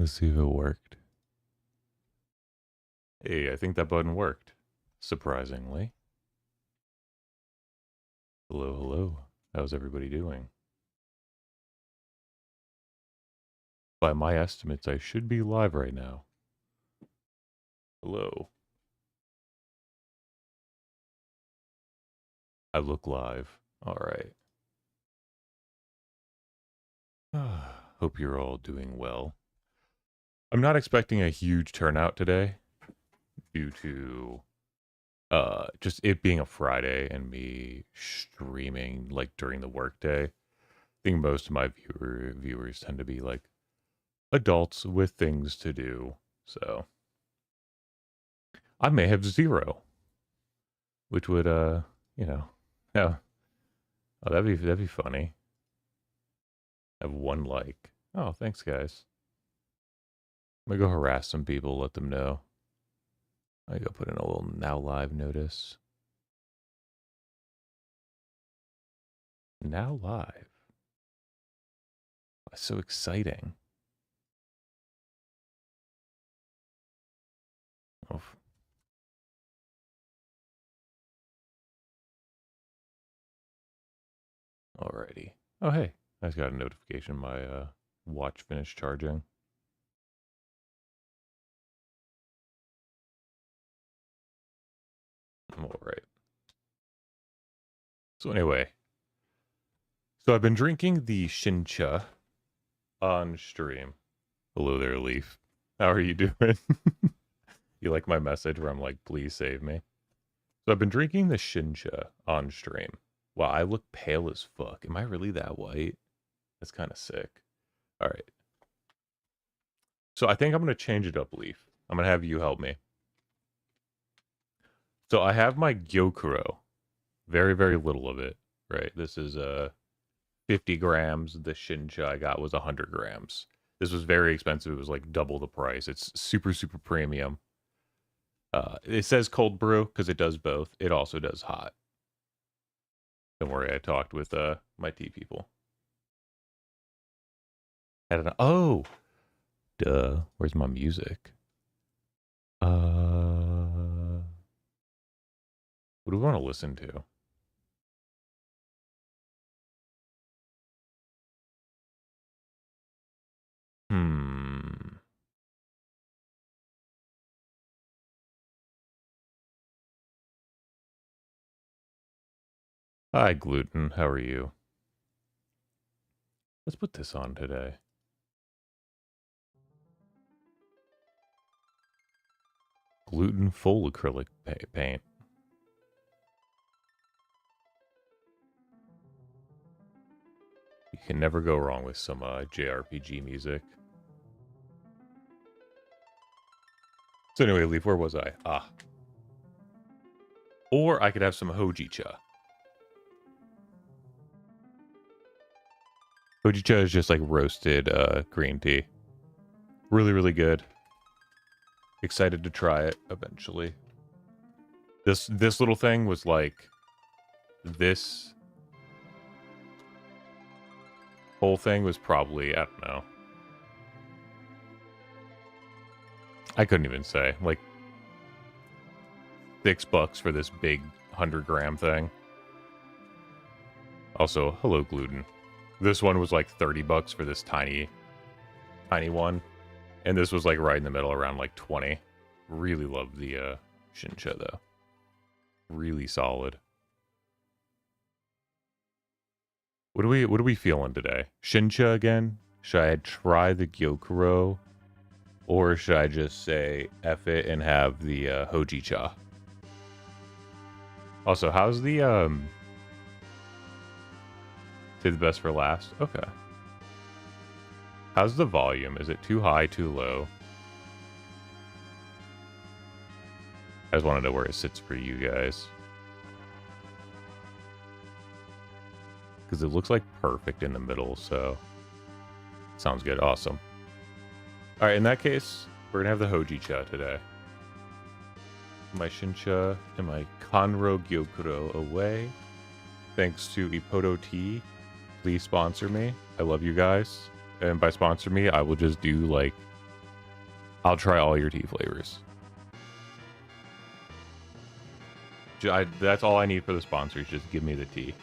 Let's see if it worked. Hey, I think that button worked. Surprisingly. Hello, hello. How's everybody doing? By my estimates, I should be live right now. Hello. I look live. Alright. Hope you're all doing well. I'm not expecting a huge turnout today due to just it being a Friday and me streaming like during the workday. I think most of my viewers tend to be like adults with things to do. So I may have 0, which would you know, yeah. Oh, that'd be funny. Have 1 like. Oh, thanks guys. I'm gonna go harass some people, let them know. I go put in a little now live notice. Now live. That's so exciting. Oof. Alrighty. Oh hey, I just got a notification my watch finished charging. Alright. So anyway. So I've been drinking the Shincha on stream. Hello there, Leaf. How are you doing? You like my message where I'm like, please save me? So I've been drinking the Shincha on stream. Wow, I look pale as fuck. Am I really that white? That's kind of sick. All right. So I think I'm going to change it up, Leaf. I'm going to have you help me. So I have my Gyokuro. Very, very little of it, right? This is 50 grams. The Shincha I got was 100 grams. This was very expensive. It was like double the price. It's super, super premium. It says cold brew because it does both. It also does hot. Don't worry, I talked with my tea people. Oh, duh. Where's my music? What do we want to listen to? Hi, Gluten. How are you? Let's put this on today. Gluten full acrylic paint. You can never go wrong with some JRPG music. So anyway, Leaf, where was I? Ah. Or I could have some Hojicha. Hojicha is just like roasted green tea. Really, really good. Excited to try it eventually. This little thing was like this whole thing was probably, I don't know. I couldn't even say. Like $6 for this big 100-gram thing. Also, hello, Gluten. This one was like $30 for this tiny one. And this was like right in the middle, around like 20. Really love the Shincha though. Really solid. What are we feeling today? Shincha again? Should I try the Gyokuro? Or should I just say F it and have the Hojicha? Also, how's the save the best for last? Okay. How's the volume? Is it too high, too low? I just want to know where it sits for you guys. Because it looks like perfect in the middle, so... Sounds good. Awesome. Alright, in that case, we're going to have the Hojicha today. My Shincha and my Kanro Gyokuro away. Thanks to Ippodo Tea. Please sponsor me. I love you guys. And by sponsor me, I will just do, like, I'll try all your tea flavors. That's all I need for the sponsors. Just give me the tea.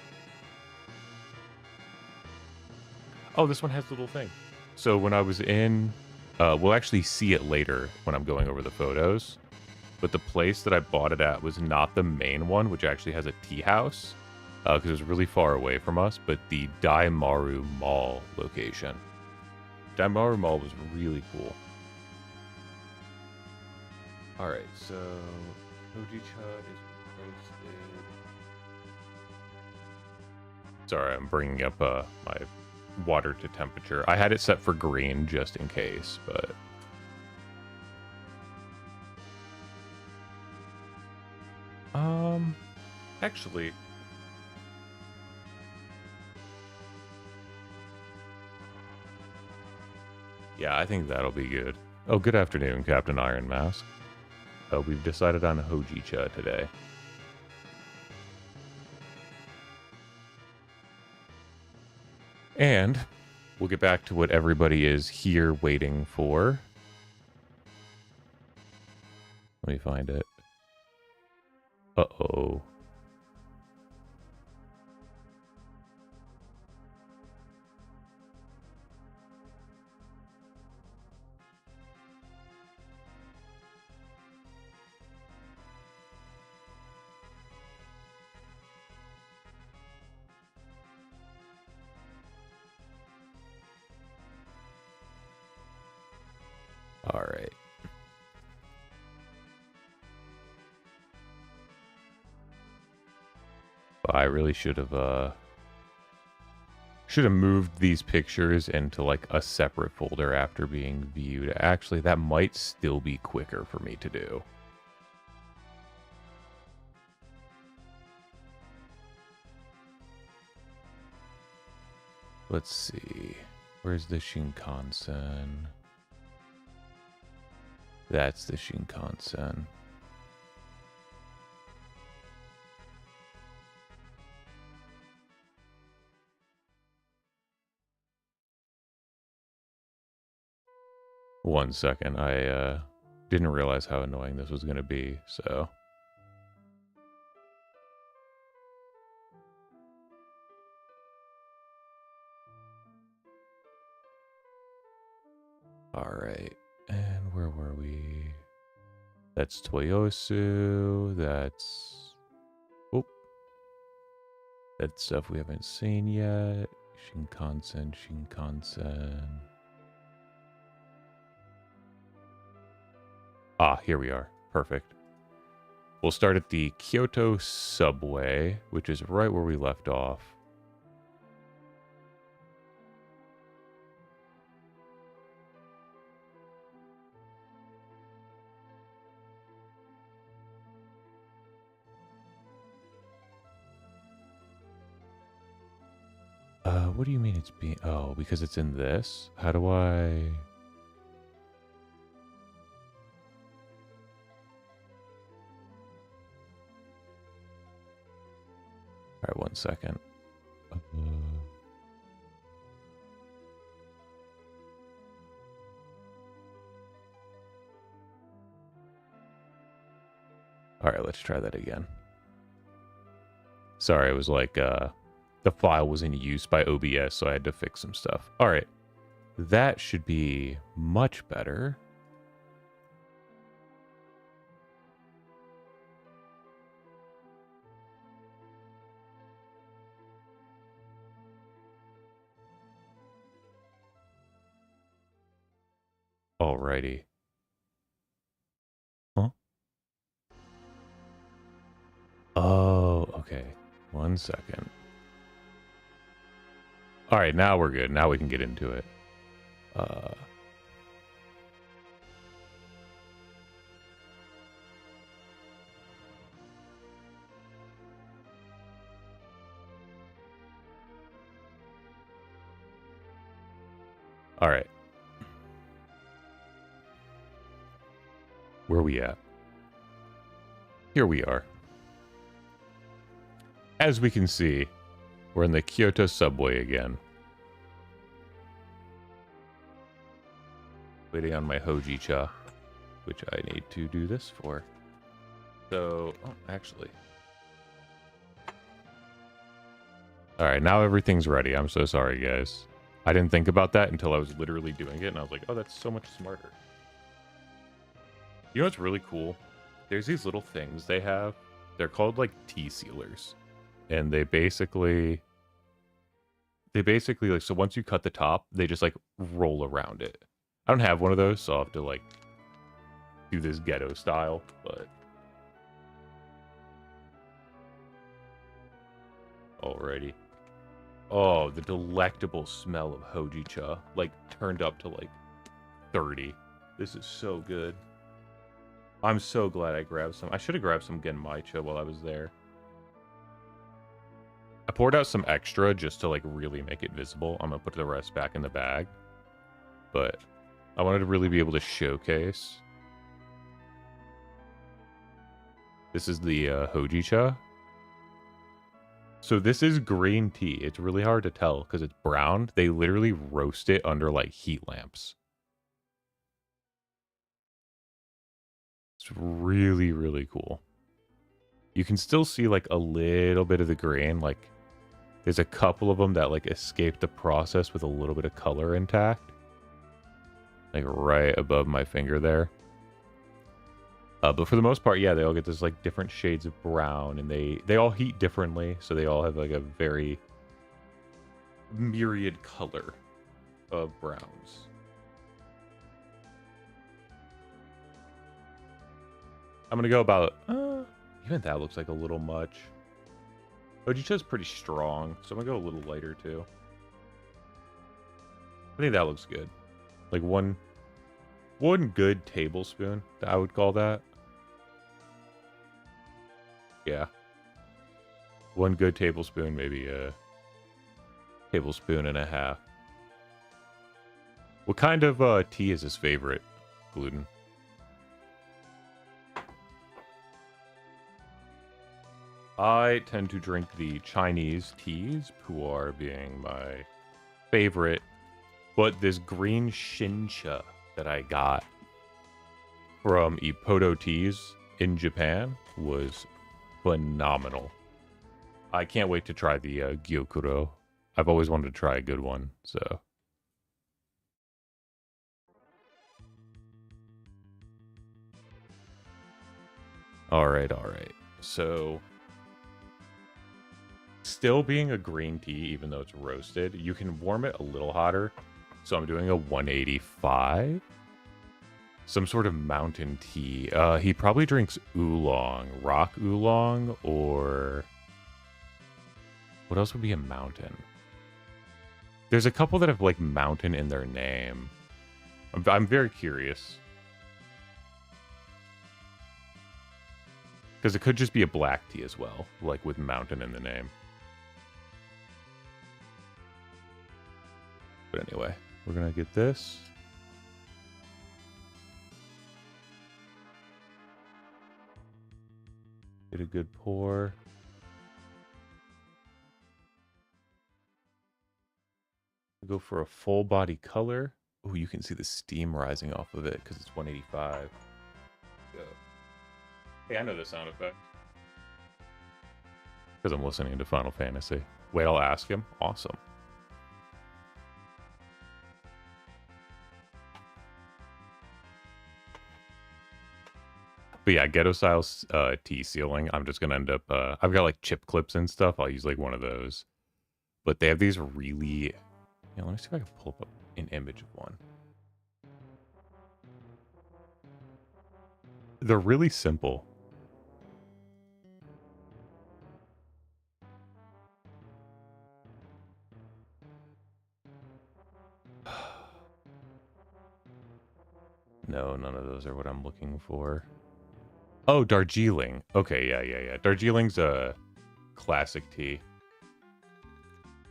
Oh, this one has a little thing. So when I was in, we'll actually see it later when I'm going over the photos. But the place that I bought it at was not the main one, which actually has a tea house, because it was really far away from us, but the Daimaru Mall location. Daimaru Mall was really cool. Alright, so Hojicha is roasted. Sorry, I'm bringing up my water to temperature. I had it set for green just in case, but... Actually... Yeah, I think that'll be good. Oh, good afternoon, Captain Iron Mask. We've decided on Hojicha today. And we'll get back to what everybody is here waiting for. Let me find it. Uh-oh. All right. I really should have moved these pictures into like a separate folder after being viewed. Actually, that might still be quicker for me to do. Let's see. Where's the Shinkansen? That's the Shinkansen. One second. I didn't realize how annoying this was going to be, so... Alright. And where were we? That's Toyosu. That's... Oh. That's stuff we haven't seen yet. Shinkansen, Shinkansen. Ah, here we are. Perfect. We'll start at the Kyoto subway, which is right where we left off. What do you mean it's being... Oh, because it's in this? How do I... Alright, one second. Alright, let's try that again. Sorry, it was like, the file was in use by OBS, so I had to fix some stuff. Alright. That should be much better. Alrighty. Huh? Oh, okay. One second. Alright, now we're good. Now we can get into it. Alright. Where are we at? Here we are. As we can see, we're in the Kyoto subway again. Waiting on my Hojicha. which I need to do this for. So, oh, actually. All right, now everything's ready. I'm so sorry, guys. I didn't think about that until I was literally doing it, and I was like, oh, that's so much smarter. You know what's really cool? There's these little things they have. They're called, like, tea sealers. And they basically, like, so once you cut the top, they just, like, roll around it. I don't have one of those, so I'll have to, like, do this ghetto style, but... Alrighty. Oh, the delectable smell of hojicha, like, turned up to, like, 30. This is so good. I'm so glad I grabbed some. I should have grabbed some genmaicha while I was there. I poured out some extra just to, like, really make it visible. I'm gonna put the rest back in the bag. But I wanted to really be able to showcase. This is the hojicha. So this is green tea. It's really hard to tell because it's brown. They literally roast it under, like, heat lamps. It's really, really cool. You can still see, like, a little bit of the grain. Like, there's a couple of them that, like, escaped the process with a little bit of color intact. Like, right above my finger there. But for the most part, yeah, they all get this, like, different shades of brown. And they all heat differently. So they all have, like, a very myriad color of browns. I'm going to go about... even that looks like a little much. Hojicha's pretty strong, so I'm going to go a little lighter, too. I think that looks good. Like, one good tablespoon, I would call that. Yeah. One good tablespoon, maybe a tablespoon and a half. What kind of tea is his favorite, Gluten? I tend to drink the Chinese teas, pu'er being my favorite. But this green shincha that I got from Ippodo Teas in Japan was phenomenal. I can't wait to try the Gyokuro. I've always wanted to try a good one, so... Alright. So... Still being a green tea, even though it's roasted, you can warm it a little hotter. So I'm doing a 185. Some sort of mountain tea. He probably drinks oolong, rock oolong, or... What else would be a mountain? There's a couple that have, like, mountain in their name. I'm very curious. Because it could just be a black tea as well, like with mountain in the name. But anyway, we're going to get this. Get a good pour. Go for a full body color. Oh, you can see the steam rising off of it because it's 185. Go. Hey, I know the sound effect. Because I'm listening to Final Fantasy. Wait, I'll ask him. Awesome. But yeah, ghetto style tea sealing. I'm just gonna end up. I've got like chip clips and stuff. I'll use like one of those. But they have these really. Yeah, let me see if I can pull up an image of one. They're really simple. No, none of those are what I'm looking for. Oh, Darjeeling. Okay, yeah. Darjeeling's a classic tea.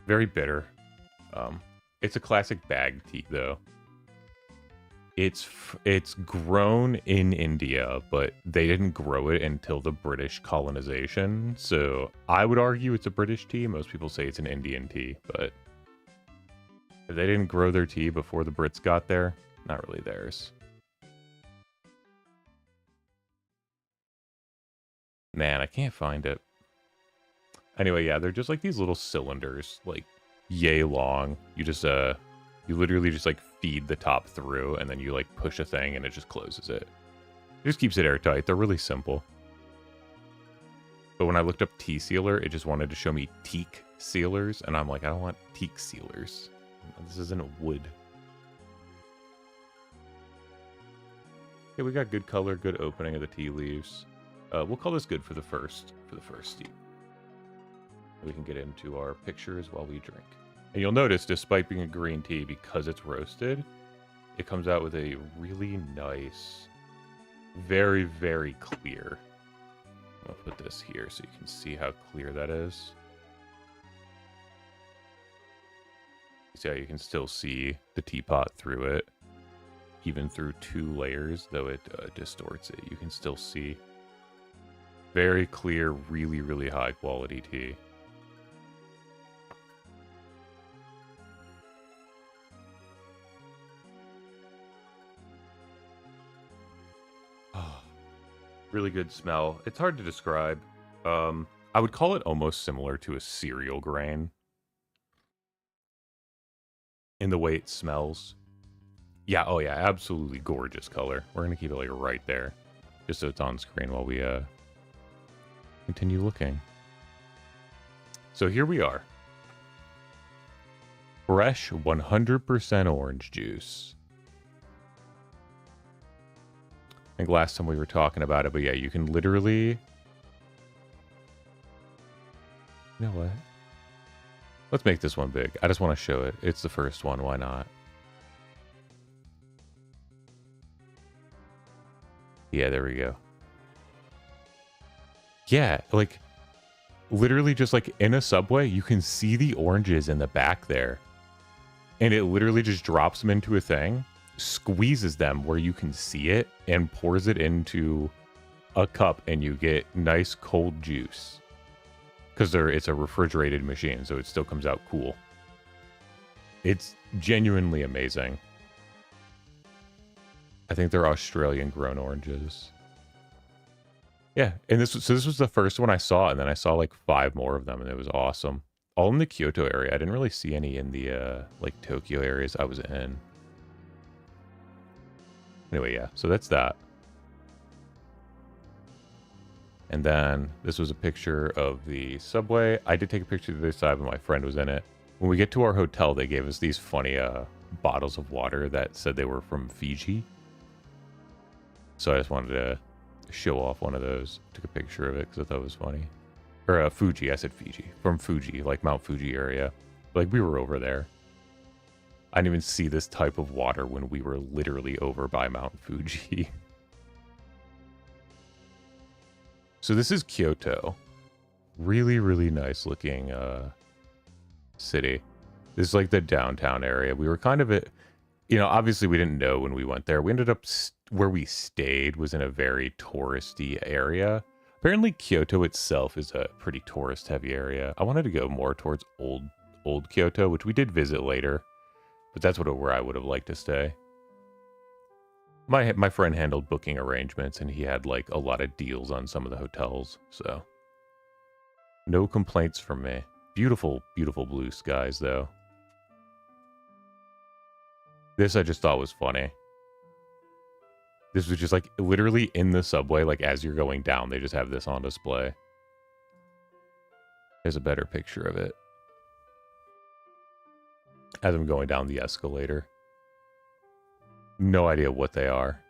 Very bitter. It's a classic bag tea, though. It's grown in India, but they didn't grow it until the British colonization. So I would argue it's a British tea. Most people say it's an Indian tea, but if they didn't grow their tea before the Brits got there, not really theirs. Man, I can't find it. Anyway, yeah, they're just like these little cylinders, like yay long. You just you literally just like feed the top through, and then you like push a thing, and it just closes it. It just keeps it airtight. They're really simple. But when I looked up T-sealer, it just wanted to show me teak sealers, and I'm like, I don't want teak sealers. This isn't wood. Okay, we got good color, good opening of the tea leaves. We'll call this good for the first steep. We can get into our pictures while we drink. And you'll notice, despite being a green tea, because it's roasted, it comes out with a really nice, very, very clear. I'll put this here so you can see how clear that is. See how you can still see the teapot through it, even through 2 layers, though it distorts it. You can still see very clear, really, really high quality tea. Really good smell. It's hard to describe. I would call it almost similar to a cereal grain in the way it smells. Yeah, oh yeah, absolutely gorgeous color. We're gonna keep it like right there, just so it's on screen while we continue looking. So here we are. Fresh 100% orange juice. I think last time we were talking about it, but yeah, you can literally... You know what? Let's make this one big. I just want to show it. It's the first one. Why not? Yeah, there we go. Yeah, like, literally just like in a Subway, you can see the oranges in the back there. And it literally just drops them into a thing, squeezes them where you can see it, and pours it into a cup, and you get nice cold juice. Because it's a refrigerated machine, so it still comes out cool. It's genuinely amazing. I think they're Australian-grown oranges. Yeah, and this was the first one I saw, and then I saw like 5 more of them, and it was awesome. All in the Kyoto area. I didn't really see any in the like Tokyo areas I was in. Anyway, yeah, so that's that. And then this was a picture of the Subway. I did take a picture of the other side, but my friend was in it. When we get to our hotel, they gave us these funny bottles of water that said they were from Fiji. So I just wanted to show off one of those. Took a picture of it because I thought it was funny. Or Fuji, I said Fiji. From Fuji, like Mount Fuji area. Like, we were over there. I didn't even see this type of water when we were literally over by Mount Fuji. So this is Kyoto. Really, really nice looking city. This is like the downtown area. We were kind of you know, obviously we didn't know when we went there. We ended up, where we stayed was in a very touristy area. Apparently Kyoto itself is a pretty tourist heavy area. I wanted to go more towards old Kyoto, which we did visit later. But that's where I would have liked to stay. My friend handled booking arrangements, and he had like a lot of deals on some of the hotels, so no complaints from me. Beautiful, beautiful blue skies, though. This I just thought was funny. This was just like literally in the Subway, like as you're going down, they just have this on display. There's a better picture of it. As I'm going down the escalator. No idea what they are.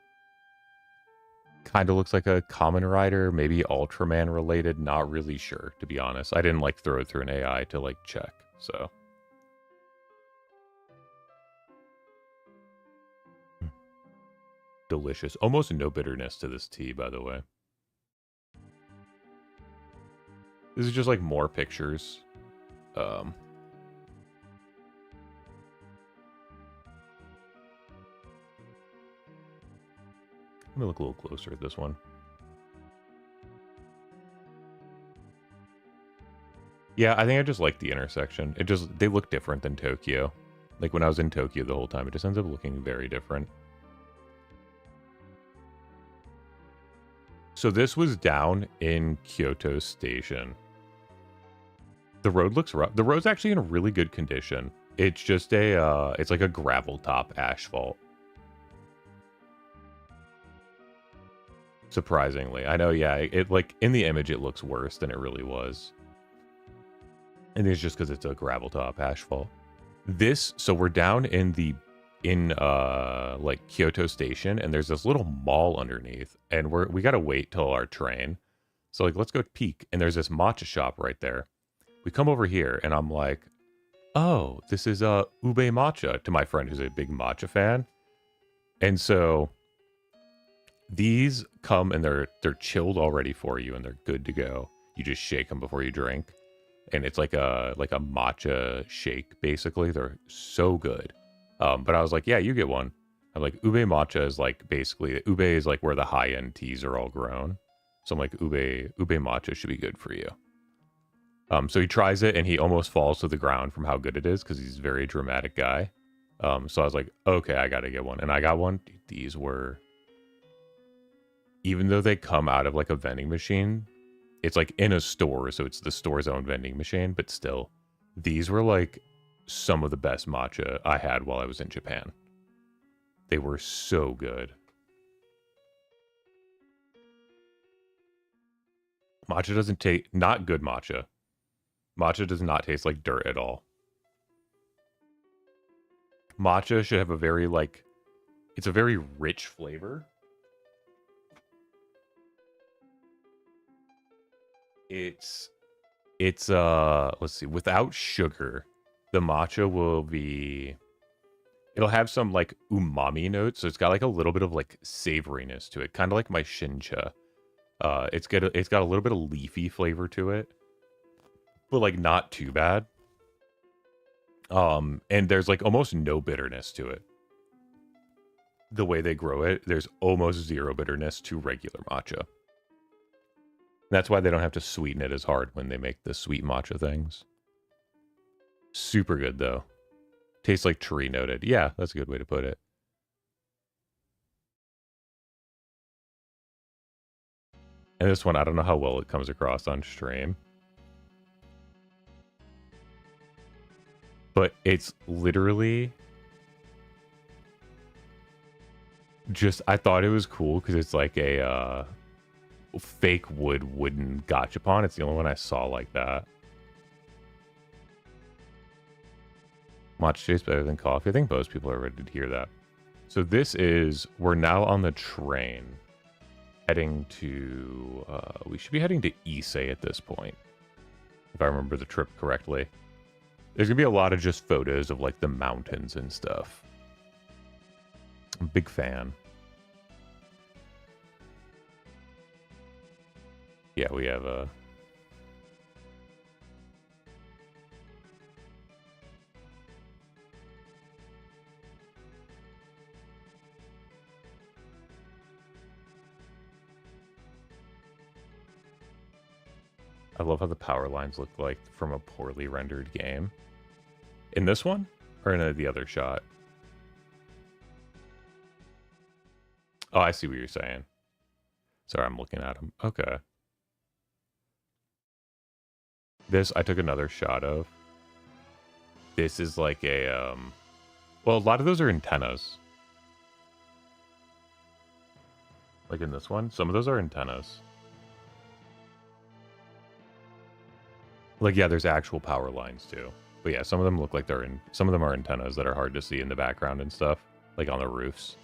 Kind of looks like a Kamen Rider, maybe Ultraman related. Not really sure, to be honest. I didn't like throw it through an AI to like check, so. Delicious. Almost no bitterness to this tea, by the way. This is just like more pictures. Let me look a little closer at this one. Yeah, I think I just like the intersection. They look different than Tokyo. Like when I was in Tokyo the whole time, it just ends up looking very different. So this was down in Kyoto Station. The road looks rough. The road's actually in really good condition. It's just it's like a gravel top asphalt. Surprisingly. I know, yeah, it like, in the image it looks worse than it really was. And it's just because it's a gravel top asphalt. So we're down in like Kyoto Station, and there's this little mall underneath, and we gotta wait till our train. So like, let's go peek, and there's this matcha shop right there. We come over here, and I'm like, oh, this is Ube Matcha, to my friend who's a big matcha fan. And so these come and they're chilled already for you, and they're good to go. You just shake them before you drink, and it's like a matcha shake basically. They're so good. But I was like, yeah, you get one. I'm like, Ube Matcha is like basically, Ube is like where the high end teas are all grown. So I'm like, Ube Matcha should be good for you. So he tries it and he almost falls to the ground from how good it is because he's a very dramatic guy. So I was like, okay, I gotta get one. And I got one. Dude, these were, even though they come out of like a vending machine, it's like in a store, so it's the store's own vending machine, but still, these were like some of the best matcha I had while I was in Japan. They were so good. Matcha doesn't taste, not good matcha. Matcha does not taste like dirt at all. Matcha should have a very like, it's a very rich flavor. It's let's see, without sugar, the matcha will be, it'll have some like umami notes, so it's got like a little bit of like savoriness to it, kind of like my shincha. It's got a little bit of leafy flavor to it, but like not too bad. And there's like almost no bitterness to it. The way they grow it, there's almost zero bitterness to regular matcha. That's why they don't have to sweeten it as hard when they make the sweet matcha things. Super good, though. Tastes like tree noted. Yeah, that's a good way to put it. And this one, I don't know how well it comes across on stream. But it's literally just, I thought it was cool because it's like a fake wooden gachapon. It's the only one I saw like that. Matcha tastes better than coffee. I think most people are ready to hear that. So this is, we're now on the train heading to, we should be heading to Issei at this point, if I remember the trip correctly. There's gonna be a lot of just photos of like the mountains and stuff. I'm a big fan. Yeah, we have a... I love how the power lines look like from a poorly rendered game. In this one? Or in the other shot? Oh, I see what you're saying. Sorry, I'm looking at them. Okay. This, I took another shot of. This is like a, well, a lot of those are antennas. Like in this one, some of those are antennas. Like, yeah, there's actual power lines too. But yeah, some of them look like they're in, some of them are antennas that are hard to see in the background and stuff. Like on the roofs.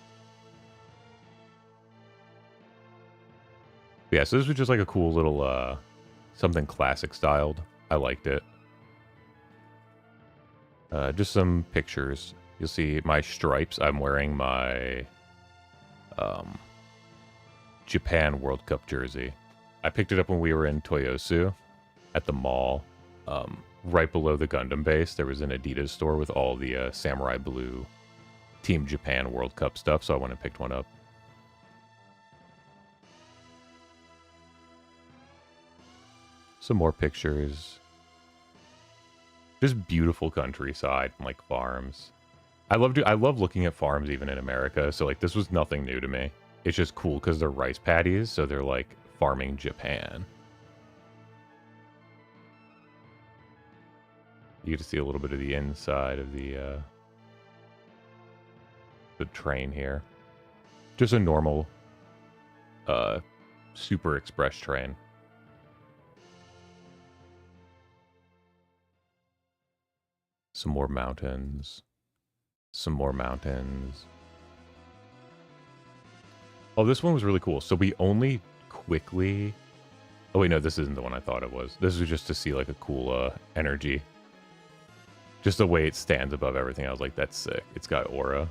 But yeah, so this was just like a cool little, something classic styled. I liked it. Just some pictures. You'll see my stripes. I'm wearing my Japan World Cup jersey. I picked it up when we were in Toyosu at the mall. Right below the Gundam base, there was an Adidas store with all the Samurai Blue Team Japan World Cup stuff, so I went and picked one up. Some more pictures. Just beautiful countryside and like farms. I love looking at farms even in America. So like this was nothing new to me. It's just cool because they're rice paddies, so they're like farming Japan. You get to see a little bit of the inside of the train here. Just a normal super express train. Some more mountains. Some more mountains. Oh, this one was really cool. So we only quickly... Oh, wait, no, this isn't the one I thought it was. This was just to see, like, a cool energy. Just the way it stands above everything. I was like, that's sick. It's got aura.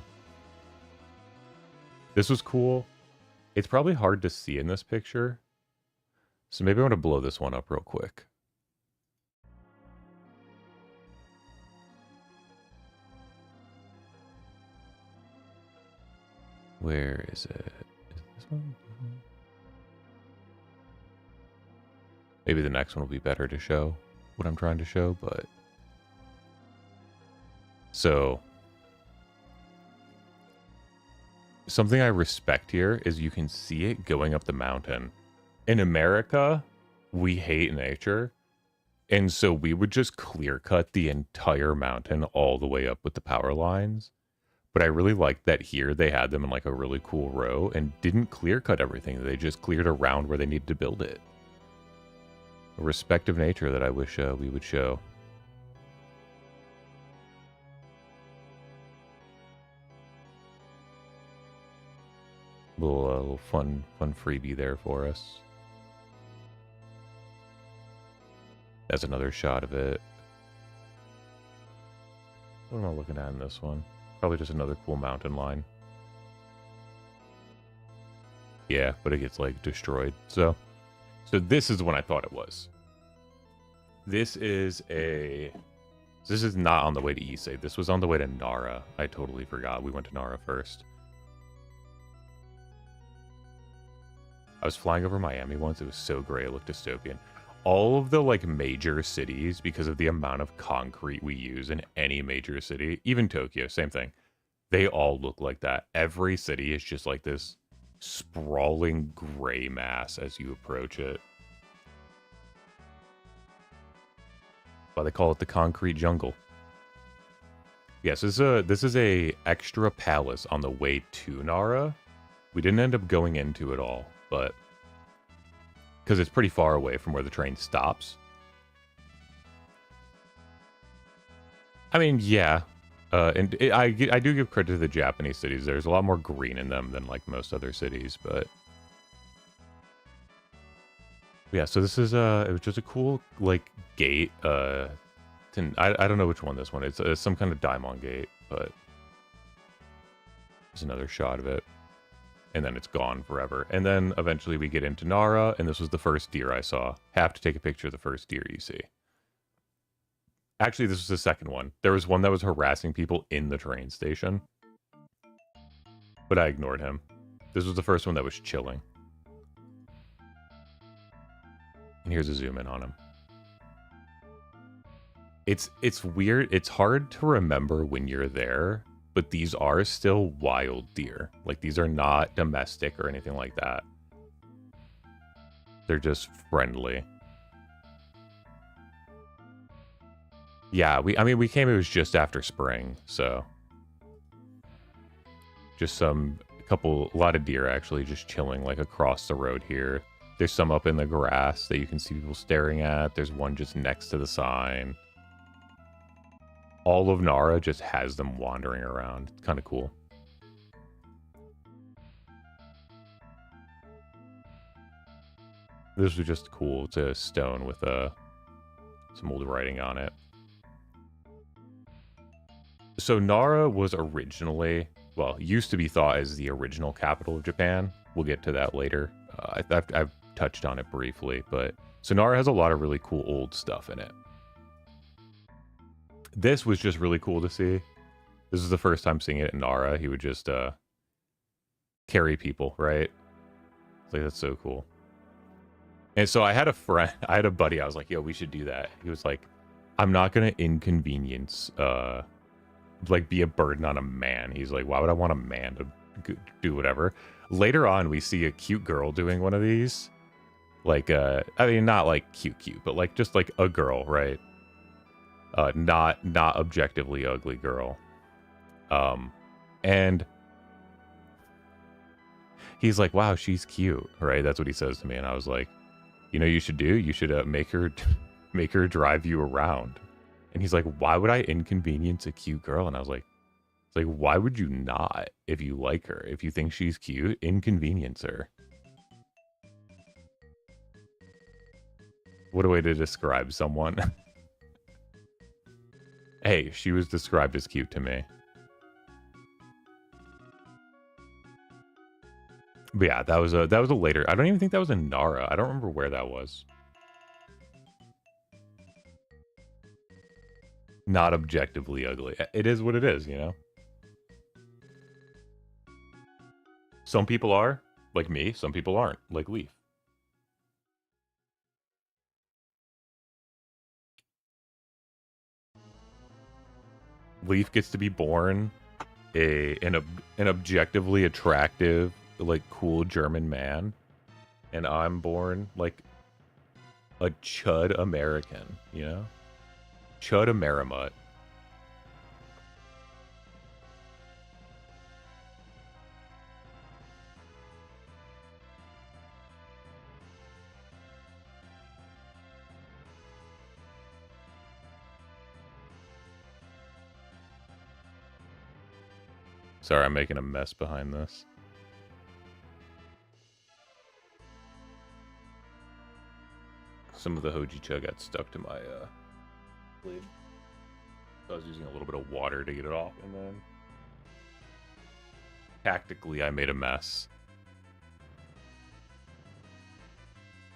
This was cool. It's probably hard to see in this picture. So maybe I want to blow this one up real quick. Where is it? Is this one? Maybe the next one will be better to show what I'm trying to show, but... So... Something I respect here is you can see it going up the mountain. In America, we hate nature. And so we would just clear cut the entire mountain all the way up with the power lines. But I really liked that here they had them in like a really cool row and didn't clear cut everything. They just cleared around where they needed to build it. A respect of nature that I wish we would show. Little fun freebie there for us. That's another shot of it. What am I looking at in this one? Probably just another cool mountain line. Yeah, but it gets like destroyed. So this is what I thought it was. This is not on the way to Issei. This was on the way to Nara. I totally forgot. We went to Nara first. I was flying over Miami once. It was so great. It looked dystopian. All of the like major cities, because of the amount of concrete we use in any major city, even Tokyo, same thing. They all look like that. Every city is just like this sprawling gray mass as you approach it. Why they call it the concrete jungle. Yes, this is a extra palace on the way to Nara. We didn't end up going into it all, but because it's pretty far away from where the train stops. I mean, yeah. I do give credit to the Japanese cities. There's a lot more green in them than like most other cities, but yeah. So this is it was just a cool like gate. I don't know which one this one is. It's some kind of Daimon gate, but there's another shot of it, and then it's gone forever. And then eventually we get into Nara, and this was the first deer I saw. Have to take a picture of the first deer you see. Actually, this was the second one. There was one that was harassing people in the train station. But I ignored him. This was the first one that was chilling. And here's a zoom in on him. It's weird. It's hard to remember when you're there, but these are still wild deer. Like, these are not domestic or anything like that. They're just friendly. Yeah, I mean, we came, it was just after spring, so. Just a lot of deer actually just chilling like across the road here. There's some up in the grass that you can see people staring at. There's one just next to the sign. All of Nara just has them wandering around. It's kind of cool. This was just cool. It's a stone with some old writing on it. So Nara was originally, well, used to be thought as the original capital of Japan. We'll get to that later. I've touched on it briefly, but so Nara has a lot of really cool old stuff in it. This was just really cool to see. This is the first time seeing it in Nara. He would just carry people, right? It's like, that's so cool. And so I had a buddy, I was like, yo, we should do that. He was like, I'm not going to inconvenience, like, be a burden on a man. He's like, why would I want a man to do whatever? Later on, we see a cute girl doing one of these. Like, I mean, not like cute, but like just like a girl, right? Not objectively ugly girl. And he's like, wow, she's cute, right? That's what he says to me. And I was like, you know, you should do? You should make her drive you around. And he's like, why would I inconvenience a cute girl? And I was like, it's like, why would you not? If you like her, if you think she's cute, inconvenience her. What a way to describe someone. Hey, she was described as cute to me. But yeah, that was a later. I don't even think that was in Nara. I don't remember where that was. Not objectively ugly. It is what it is, you know? Some people are, like me. Some people aren't, like Leaf. Leaf gets to be born an objectively attractive, like cool German man, and I'm born like a chud American, you know? Chud Amerimut. Sorry, I'm making a mess behind this. Some of the hojicha got stuck to my blade. So I was using a little bit of water to get it off, and then tactically I made a mess.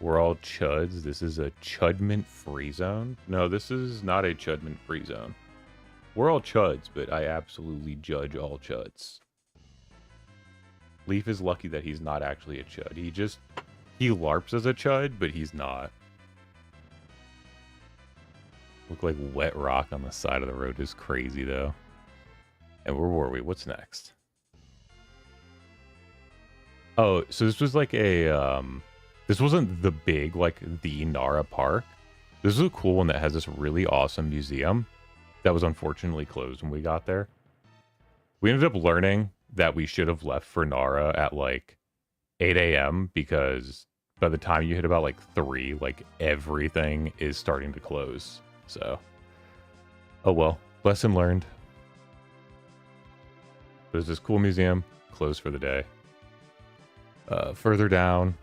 We're all chuds. This is a chudment free zone. No, this is not a chudment free zone. We're all chuds, but I absolutely judge all chuds. Leaf is lucky that he's not actually a chud. He LARPs as a chud, but he's not. Look like wet rock on the side of the road is crazy, though. And where were we? What's next? Oh, so this was like a, this wasn't the big, like, the Nara Park. This is a cool one that has this really awesome museum that was unfortunately closed when we got there. We ended up learning that we should have left for Nara at, like, 8 a.m. because by the time you hit about, like, 3, like, everything is starting to close. So, oh well, lesson learned. There's this cool museum, closed for the day. Further down,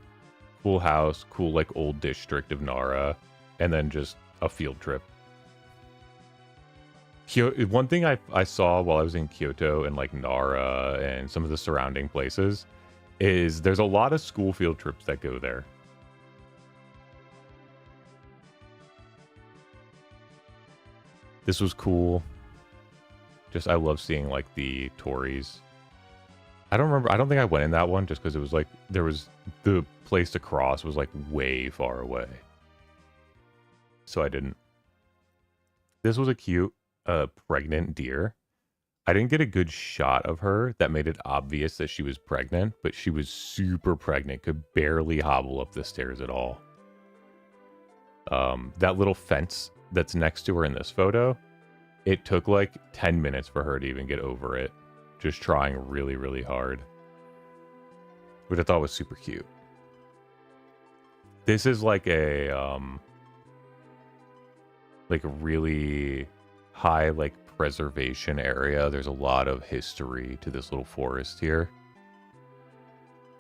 cool house, cool like old district of Nara, and then just a field trip. One thing I saw while I was in Kyoto and like Nara and some of the surrounding places is there's a lot of school field trips that go there. This was cool. Just I love seeing like the Tories. I don't remember. I don't think I went in that one just because it was like there was the place to cross was like way far away. So I didn't. This was a cute pregnant deer. I didn't get a good shot of her that made it obvious that she was pregnant, but she was super pregnant, could barely hobble up the stairs at all. That little fence that's next to her in this photo, it took like 10 minutes for her to even get over it. Just trying really, really hard. Which I thought was super cute. This is like a really high like preservation area. There's a lot of history to this little forest here.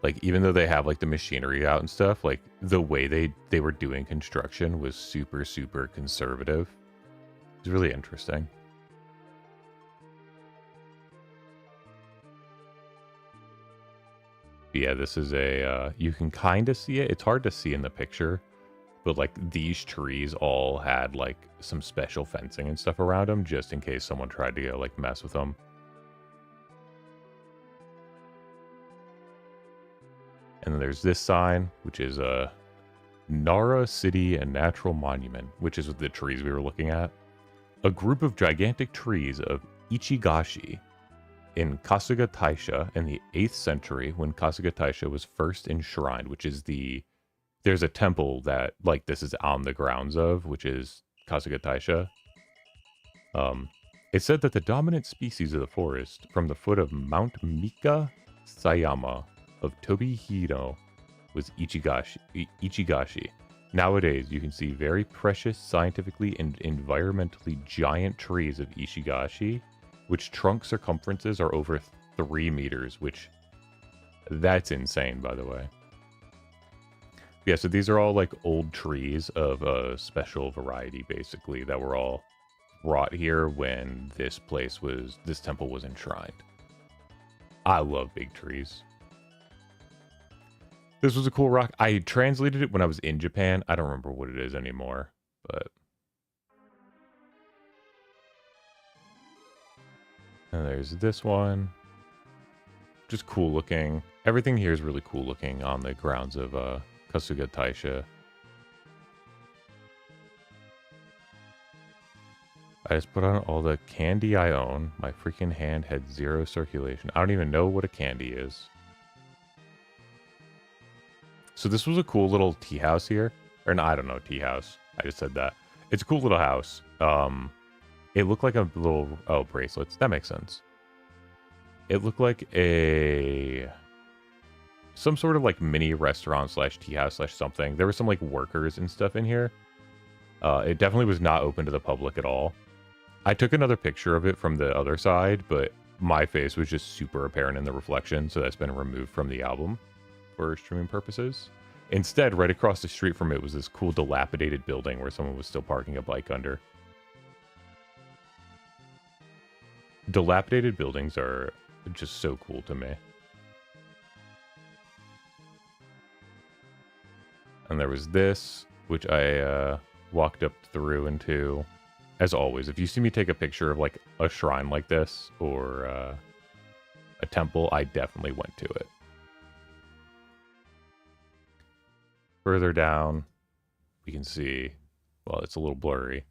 Like even though they have like the machinery out and stuff, like the way they were doing construction was super, super conservative. It's really interesting. Yeah, this is a, you can kind of see it. It's hard to see in the picture, but like these trees all had like some special fencing and stuff around them just in case someone tried to go like mess with them. And then there's this sign, which is a Nara City and Natural Monument, which is the trees we were looking at. A group of gigantic trees of Ichigashi in Kasuga Taisha in the 8th century when Kasuga Taisha was first enshrined, which is the there's a temple that, like, this is on the grounds of, which is Kasuga Taisha. It said that the dominant species of the forest from the foot of Mount Mika Sayama of Tobihiro was Ichigashi. Nowadays, you can see very precious, scientifically and environmentally giant trees of Ishigashi, which trunk circumferences are over 3 meters, which, that's insane, by the way. Yeah, so these are all like old trees of a special variety, basically, that were all brought here when this temple was enshrined. I love big trees. This was a cool rock. I translated it when I was in Japan. I don't remember what it is anymore, but... And there's this one. Just cool looking. Everything here is really cool looking on the grounds of Kasuga Taisha. I just put on all the candy I own. My freaking hand had 0 circulation. I don't even know what a candy is. So this was a cool little tea house here. Or no, I don't know, tea house. I just said that. It's a cool little house. It looked like a little... Oh, bracelets. That makes sense. It looked like some sort of like mini restaurant slash tea house slash something. There were some like workers and stuff in here. It definitely was not open to the public at all. I took another picture of it from the other side, but my face was just super apparent in the reflection, so that's been removed from the album for streaming purposes. Instead, right across the street from it was this cool dilapidated building where someone was still parking a bike under. Dilapidated buildings are just so cool to me. And there was this, which I walked up through into. As always, if you see me take a picture of like a shrine like this or a temple, I definitely went to it. Further down, we can see, well, it's a little blurry,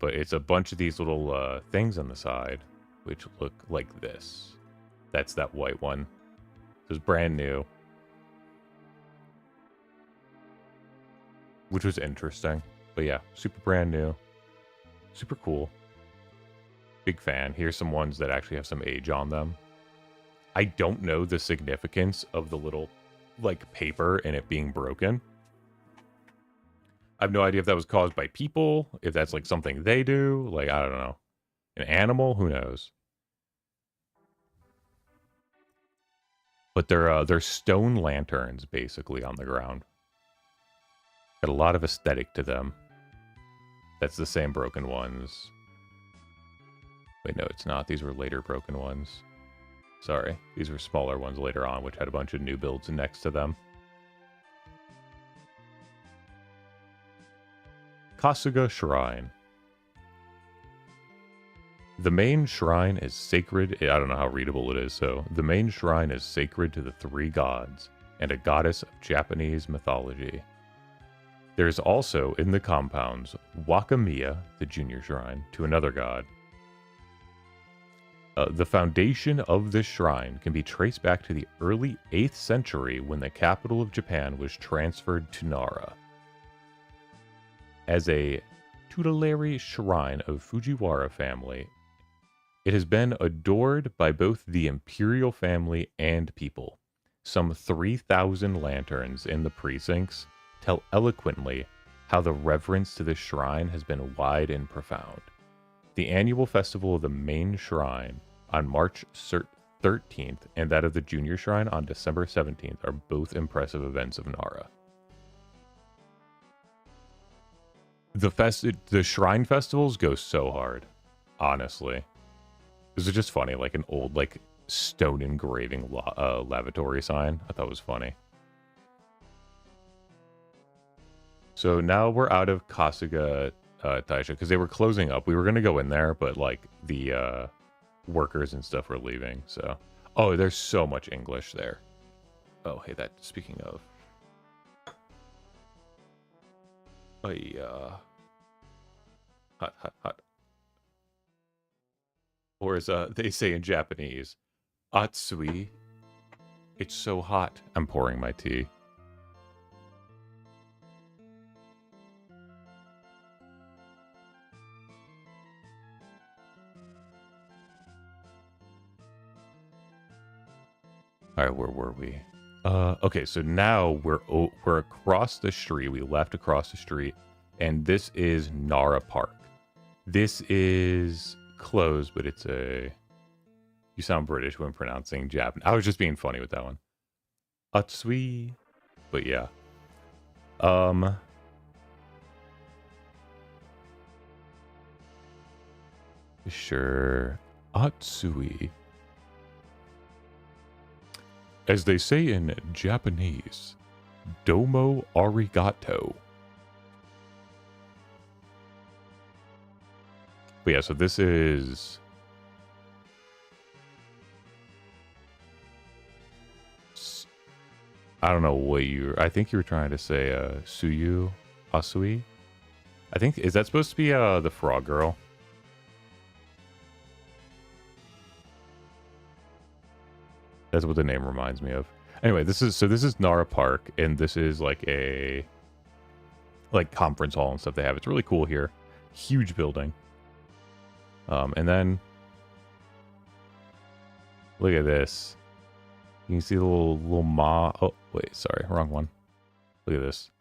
but it's a bunch of these little things on the side, which look like this. That's that white one. It was brand new. Which was interesting. But yeah, super brand new. Super cool. Big fan. Here's some ones that actually have some age on them. I don't know the significance of the little, like, paper and it being broken. I have no idea if that was caused by people, if that's, like, something they do. Like, I don't know. An animal? Who knows? But they're stone lanterns, basically, on the ground. Got a lot of aesthetic to them. That's the same broken ones. Wait, no, it's not. These were later broken ones. Sorry. These were smaller ones later on, which had a bunch of new builds next to them. Kasuga Shrine. The main shrine is sacred. I don't know how readable it is, so the main shrine is sacred to the 3 gods and a goddess of Japanese mythology. There is also, in the compounds, Wakamiya, the junior shrine, to another god. The foundation of this shrine can be traced back to the early 8th century when the capital of Japan was transferred to Nara. As a tutelary shrine of Fujiwara family, it has been adored by both the imperial family and people. Some 3,000 lanterns in the precincts tell eloquently how the reverence to this shrine has been wide and profound. The annual festival of the main shrine on March 13th and that of the junior shrine on December 17th are both impressive events of Nara. The shrine festivals go so hard, honestly. This is just funny, like an old, like, stone engraving lavatory sign. I thought it was funny. So now we're out of Kasuga Taisha, because they were closing up. We were going to go in there, but, like, the workers and stuff were leaving, so... Oh, there's so much English there. Oh, hey, that, speaking of... Hot, hot, hot. Or as they say in Japanese, Atsui. It's so hot. I'm pouring my tea. All right, where were we? Okay, so now we're across the street. We left across the street, and this is Nara Park. This is closed, but it's a. You sound British when pronouncing Japanese. I was just being funny with that one. Utsui, but yeah. Sure. Atsui. As they say in Japanese, domo arigato. But yeah, so this is... I don't know what I think you were trying to say, Suyu Asui? I think, is that supposed to be, the frog girl? That's what the name reminds me of. Anyway, this is Nara Park, and this is like a conference hall and stuff they have. It's really cool here. Huge building. And then look at this. You can see the little ma. Oh wait, sorry, wrong one. Look at this.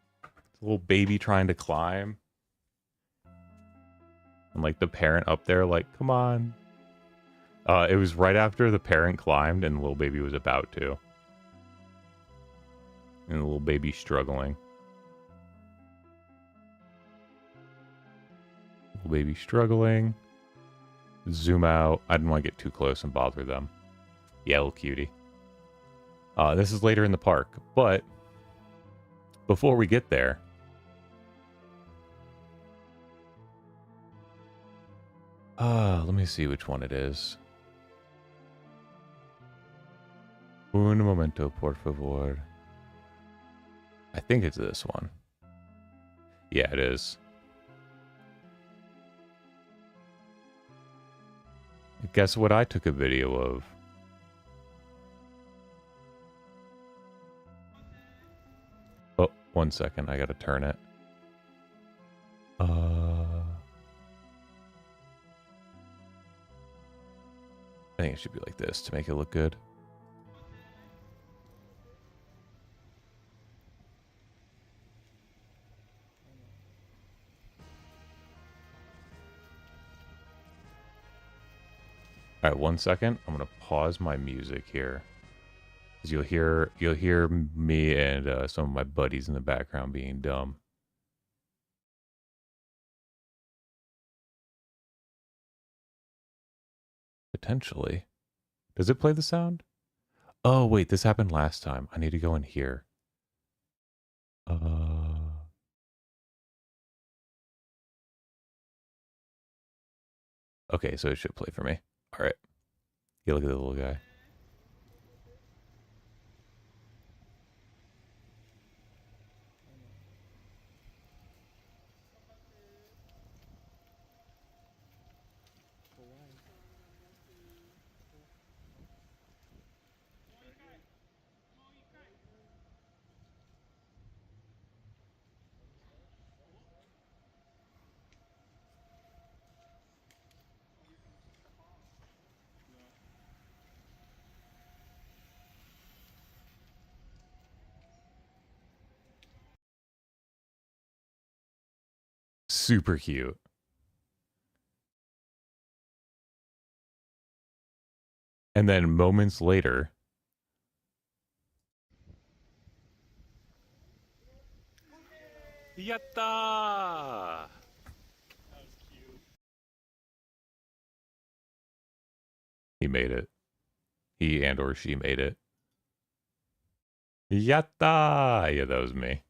Little baby trying to climb, and like the parent up there, like, come on. It was right after the parent climbed and the little baby was about to. And the little baby struggling. Little baby struggling. Zoom out. I didn't want to get too close and bother them. Yeah, little cutie. This is later in the park, but before we get there, let me see which one it is. Un momento, por favor. I think it's this one. Yeah, it is. Guess what I took a video of? Oh, 1 second. I gotta turn it. I think it should be like this to make it look good. All right, 1 second. I'm gonna pause my music here, because you'll hear me and some of my buddies in the background being dumb. Potentially. Does it play the sound? Oh wait, this happened last time. I need to go in here. Okay, so it should play for me. All right. Yeah, look at the little guy. Super cute. And then moments later, Yatta! He made it. He and or she made it. Yatta! Yeah, that was me.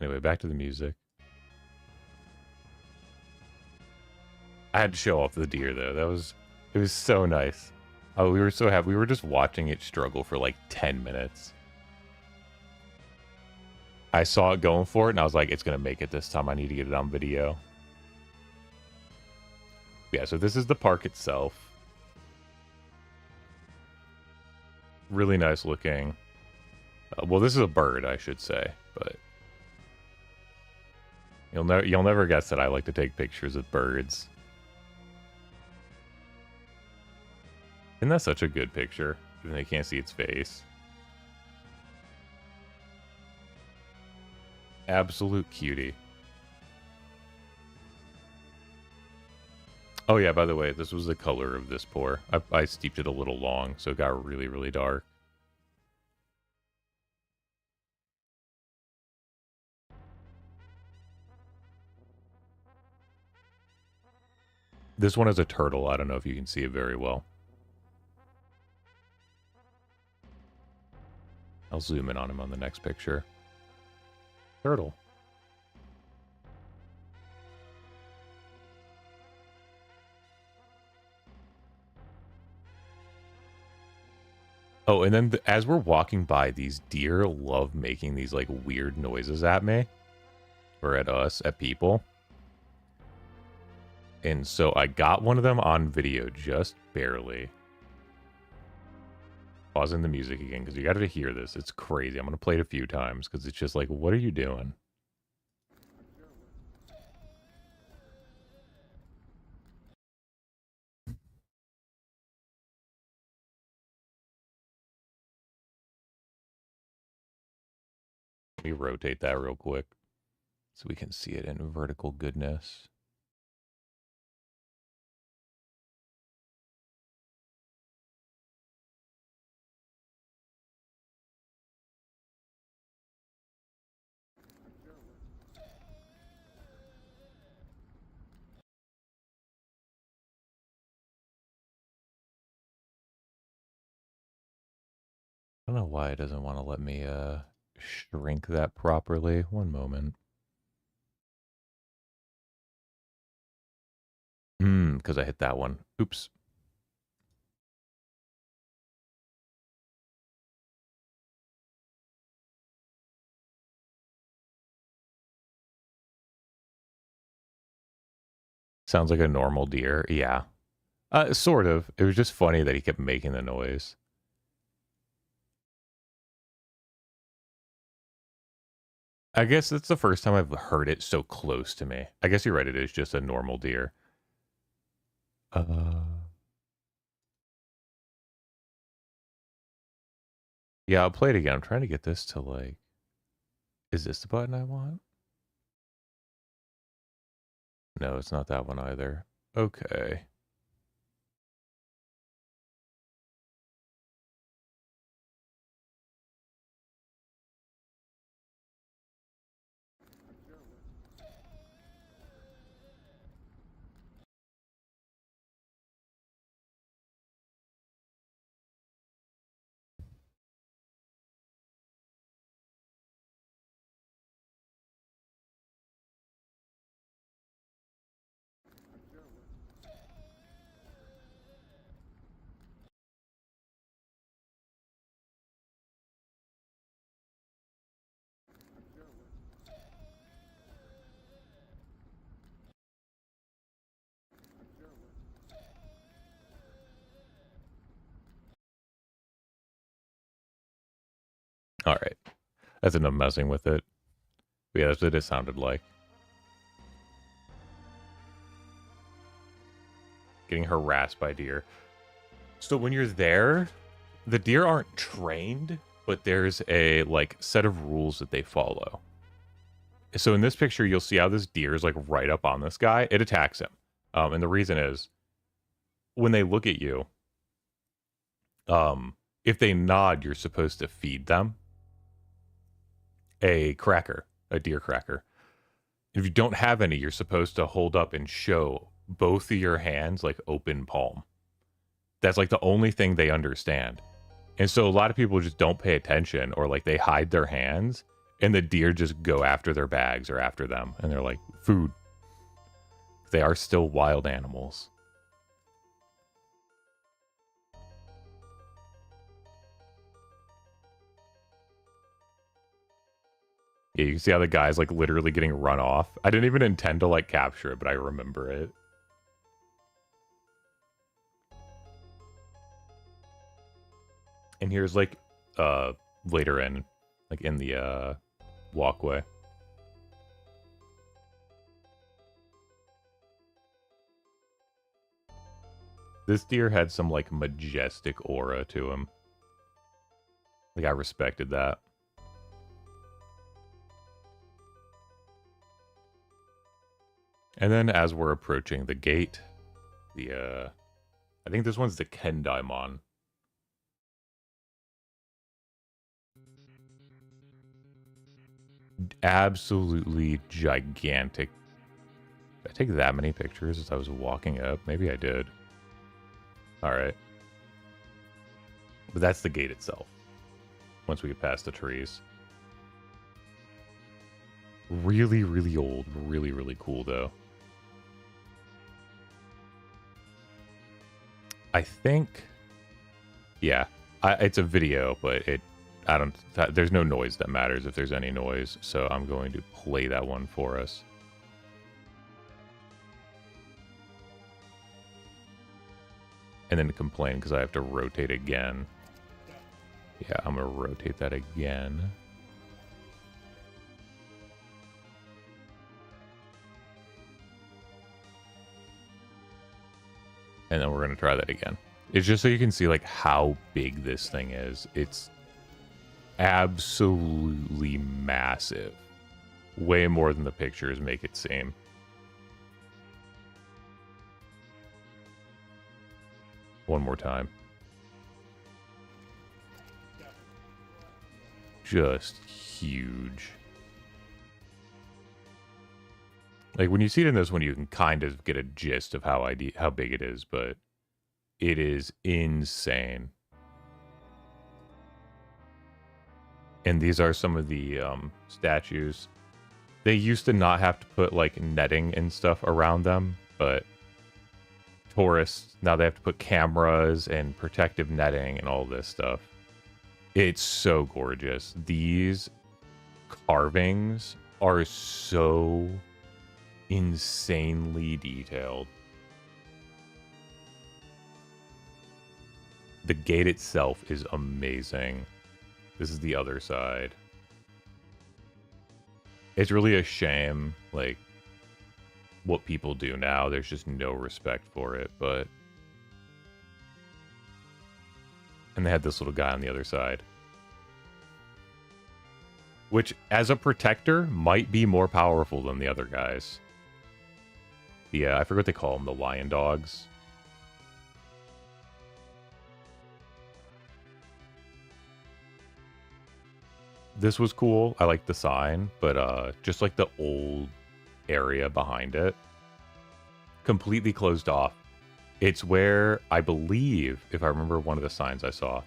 Anyway, back to the music. I had to show off the deer though. It was so nice. Oh, we were so happy. We were just watching it struggle for like 10 minutes. I saw it going for it, and I was like, it's going to make it this time. I need to get it on video. Yeah, so this is the park itself. Really nice looking. Well, this is a bird, I should say, but You'll never guess that I like to take pictures of birds. Isn't that such a good picture? Even though you can't see its face. Absolute cutie. Oh yeah, by the way, this was the color of this pour. I steeped it a little long, so it got really, really dark. This one is a turtle. I don't know if you can see it very well. I'll zoom in on him on the next picture. Turtle. Oh, and then as we're walking by, these deer love making these like weird noises at me. Or at us, at people. And so I got one of them on video, just barely. Pausing the music again, because you got to hear this. It's crazy. I'm going to play it a few times, because it's just like, what are you doing? Let me rotate that real quick, so we can see it in vertical goodness. I don't know why it doesn't want to let me shrink that properly. One moment. Because I hit that one. Oops. Sounds like a normal deer. Yeah. Sort of. It was just funny that he kept making the noise. I guess that's the first time I've heard it so close to me. I guess you're right. It is just a normal deer. Yeah, I'll play it again. I'm trying to get this to like... Is this the button I want? No, it's not that one either. Okay. All right. That's enough messing with it. But yeah, that's what it sounded like. Getting harassed by deer. So when you're there, the deer aren't trained, but there's a like set of rules that they follow. So in this picture, you'll see how this deer is like right up on this guy. It attacks him. And the reason is when they look at you, if they nod, you're supposed to feed them a cracker, a deer cracker. If you don't have any, you're supposed to hold up and show both of your hands like open palm. That's like the only thing they understand. And so a lot of people just don't pay attention, or like they hide their hands and the deer just go after their bags or after them. And they're like, food. They are still wild animals. Yeah, you can see how the guy's like literally getting run off. I didn't even intend to like capture it, but I remember it. And here's like later in, like in the walkway. This deer had some, like, majestic aura to him. Like, I respected that. And then as we're approaching the gate, I think this one's the Kendaimon. Absolutely gigantic. Did I take that many pictures as I was walking up? Maybe I did. Alright. But that's the gate itself. Once we get past the trees. Really, really old. Really, really cool, though. I think... Yeah. It's a video, but there's no noise that matters if there's any noise. So I'm going to play that one for us. And then complain because I have to rotate again. Yeah, I'm going to rotate that again. And then we're going to try that again. It's just so you can see, like, how big this thing is. It's absolutely massive. Way more than the pictures make it seem. One more time. Just huge. Like, when you see it in this one, you can kind of get a gist of how big it is, but it is insane. And these are some of the statues. They used to not have to put, like, netting and stuff around them, but tourists, now they have to put cameras and protective netting and all this stuff. It's so gorgeous. These carvings are so insanely detailed. The gate itself is amazing. This is the other side. It's really a shame, like, what people do now. There's just no respect for it, but... And they had this little guy on the other side. Which, as a protector, might be more powerful than the other guys. Yeah, I forget what they call them, the lion dogs. This was cool. I like the sign, but just like the old area behind it, completely closed off. It's where, I believe, if I remember one of the signs I saw,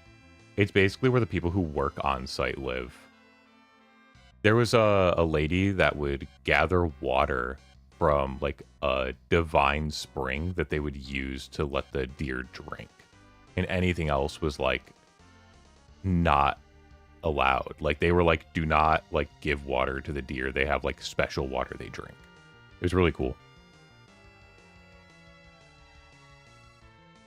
it's basically where the people who work on site live. There was a lady that would gather water from, like, a divine spring that they would use to let the deer drink. And anything else was, like, not allowed. Like, they were like, do not, like, give water to the deer. They have, like, special water they drink. It was really cool.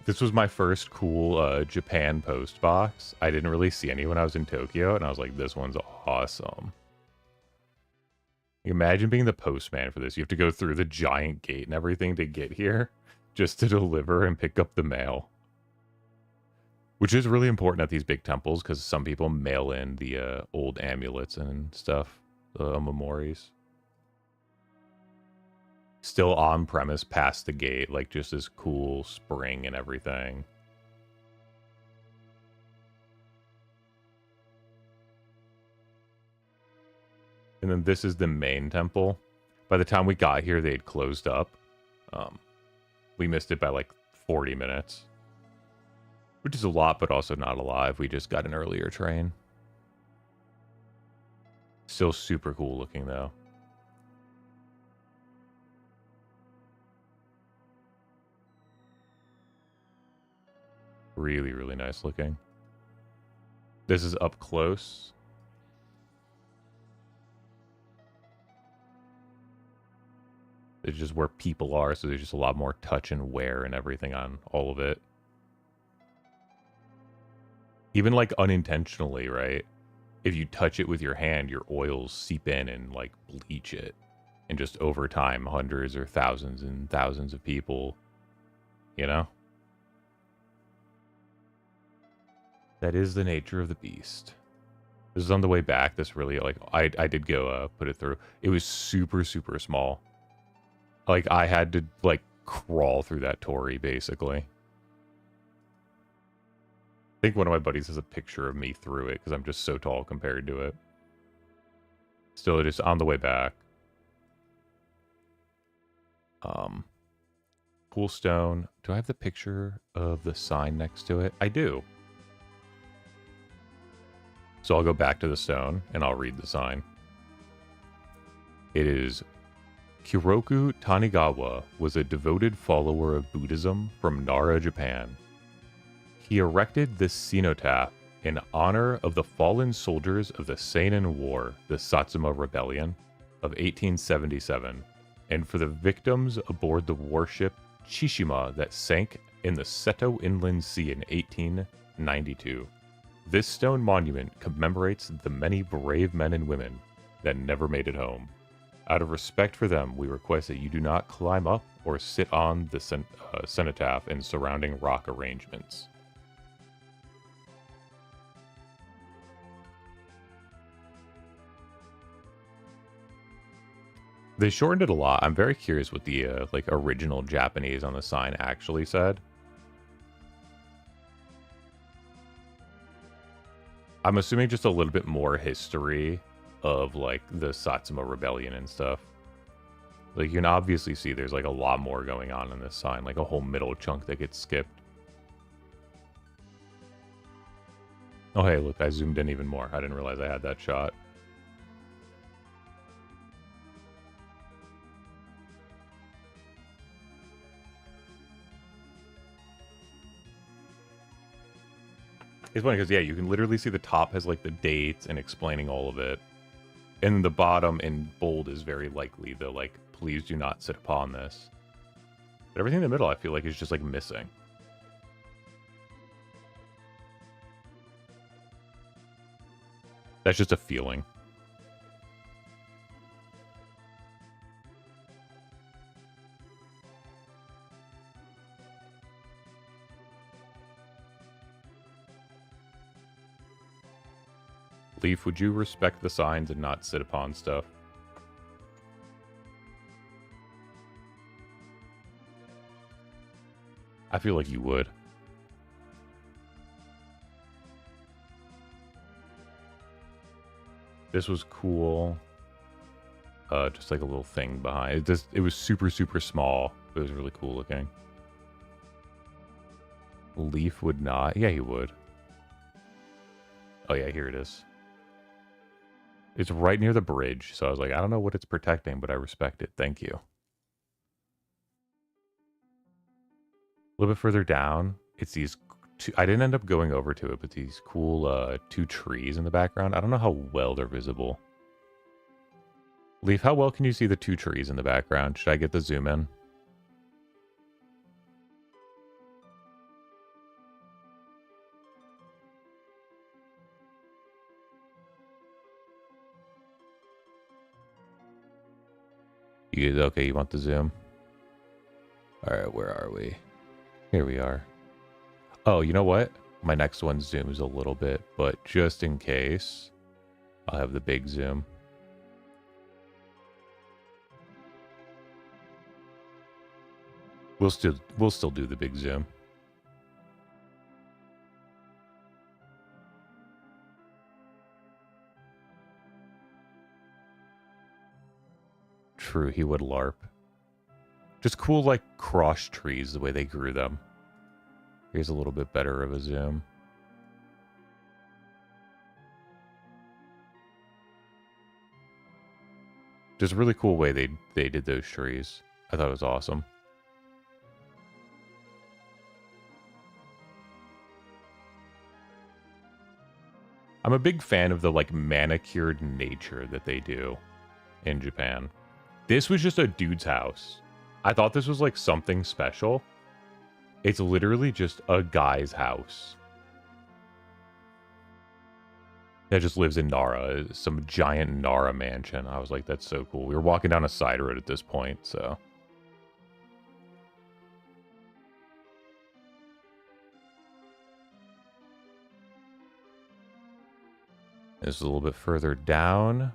This was my first cool Japan post box. I didn't really see any when I was in Tokyo, and I was like, this one's awesome. Imagine being the postman for this. You have to go through the giant gate and everything to get here just to deliver and pick up the mail. Which is really important at these big temples because some people mail in the old amulets and stuff, memories. Still on premise past the gate, like just this cool spring and everything. And then this is the main temple. By the time we got here, they had closed up. We missed it by like 40 minutes. Which is a lot, but also not a lot if we just got an earlier train. Still super cool looking, though. Really, really nice looking. This is up close. It's just where people are, so there's just a lot more touch and wear and everything on all of it. Even, like, unintentionally, right? If you touch it with your hand, your oils seep in and, like, bleach it. And just over time, hundreds or thousands and thousands of people, you know? That is the nature of the beast. This is on the way back. This really, like, I did go put it through. It was super, super small. Like, I had to, like, crawl through that Torii, basically. I think one of my buddies has a picture of me through it, because I'm just so tall compared to it. Still, just on the way back. Pool stone. Do I have the picture of the sign next to it? I do. So I'll go back to the stone, and I'll read the sign. It is... Kiroku Tanigawa was a devoted follower of Buddhism from Nara, Japan. He erected this cenotaph in honor of the fallen soldiers of the Seinan War, the Satsuma Rebellion, of 1877, and for the victims aboard the warship Chishima that sank in the Seto Inland Sea in 1892. This stone monument commemorates the many brave men and women that never made it home. Out of respect for them, we request that you do not climb up or sit on the cenotaph and surrounding rock arrangements. They shortened it a lot. I'm very curious what the like original Japanese on the sign actually said. I'm assuming just a little bit more history of like the Satsuma Rebellion and stuff. Like you can obviously see there's like a lot more going on in this sign, like a whole middle chunk that gets skipped. Oh hey, look, I zoomed in even more. I didn't realize I had that shot. It's funny because, yeah, you can literally see the top has, like, the dates and explaining all of it. And the bottom in bold is very likely the, like, please do not sit upon this. But everything in the middle, I feel like, is just, like, missing. That's just a feeling. Leaf, would you respect the signs and not sit upon stuff? I feel like you would. This was cool. Just like a little thing behind it. It was super, super small. It was really cool looking. Leaf would not. Yeah, he would. Oh yeah, here it is. It's right near the bridge, so I was like, I don't know what it's protecting, but I respect it. Thank you. A little bit further down, it's these two... I didn't end up going over to it, but these cool two trees in the background. I don't know how well they're visible. Leaf, how well can you see the two trees in the background? Should I get the zoom in? Okay, you want the zoom? Alright, where are we? Here we are. Oh, you know what? My next one zooms a little bit, but just in case, I'll have the big zoom. We'll still do the big zoom. True, he would LARP. Just cool, like, cross trees, the way they grew them. Here's a little bit better of a zoom. Just a really cool way they did those trees. I thought it was awesome. I'm a big fan of the, like, manicured nature that they do in Japan. This was just a dude's house. I thought this was, like, something special. It's literally just a guy's house. That just lives in Nara. Some giant Nara mansion. I was like, that's so cool. We were walking down a side road at this point, so... This is a little bit further down.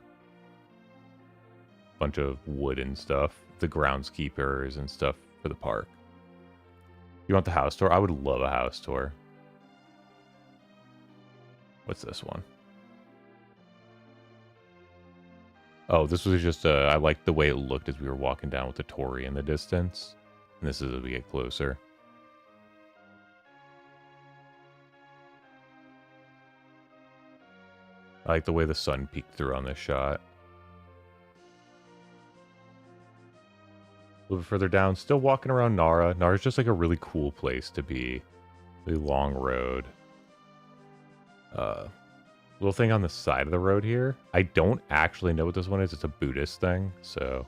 Bunch of wood and stuff. The groundskeepers and stuff for the park. You want the house tour? I would love a house tour. What's this one? Oh, this was just, I liked the way it looked as we were walking down with the Torii in the distance. And this is as we get closer. I like the way the sun peeked through on this shot. A little bit further down, still walking around Nara. Nara's just like a really cool place to be. Really long road. Little thing on the side of the road here. I don't actually know what this one is. It's a Buddhist thing. So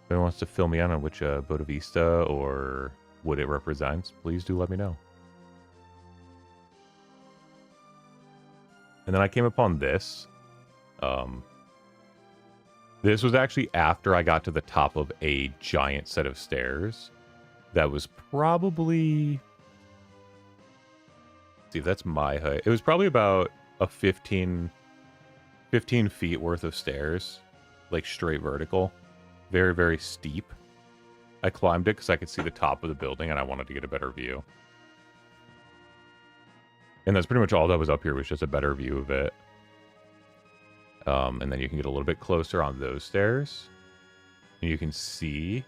if anyone wants to fill me in on which Bodavista or what it represents, please do let me know. And then I came upon this. This was actually after I got to the top of a giant set of stairs. That was probably... Let's see if that's my height. It was probably about a 15 feet worth of stairs. Like straight vertical. Very, very steep. I climbed it because I could see the top of the building and I wanted to get a better view. And that's pretty much all that was up here, was just a better view of it. And then you can get a little bit closer on those stairs. And you can see...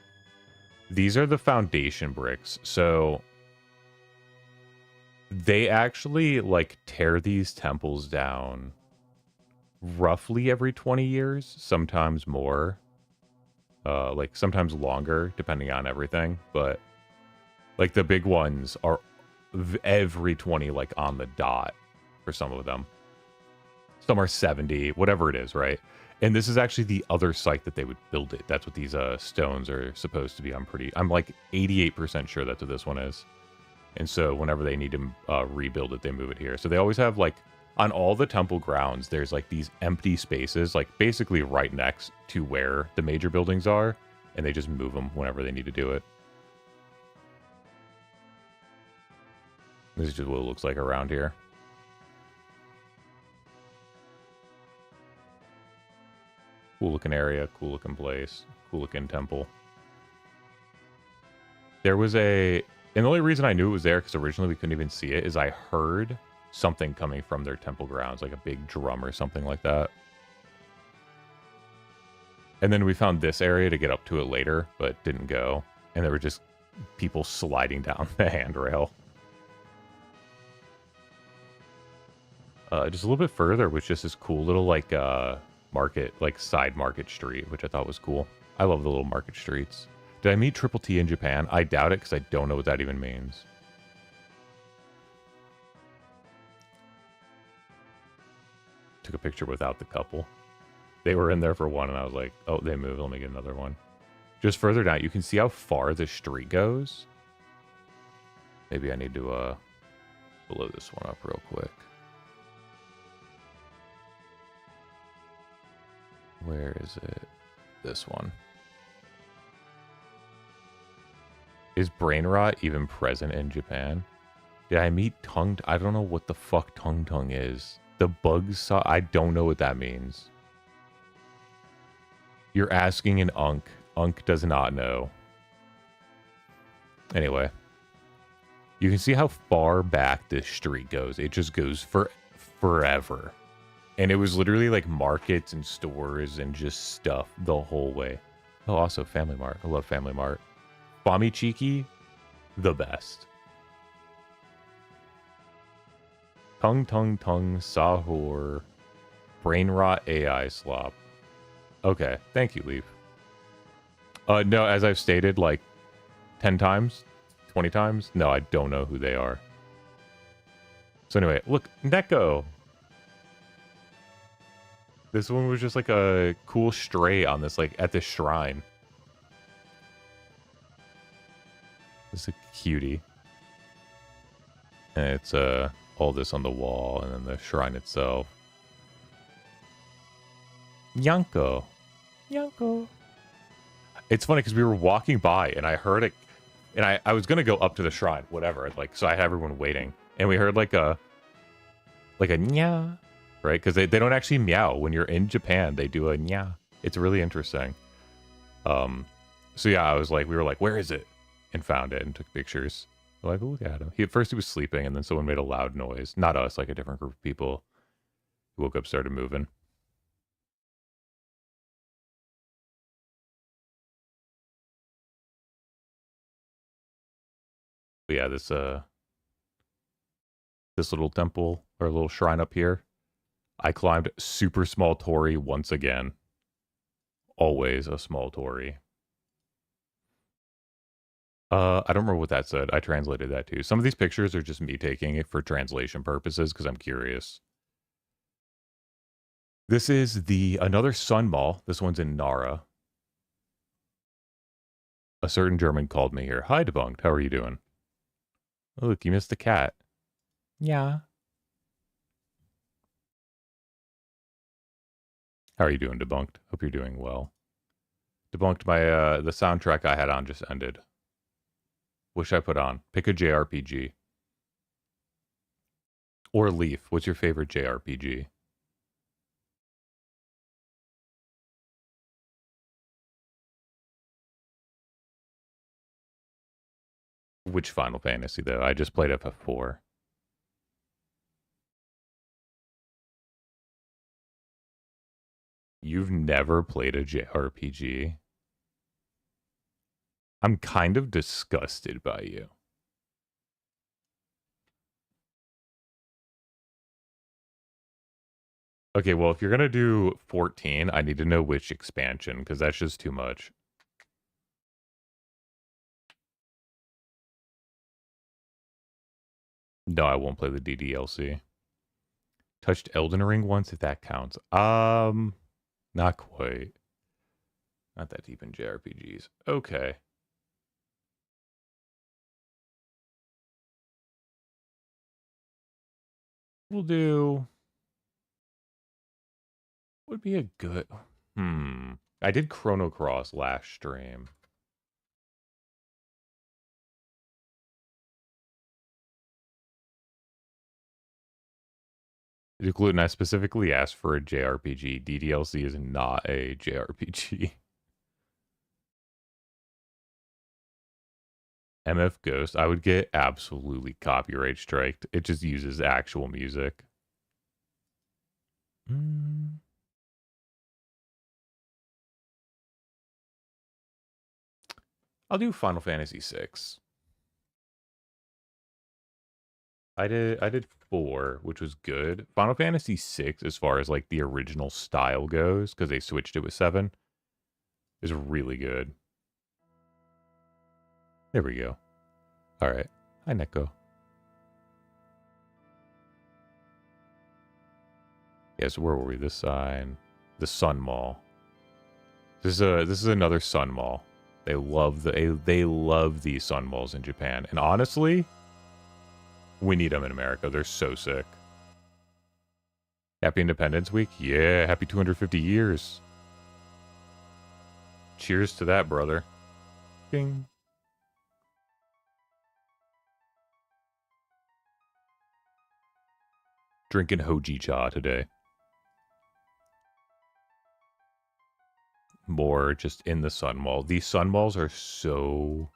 These are the foundation bricks. So... They actually, like, tear these temples down roughly every 20 years. Sometimes more. Like, sometimes longer, depending on everything. But, like, the big ones are... every 20, like, on the dot for some of them. Some are 70, whatever it is, right? And this is actually the other site that they would build it. That's what these stones are supposed to be. I'm like 88% sure that's what this one is. And so whenever they need to rebuild it, they move it here. So they always have, like, on all the temple grounds, there's like these empty spaces, like basically right next to where the major buildings are. And they just move them whenever they need to do it. This is just what it looks like around here. Cool looking area, cool looking place, cool looking temple. There was and the only reason I knew it was there, because originally we couldn't even see it, is I heard something coming from their temple grounds, like a big drum or something like that. And then we found this area to get up to it later, but didn't go. And there were just people sliding down the handrail. Just a little bit further was just this cool little, like, market, like, side market street, which I thought was cool. I love the little market streets. Did I meet Triple T in Japan? I doubt it, because I don't know what that even means. Took a picture without the couple. They were in there for one, and I was like, oh, they moved. Let me get another one. Just further down, you can see how far the street goes. Maybe I need to blow this one up real quick. Where is it? This one. Is brain rot even present in Japan? Did I meet Tung? I don't know what the fuck Tung Tung is. The bugs saw. I don't know what that means. You're asking an Unk. Unk does not know. Anyway. You can see how far back this street goes. It just goes for forever. And it was literally like markets and stores and just stuff the whole way. Oh, also Family Mart. I love Family Mart. Famichiki, the best. Tung Tung Tung Sahur. Brain Rot AI Slop. Okay, thank you, Leaf. No, as I've stated like 10 times, 20 times, no, I don't know who they are. So anyway, look, Neko. This one was just like a cool stray on this, like, at this shrine. It's a cutie. And it's, all this on the wall, and then the shrine itself. Yanko. Yanko. It's funny, because we were walking by, and I heard it, and I was gonna go up to the shrine, whatever, like, so I had everyone waiting. And we heard, like a nya. right? Because they don't actually meow. When you're in Japan, they do a nya. It's really interesting. So yeah, I was like, we were like, where is it? And found it and took pictures. We're like, look at him. At first he was sleeping, and then someone made a loud noise. Not us, like a different group of people. He woke up, started moving. But yeah, this little temple or little shrine up here, I climbed super small Tori once again. Always a small Tori. I don't remember what that said. I translated that too. Some of these pictures are just me taking it for translation purposes because I'm curious. This is another Sun Mall. This one's in Nara. A certain German called me here. Hi, Debunked. How are you doing? Oh, look, you missed the cat. Yeah. How are you doing, Debunked? Hope you're doing well. Debunked, the soundtrack I had on just ended. What should I put on? Pick a JRPG. Or Leaf. What's your favorite JRPG? Which Final Fantasy, though? I just played FF4. You've never played a JRPG? I'm kind of disgusted by you. Okay, well, if you're going to do 14, I need to know which expansion, because that's just too much. No, I won't play the DDLC. Touched Elden Ring once, if that counts. Not quite. Not that deep in JRPGs. Okay. We'll do... Would be a good... I did Chrono Cross last stream. Gluten, I specifically asked for a JRPG. DDLC is not a JRPG. MF Ghost, I would get absolutely copyright striked. It just uses actual music. I'll do Final Fantasy VI. I did 4, which was good. Final Fantasy VI, as far as like the original style goes, because they switched it with 7, is really good. There we go. All right. Hi, Neko. Yes, where were we? This side, the Sun Mall. This is another Sun Mall. They love these Sun Malls in Japan, and honestly, we need them in America. They're so sick. Happy Independence Week. Yeah, happy 250 years. Cheers to that, brother. Ding. Drinking Hojicha today. More just in the Sun Mall. These Sun Malls are so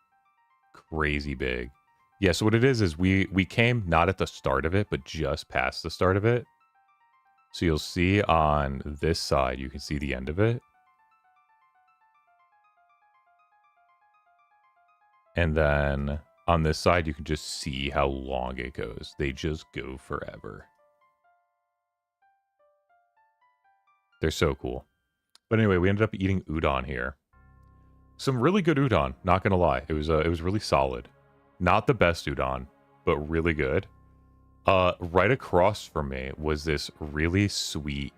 crazy big. Yeah, so what it is we came not at the start of it, but just past the start of it. So you'll see on this side, you can see the end of it. And then on this side, you can just see how long it goes. They just go forever. They're so cool. But anyway, we ended up eating udon here. Some really good udon, not gonna lie. It was really solid. Not the best udon, but really good. Right across from me was this really sweet,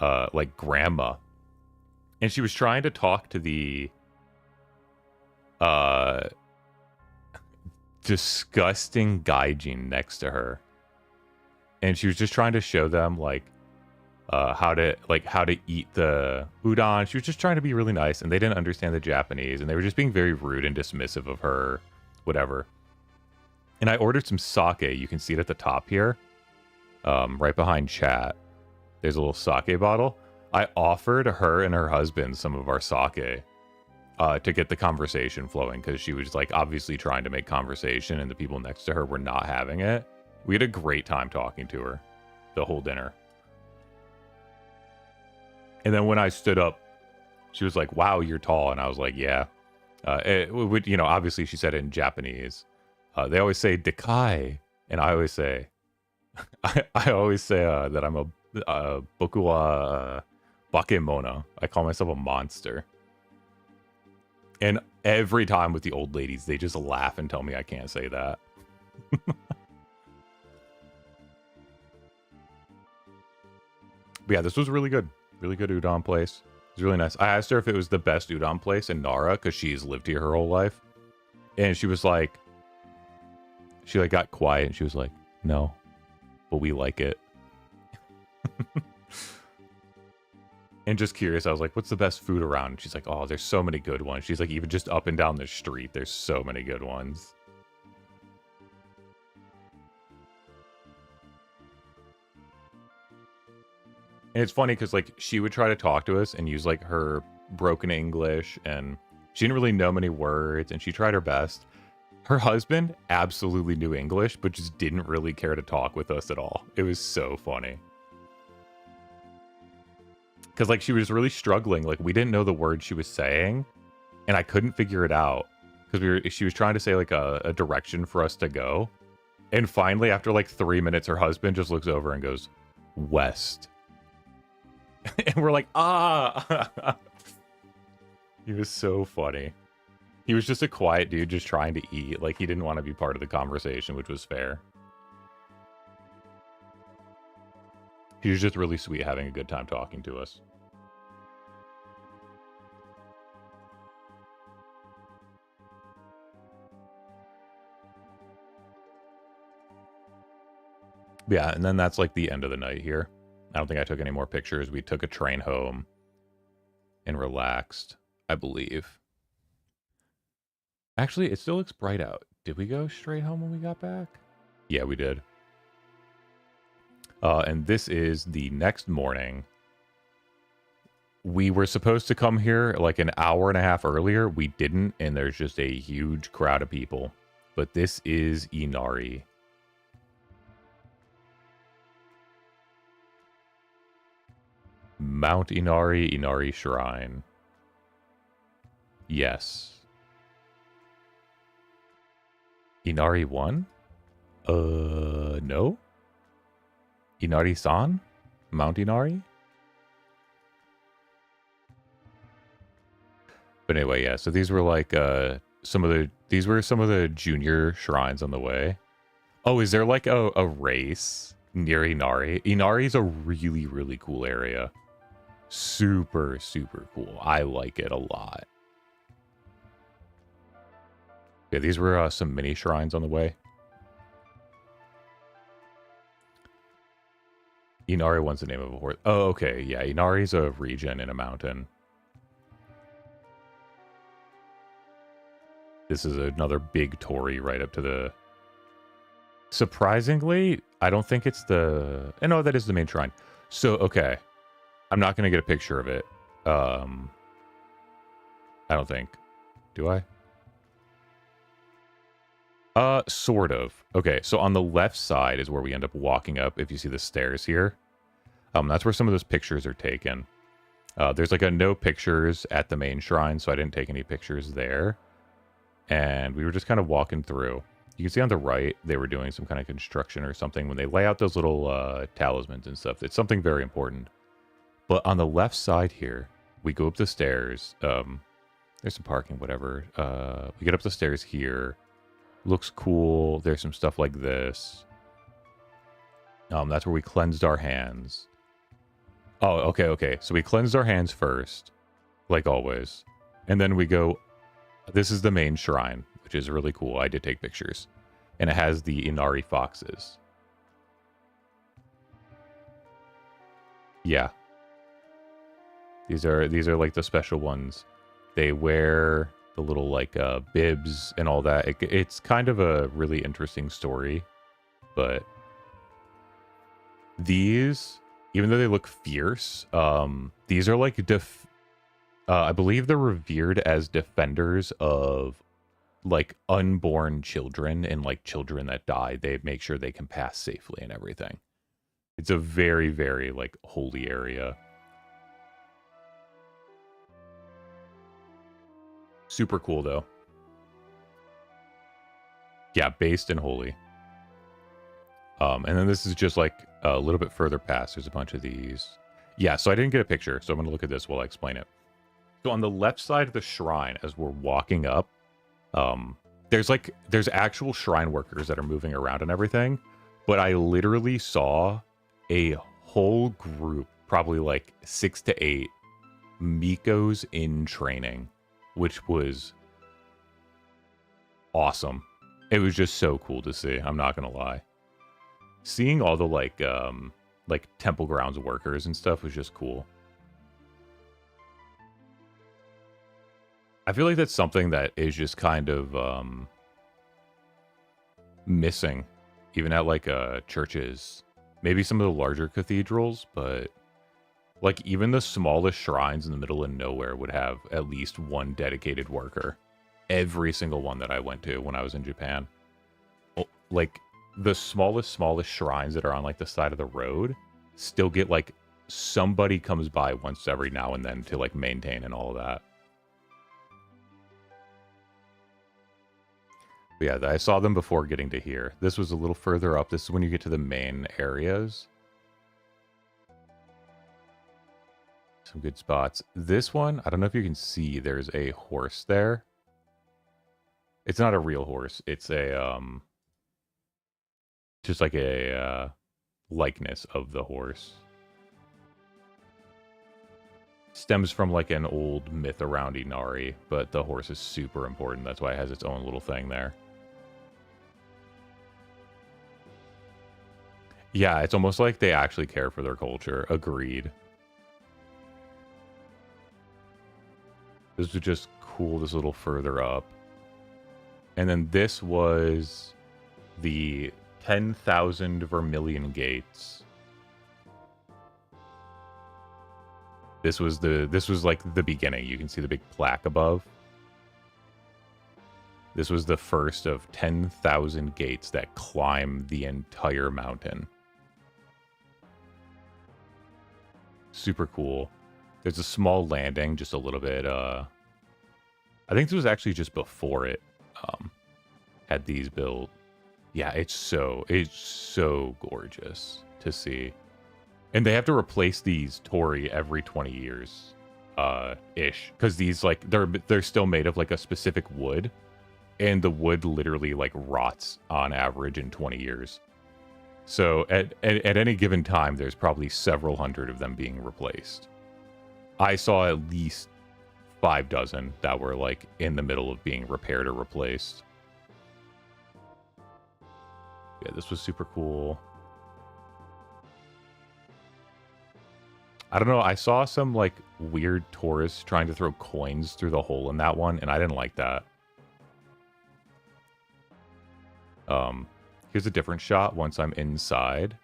like grandma, and she was trying to talk to the, disgusting gaijin next to her, and she was just trying to show them like, how to eat the udon. She was just trying to be really nice, and they didn't understand the Japanese, and they were just being very rude and dismissive of her, whatever. And I ordered some sake. You can see it at the top here, right behind chat. There's a little sake bottle. I offered her and her husband some of our sake to get the conversation flowing, because she was like obviously trying to make conversation and the people next to her were not having it. We had a great time talking to her the whole dinner. And then when I stood up, she was like, "Wow, you're tall." And I was like, "Yeah." It would, obviously she said it in Japanese. They always say dekai, and I always say, I always say that I'm a boku wa bakemono. I call myself a monster. And every time with the old ladies, they just laugh and tell me I can't say that. But yeah, this was really good. Really good udon place. It was really nice. I asked her if it was the best udon place in Nara, because she's lived here her whole life. And she was like, she like got quiet and she was like, "No, but we like it." And just curious, I was like, "What's the best food around?" And she's like, "Oh, there's so many good ones." She's like, "Even just up and down the street, there's so many good ones." And it's funny because like she would try to talk to us and use like her broken English, and she didn't really know many words, and she tried her best. Her husband absolutely knew English, but just didn't really care to talk with us at all. It was so funny. Because like she was really struggling. Like we didn't know the word she was saying, and I couldn't figure it out. Because she was trying to say like a direction for us to go. And finally, after like 3 minutes, her husband just looks over and goes, "West." And we're like, "Ah." He was so funny. He was just a quiet dude just trying to eat. Like, he didn't want to be part of the conversation, which was fair. He was just really sweet, having a good time talking to us. Yeah, and then that's like the end of the night here. I don't think I took any more pictures. We took a train home and relaxed, I believe. Actually, it still looks bright out. Did we go straight home when we got back? Yeah, we did. And this is the next morning. We were supposed to come here like an hour and a half earlier. We didn't, and there's just a huge crowd of people. But this is Inari. Mount Inari, Inari Shrine. Yes. Inari 1? No? Inari-san? Mount Inari? But anyway, yeah, so these were like these were some of the junior shrines on the way. Oh, is there like a race near Inari? Inari's a really, really cool area. Super, super cool. I like it a lot. Yeah, these were some mini shrines on the way. Inari one's the name of a horse. Oh, okay. Yeah, Inari's a region in a mountain. This is another big torii right up to the... Surprisingly, I don't think it's the... No, that is the main shrine. So, okay. I'm not going to get a picture of it. I don't think. Do I? Sort of. Okay, so on the left side is where we end up walking up, if you see the stairs here. That's where some of those pictures are taken. There's like a no pictures at the main shrine, so I didn't take any pictures there. And we were just kind of walking through. You can see on the right, they were doing some kind of construction or something when they lay out those little talismans and stuff. It's something very important. But on the left side here, we go up the stairs. There's some parking, whatever. We get up the stairs here. Looks cool. There's some stuff like this. That's where we cleansed our hands. Oh, okay. So we cleansed our hands first, like always. And then we go... This is the main shrine, which is really cool. I did take pictures. And it has the Inari foxes. Yeah. These are like the special ones. They wear the little like bibs and all that. It's kind of a really interesting story, but these even though they look fierce, these are like I believe they're revered as defenders of like unborn children and like children that die. They make sure they can pass safely and everything. It's a very, very like holy area. Super cool though. Yeah, based in holy. And then this is just like a little bit further past. There's a bunch of these. Yeah, so I didn't get a picture, so I'm going to look at this while I explain it. So on the left side of the shrine, as we're walking up, there's actual shrine workers that are moving around and everything, but I literally saw a whole group, probably like 6 to 8 Mikos in training, which was awesome. It was just so cool to see. I'm not gonna lie. Seeing all the like temple grounds workers and stuff was just cool. I feel like that's something that is just kind of missing, even at like churches. Maybe some of the larger cathedrals, but like even the smallest shrines in the middle of nowhere would have at least one dedicated worker. Every single one that I went to when I was in Japan. Like the smallest shrines that are on like the side of the road still get like somebody comes by once every now and then to like maintain and all of that. But yeah, I saw them before getting to here. This was a little further up. This is when you get to the main areas. Some good spots. This one, I don't know if you can see, there's a horse there. It's not a real horse. It's a, just like a likeness of the horse. Stems from like an old myth around Inari, but the horse is super important. That's why it has its own little thing there. Yeah, it's almost like they actually care for their culture. Agreed. This was just cool, this little further up. And then this was the 10,000 Vermilion Gates. This was like the beginning. You can see the big plaque above. This was the first of 10,000 gates that climb the entire mountain. Super cool. There's a small landing, just a little bit. I think this was actually just before it had these built. Yeah, it's so gorgeous to see. And they have to replace these torii every 20 years ish, because these like they're still made of like a specific wood, and the wood literally like rots on average in 20 years. So at any given time, there's probably several hundred of them being replaced. I saw at least 5 dozen that were like in the middle of being repaired or replaced. Yeah, this was super cool. I don't know, I saw some like weird tourists trying to throw coins through the hole in that one, and I didn't like that. Here's a different shot once I'm inside.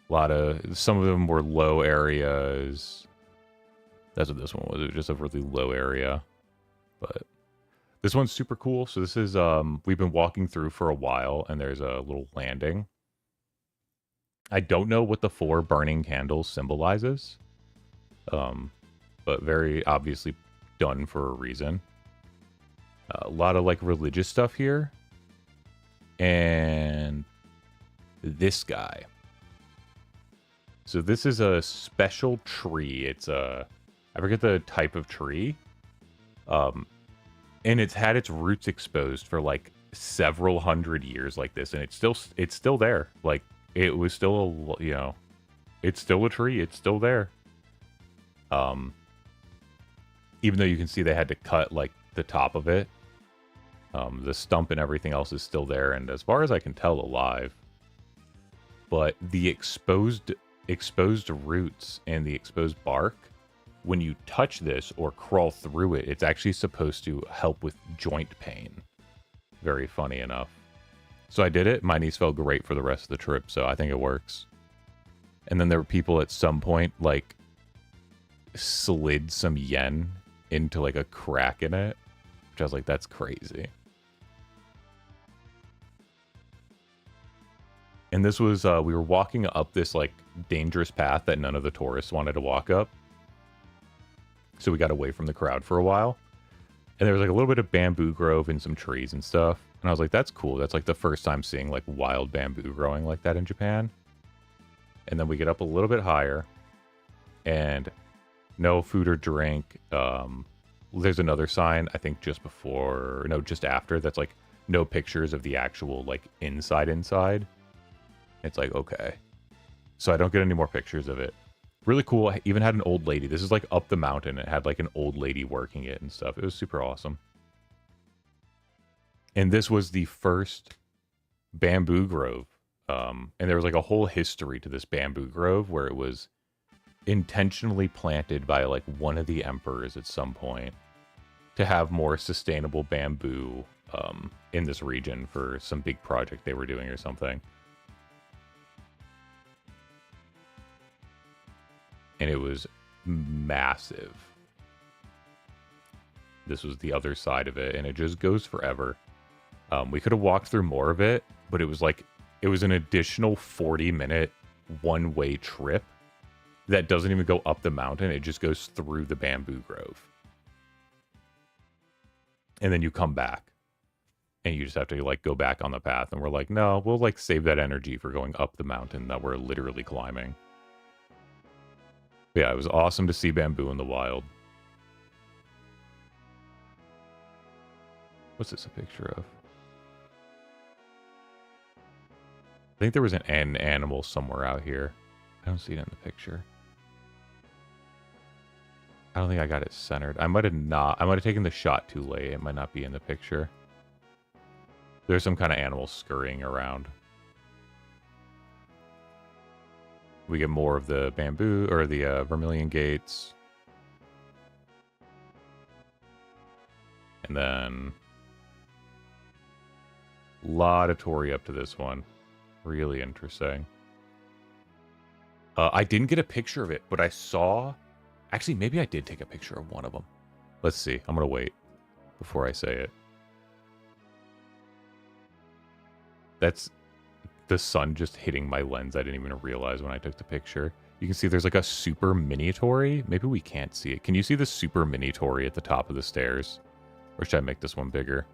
Some of them were low areas. That's what this one was. It was just a really low area. But this one's super cool. So this is, we've been walking through for a while, and there's a little landing. I don't know what the 4 burning candles symbolizes. But very obviously done for a reason. A lot of like religious stuff here. And this guy. So this is a special tree. It's a, I forget the type of tree. And it's had its roots exposed for like several hundred years like this, and it's still there. Like it was still, you know, it's still a tree. It's still there. Even though you can see they had to cut like the top of it, the stump and everything else is still there, and as far as I can tell, alive. But the exposed roots and the exposed bark, when you touch this or crawl through it, it's actually supposed to help with joint pain. Very funny enough. So I did it. My knees felt great for the rest of the trip, so I think it works. And then there were people at some point, like, slid some yen into, like, a crack in it, which I was like, that's crazy. And this was, we were walking up this, like, dangerous path that none of the tourists wanted to walk up. So we got away from the crowd for a while. And there was, like, a little bit of bamboo grove and some trees and stuff. And I was like, that's cool. That's, like, the first time seeing, like, wild bamboo growing like that in Japan. And then we get up a little bit higher. And no food or drink. There's another sign, I think just before, no, just after, that's, like, no pictures of the actual, like, inside. It's like, okay. So I don't get any more pictures of it. Really cool. I even had an old lady. This is like up the mountain. It had like an old lady working it and stuff. It was super awesome. And this was the first bamboo grove. And there was like a whole history to this bamboo grove where it was intentionally planted by like one of the emperors at some point to have more sustainable bamboo in this region for some big project they were doing or something. And it was massive. This was the other side of it, and it just goes forever. We could have walked through more of it, but it was like, it was an additional 40-minute one-way trip that doesn't even go up the mountain. It just goes through the bamboo grove. And then you come back, and you just have to like go back on the path. And we're like, no, we'll like save that energy for going up the mountain that we're literally climbing. Yeah, it was awesome to see bamboo in the wild. What's this a picture of? I think there was an animal somewhere out here. I don't see it in the picture. I don't think I got it centered. I might have taken the shot too late. It might not be in the picture. There's some kind of animal scurrying around. We get more of the bamboo, or the vermilion gates. And then a lot of Tori up to this one. Really interesting. I didn't get a picture of it, but I saw... Actually, maybe I did take a picture of one of them. Let's see. I'm going to wait before I say it. That's the sun just hitting my lens. I didn't even realize when I took the picture. You can see there's like a super mini Tori. Maybe we can't see it. Can you see the super mini Tori at the top of the stairs? Or should I make this one bigger?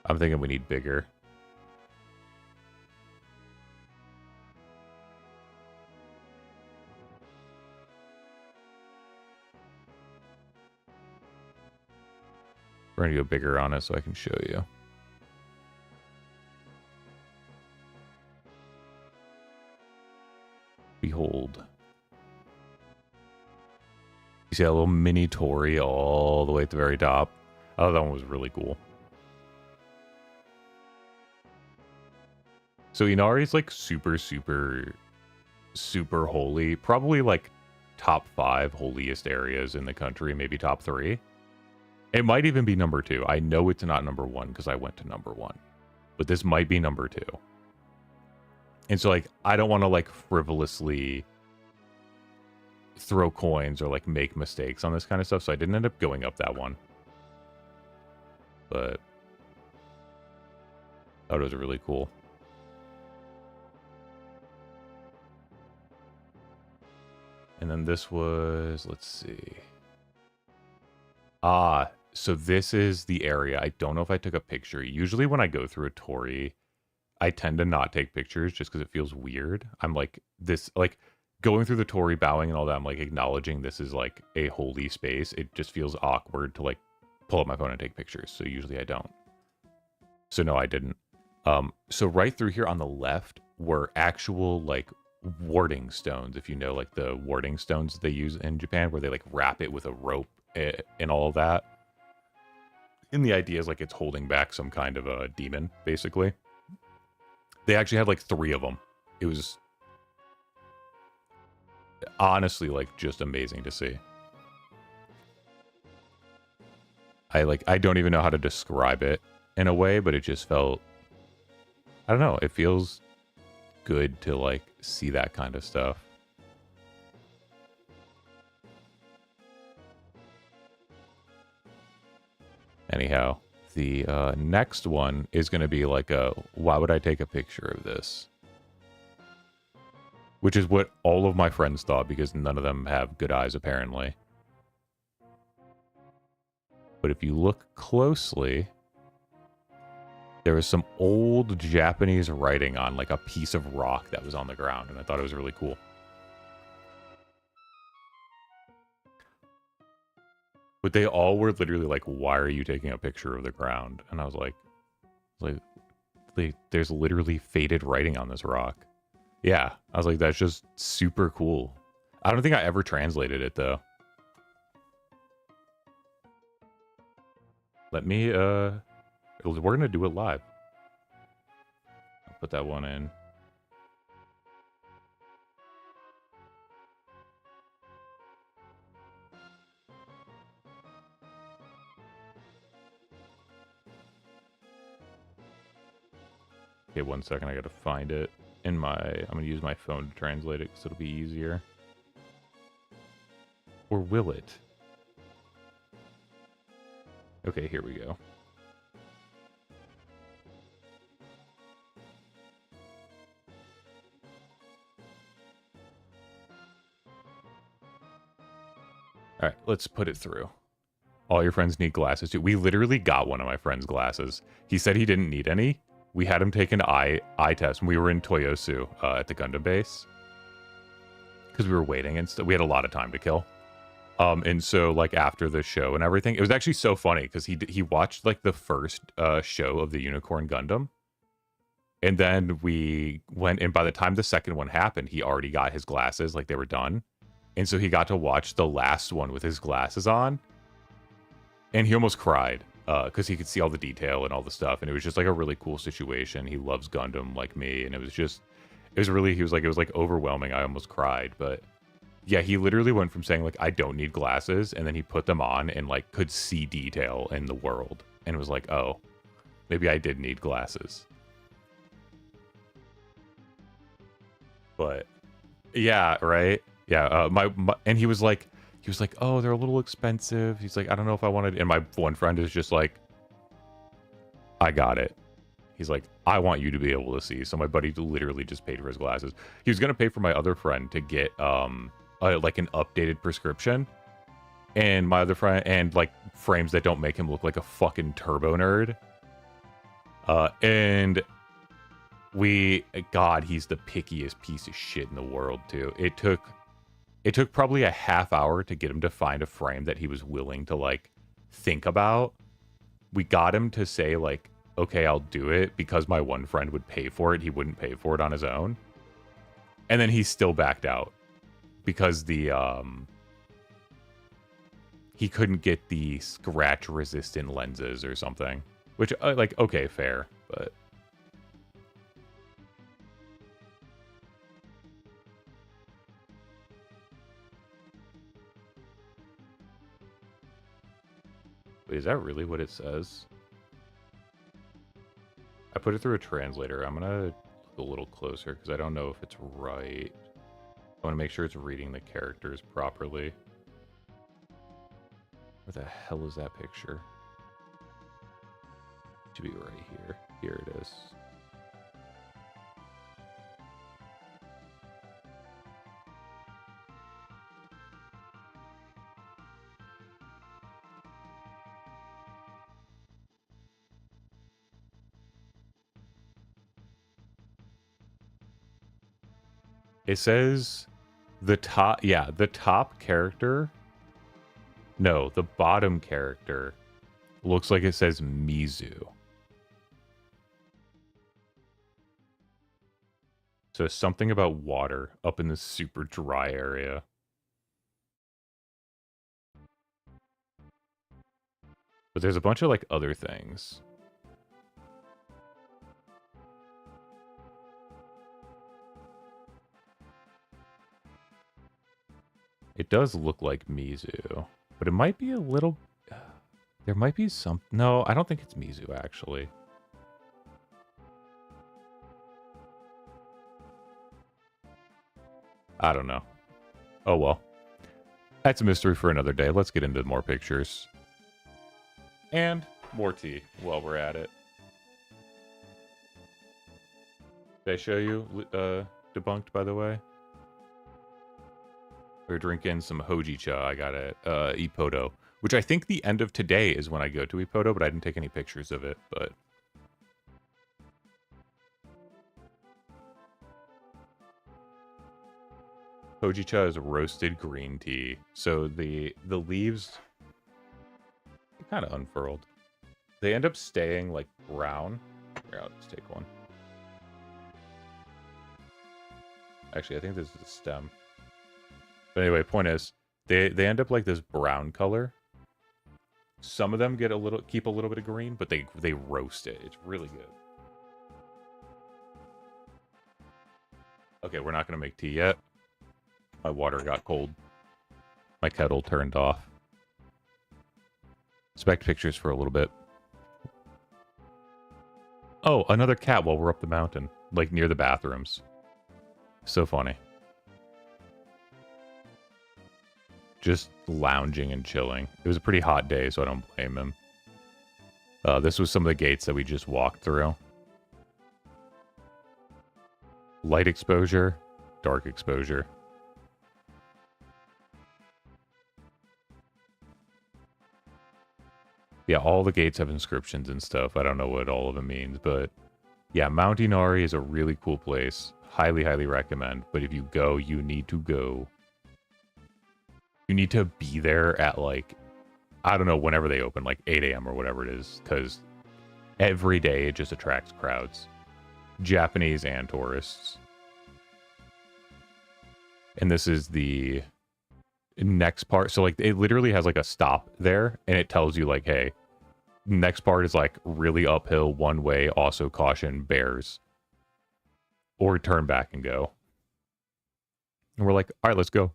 I'm thinking we need bigger. We're going to go bigger on it so I can show you. Behold. You see that little mini Tori all the way at the very top? Oh, that one was really cool. So Inari is like super, super, super holy. Probably like top 5 holiest areas in the country, maybe top 3. It might even be number 2. I know it's not number 1 because I went to number 1. But this might be number 2. And so, like, I don't want to, like, frivolously throw coins or, like, make mistakes on this kind of stuff. So I didn't end up going up that one. But I thought it was really cool. And then this was, let's see. So this is the area. I don't know if I took a picture. Usually when I go through a Tori, I tend to not take pictures just because it feels weird. I'm like, this, like, going through the Tori, bowing and all that, I'm like acknowledging this is like a holy space. It just feels awkward to like pull up my phone and take pictures. So usually I don't. So no, I didn't. So right through here on the left were actual like warding stones, if you know, like the warding stones that they use in Japan where they like wrap it with a rope and all of that. And the idea is like it's holding back some kind of a demon, basically. They actually had like 3 of them. It was honestly like just amazing to see. I don't even know how to describe it in a way, but it just felt, I don't know, it feels good to like see that kind of stuff. Anyhow, the next one is going to be like a, why would I take a picture of this? Which is what all of my friends thought, because none of them have good eyes, apparently. But if you look closely, there was some old Japanese writing on like a piece of rock that was on the ground, and I thought it was really cool. But they all were literally like, why are you taking a picture of the ground? And I was like, there's literally faded writing on this rock. Yeah, I was like, that's just super cool. I don't think I ever translated it, though. Let me, we're gonna do it live. I'll put that one in. Okay, 1 second, I gotta find it in my, I'm gonna use my phone to translate it because it'll be easier. Or will it? Okay, here we go. All right, let's put it through. All your friends need glasses too. We literally got one of my friend's glasses. He said he didn't need any. We had him take an eye test when we were in Toyosu at the Gundam base. Because we were waiting and we had a lot of time to kill. And so like after the show and everything, it was actually so funny because he watched like the first show of the Unicorn Gundam. And then we went, and by the time the second one happened, he already got his glasses, like they were done. And so he got to watch the last one with his glasses on. And he almost cried because he could see all the detail and all the stuff. And it was just like a really cool situation. He loves Gundam like me. And it was really, it was like overwhelming. I almost cried. But yeah, he literally went from saying like, I don't need glasses. And then he put them on and like could see detail in the world. And was like, oh, maybe I did need glasses. But yeah, right. Yeah. And he was like, oh, they're a little expensive. He's like, I don't know if I wanted. And my one friend is just like, I got it. He's like, I want you to be able to see. So my buddy literally just paid for his glasses. He was gonna pay for my other friend to get like an updated prescription. And my other friend, and like frames that don't make him look like a fucking turbo nerd. And God, he's the pickiest piece of shit in the world too. It took probably a half hour to get him to find a frame that he was willing to like think about. We got him to say like, okay, I'll do it, because my one friend would pay for it. He wouldn't pay for it on his own. And then he still backed out because he couldn't get the scratch resistant lenses or something, which like, okay, fair, but wait, is that really what it says? I put it through a translator. I'm gonna look a little closer because I don't know if it's right. I want to make sure it's reading the characters properly. Where the hell is that picture? It should be right here. Here it is. It says the top, yeah, the top character. No, the bottom character looks like it says Mizu. So something about water up in this super dry area. But there's a bunch of like other things. It does look like Mizu, but it might be a little... There might be some... No, I don't think it's Mizu, actually. I don't know. Oh, well. That's a mystery for another day. Let's get into more pictures. And more tea while we're at it. Did I show you Debunked, by the way? We're drinking some Hojicha I got at Ippodo, which I think the end of today is when I go to Ippodo, but I didn't take any pictures of it, but... Hojicha is roasted green tea. So the leaves kind of unfurled. They end up staying like brown. Here, I'll just take one. Actually, I think this is the stem. But anyway, point is, they end up like this brown color. Some of them keep a little bit of green, but they roast it. It's really good. Okay, we're not gonna make tea yet. My water got cold. My kettle turned off. Expect pictures for a little bit. Oh, another cat while we're up the mountain. Like, near the bathrooms. So funny. Just lounging and chilling. It was a pretty hot day, so I don't blame him. This was some of the gates that we just walked through. Light exposure, dark exposure. Yeah, all the gates have inscriptions and stuff. I don't know what all of it means, but yeah, Mount Inari is a really cool place. Highly, highly recommend. But if you go, you need to go. You need to be there at like, I don't know, whenever they open, like 8 a.m. or whatever it is, because every day it just attracts crowds. Japanese and tourists. And this is the next part. So like it literally has like a stop there, and it tells you like, hey, next part is like really uphill, one way, also caution bears, or turn back and go. And we're like, all right, let's go.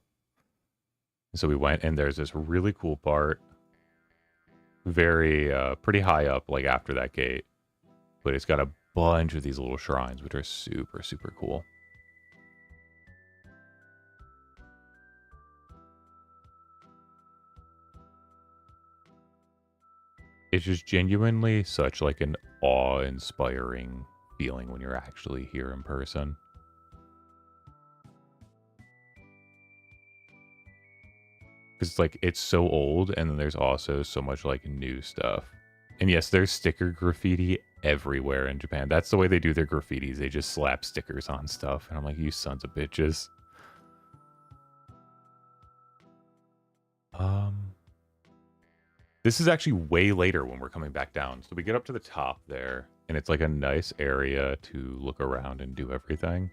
And so we went, and there's this really cool part, very pretty high up, like after that gate, but it's got a bunch of these little shrines, which are super, super cool. It's just genuinely such like an awe-inspiring feeling when you're actually here in person. Because like it's so old, and then there's also so much like new stuff. And yes, there's sticker graffiti everywhere in Japan. That's the way they do their graffitis. They just slap stickers on stuff. And I'm like, you sons of bitches. This is actually way later when we're coming back down. So we get up to the top there, and it's like a nice area to look around and do everything.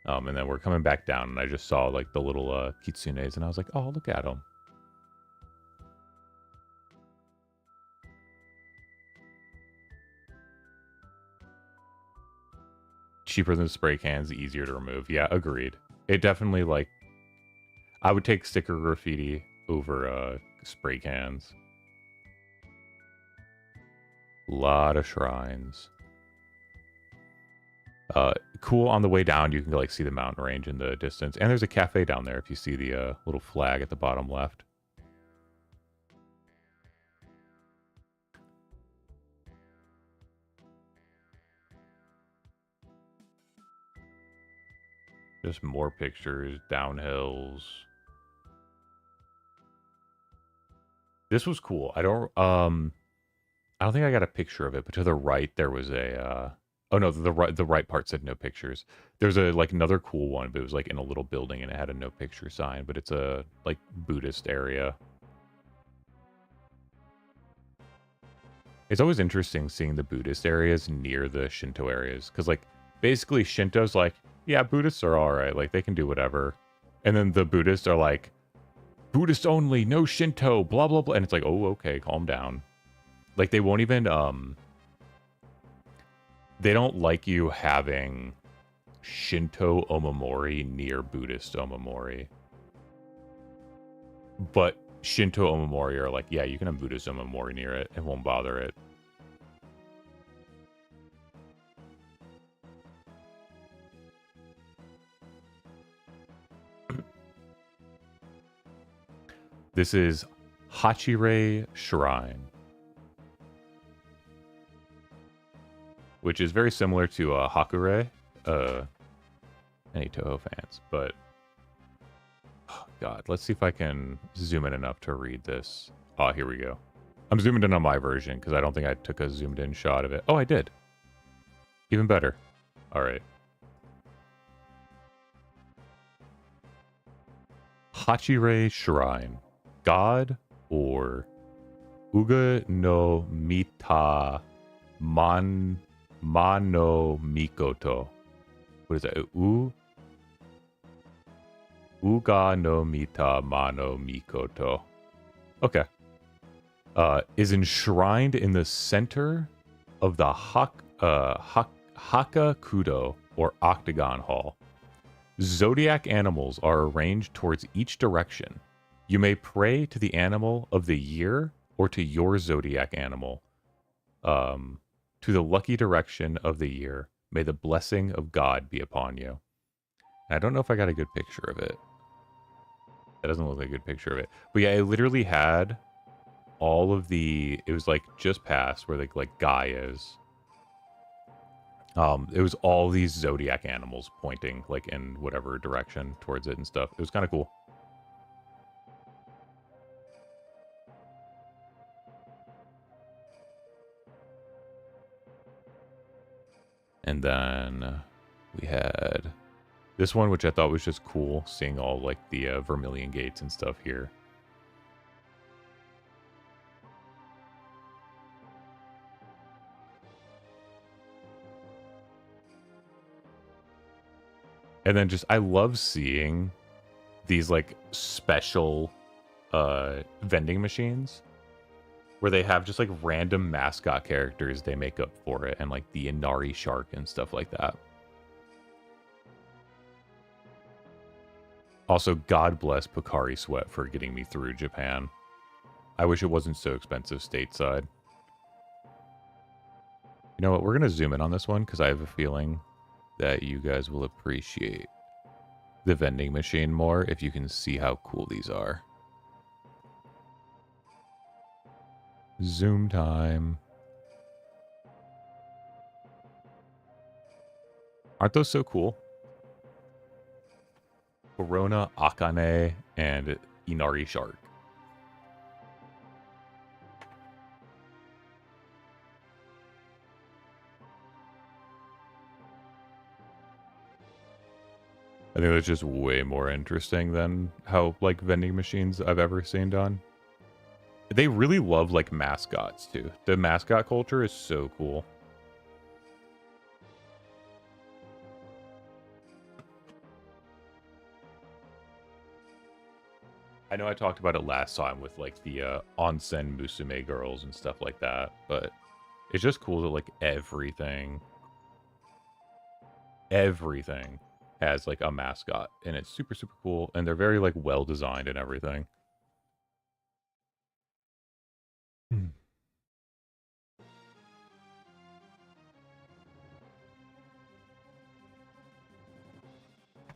And then we're coming back down, and I just saw like the little kitsunes, and I was like, oh, look at them. Cheaper than spray cans, easier to remove. Yeah, agreed. It definitely, like, I would take sticker graffiti over spray cans. Lot of shrines. Cool. On the way down, you can like see the mountain range in the distance, and there's a cafe down there if you see the little flag at the bottom left. Just more pictures, downhills. This was cool. I don't think I got a picture of it, but to the right there was a oh no, the right part said no pictures. There's a like another cool one, but it was like in a little building, and it had a no picture sign, but it's a like Buddhist area. It's always interesting seeing the Buddhist areas near the Shinto areas, because like basically Shinto's like, yeah, Buddhists are all right, like they can do whatever, and then the Buddhists are like, Buddhist only, no Shinto, blah blah blah, and it's like, oh, okay, calm down. Like they won't even they don't like you having Shinto omamori near Buddhist omamori. But Shinto Omamori are like, yeah, you can have Buddhist Omamori near it. It won't bother it. This is Hachire Shrine, which is very similar to Hakure. Any Toho fans, but oh God, let's see if I can zoom in enough to read this. Oh, here we go. I'm zoomed in on my version because I don't think I took a zoomed in shot of it. Oh, I did. Even better. All right. Hachire Shrine. God or Uga no Mita Mano Mikoto. What is that? Uga no Mita Mano Mikoto. Okay. Is enshrined in the center of the Hakakudo, or Octagon Hall. Zodiac animals are arranged towards each direction. You may pray to the animal of the year or to your zodiac animal. To the lucky direction of the year, may the blessing of God be upon you. I don't know if I got a good picture of it. That doesn't look like a good picture of it. But yeah, it literally had all of the... It was like just past where like Guy is. It was all these zodiac animals pointing like in whatever direction towards it and stuff. It was kind of cool. And then we had this one, which I thought was just cool, seeing all like the Vermilion gates and stuff here. And then just, I love seeing these like special vending machines where they have just like random mascot characters they make up for it, and like the Inari shark and stuff like that. Also, God bless Pocari Sweat for getting me through Japan. I wish it wasn't so expensive stateside. You know what? We're going to zoom in on this one because I have a feeling that you guys will appreciate the vending machine more if you can see how cool these are. Zoom time. Aren't those so cool? Corona, Akane, and Inari Shark. I think that's just way more interesting than how, like, vending machines I've ever seen done. They really love, like, mascots, too. The mascot culture is so cool. I know I talked about it last time with, like, the onsen musume girls and stuff like that, but it's just cool that, like, everything has, like, a mascot, and it's super, super cool, and they're very, like, well-designed and everything.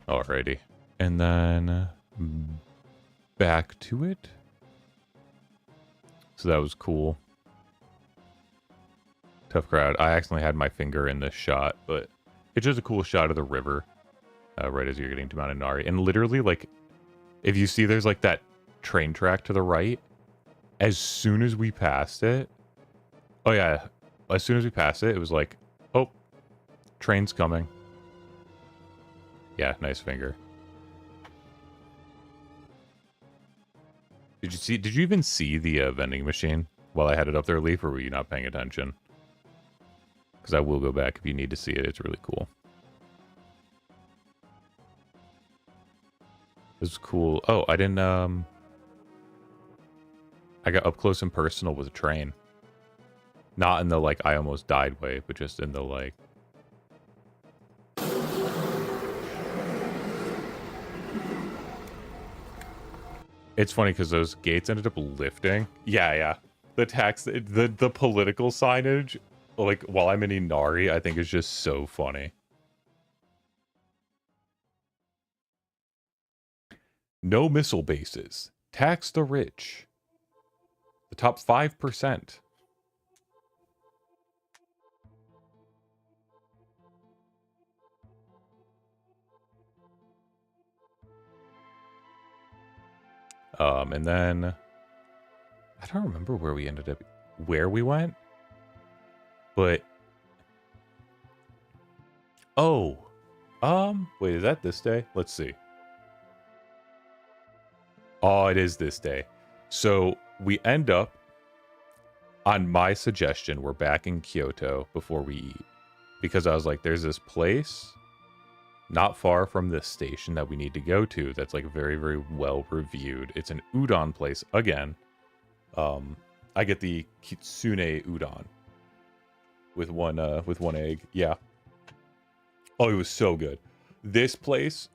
Alrighty. And then back to it. So that was cool. Tough crowd. I accidentally had my finger in this shot, but it's just a cool shot of the river right as you're getting to Mount Inari. And literally, like, if you see there's, like, that train track to the right, as soon as we passed it... Oh, yeah. As soon as we passed it, it was like, oh, train's coming. Yeah, nice finger. Did you even see the vending machine while I had it up there, Leaf, or were you not paying attention? Because I will go back if you need to see it. It's really cool. This is cool. Oh, I didn't, I got up close and personal with a train. Not in the, like, I almost died way, but just in the, like... It's funny because those gates ended up lifting. Yeah, yeah. The political signage, like while I'm in Inari, I think is just so funny. No missile bases. Tax the rich. The top 5%. And then I don't remember where we ended up, where we went, but oh, wait, is that this day? Let's see. Oh, it is this day. So we end up, on my suggestion, we're back in Kyoto before we eat, because I was like, there's this place not far from this station that we need to go to that's like very, very well reviewed. It's an udon place again. I get the kitsune udon with one egg. Yeah. Oh, it was so good. This place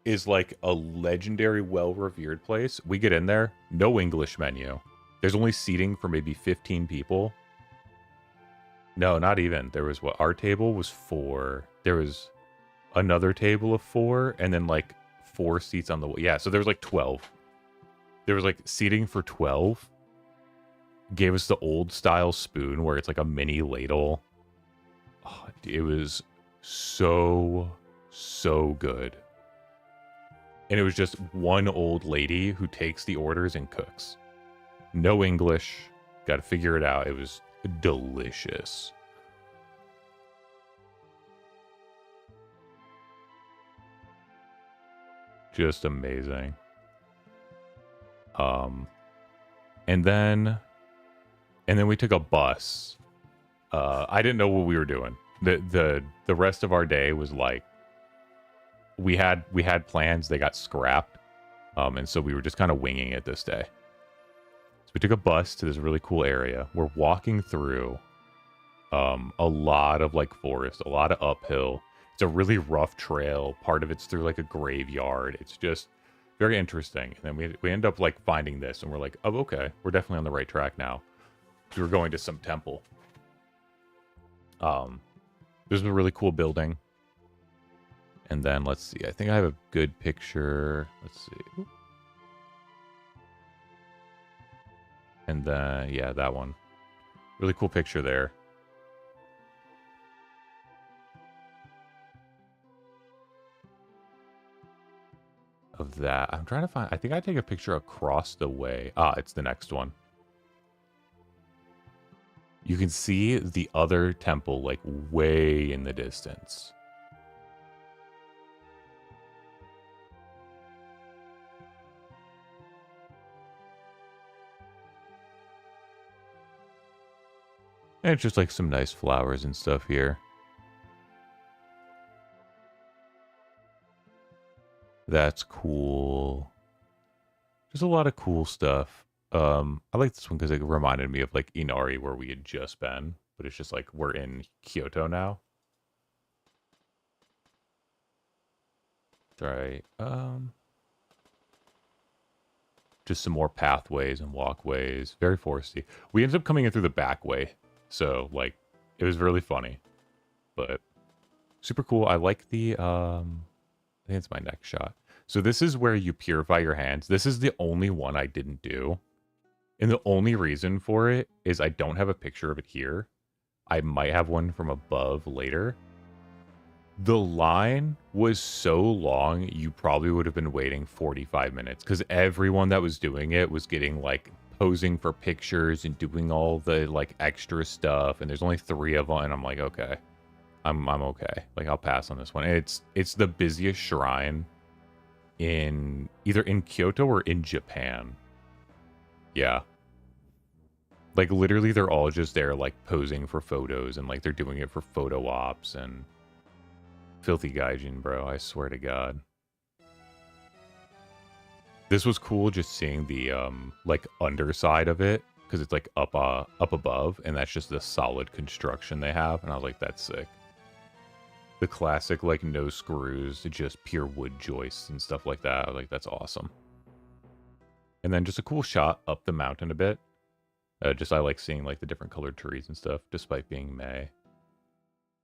is like a legendary, well-revered place. We get in there, no English menu. There's only seating for maybe 15 people. No, not even. There was what our table was 4. There was another table of 4, and then like 4 seats on the yeah. So there was like 12. There was like seating for 12. Gave us the old style spoon where it's like a mini ladle. Oh, it was so good. And it was just one old lady who takes the orders and cooks. No English. Got to figure it out. It was delicious. Just amazing. And then we took a bus. I didn't know what we were doing. The rest of our day was like we had plans, they got scrapped. And so we were just kind of winging it this day. So we took a bus to this really cool area. We're walking through a lot of like forest, a lot of uphill. It's a really rough trail. Part of it's through like a graveyard. It's just very interesting. And then we end up like finding this and we're like, oh, okay, we're definitely on the right track now. We were going to some temple. This is a really cool building. And then let's see. I think I have a good picture. Let's see. And then yeah, that one. Really cool picture there. Of that. I'm trying to find. I think I take a picture across the way. Ah, it's the next one. You can see the other temple like way in the distance. And it's just like some nice flowers and stuff here. That's cool. There's a lot of cool stuff. I like this one because it reminded me of like Inari where we had just been, but it's just like we're in Kyoto now. Right. Just some more pathways and walkways. Very foresty. We ended up coming in through the back way. So like it was really funny. But super cool. I like the I think it's my next shot. So this is where you purify your hands. This is the only one I didn't do. And the only reason for it is I don't have a picture of it here. I might have one from above later. The line was so long, you probably would have been waiting 45 minutes because everyone that was doing it was getting like posing for pictures and doing all the like extra stuff. And there's only 3 of them. And I'm like, okay, I'm okay. Like I'll pass on this one. It's the busiest shrine in either in Kyoto or in Japan. Yeah. Like literally they're all just there like posing for photos and like they're doing it for photo ops and filthy gaijin, bro. I swear to God. This was cool just seeing the like underside of it because it's like up above and that's just the solid construction they have and I was like that's sick. The classic like no screws, just pure wood joists and stuff like that. I was like that's awesome. And then just a cool shot up the mountain a bit. Just I like seeing like the different colored trees and stuff, despite being May. I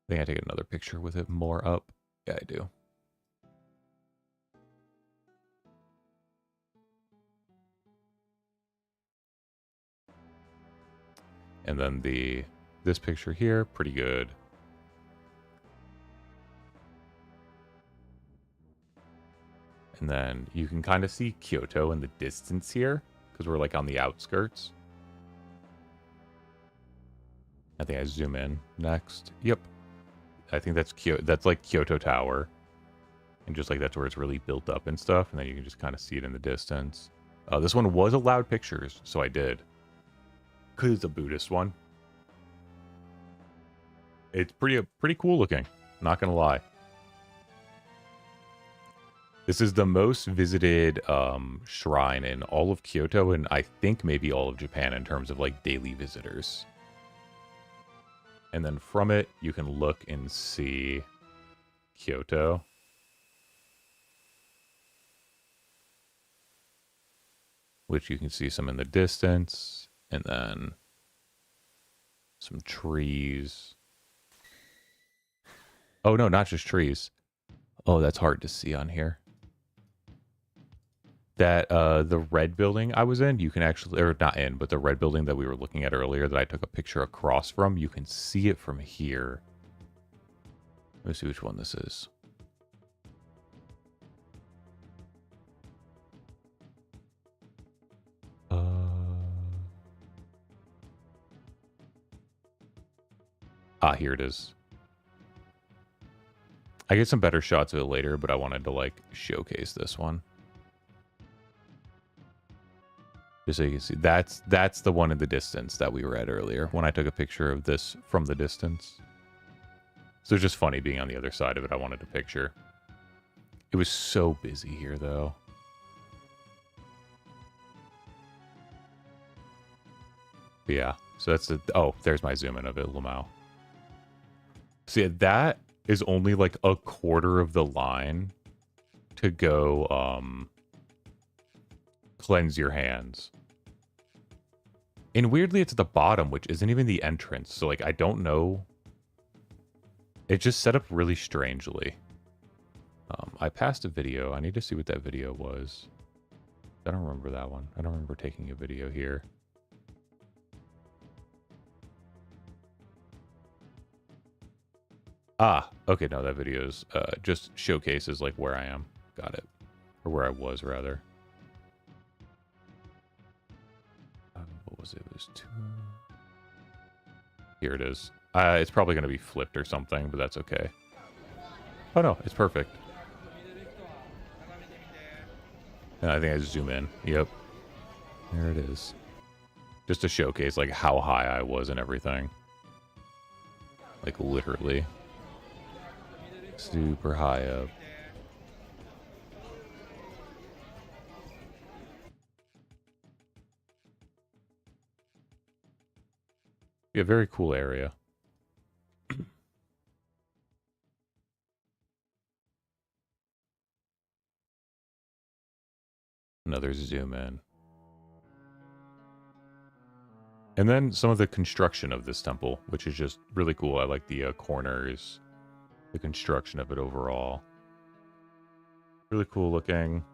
think I take another picture with it more up. Yeah, I do. And then this picture here, pretty good. And then you can kind of see Kyoto in the distance here, because we're like on the outskirts. I think I zoom in next. Yep. I think that's that's like Kyoto Tower. And just like that's where it's really built up and stuff. And then you can just kind of see it in the distance. This one was allowed pictures, so I did. Because it's a Buddhist one. It's pretty cool looking. Not going to lie. This is the most visited shrine in all of Kyoto, and I think maybe all of Japan in terms of like daily visitors. And then from it, you can look and see Kyoto. Which you can see some in the distance, and then some trees. Oh no, not just trees. Oh, that's hard to see on here. That the red building I was in, you can actually, or not in, but the red building that we were looking at earlier that I took a picture across from, you can see it from here. Let me see which one this is. Here it is. I get some better shots of it later, but I wanted to like showcase this one. Just so you can see, that's the one in the distance that we were at earlier when I took a picture of this from the distance. So it's just funny being on the other side of it. I wanted to picture. It was so busy here though. But yeah, so that's oh, there's my zoom in of it, Lamau. See, that is only like a quarter of the line to go cleanse your hands. And weirdly, it's at the bottom, which isn't even the entrance. So, like, I don't know. It just set up really strangely. I passed a video. I need to see what that video was. I don't remember that one. I don't remember taking a video here. Okay, no, that video is just showcases like where I am. Got it. Or where I was, rather. What was it? It was 2. Here it is. It's probably going to be flipped or something, but that's okay. Oh no, it's perfect. And I think I zoom in. Yep. There it is. Just to showcase like how high I was and everything. Like literally. Super high up. Yeah, very cool area. Another zoom in. And then some of the construction of this temple, which is just really cool. I like the corners, the construction of it overall. Really cool looking.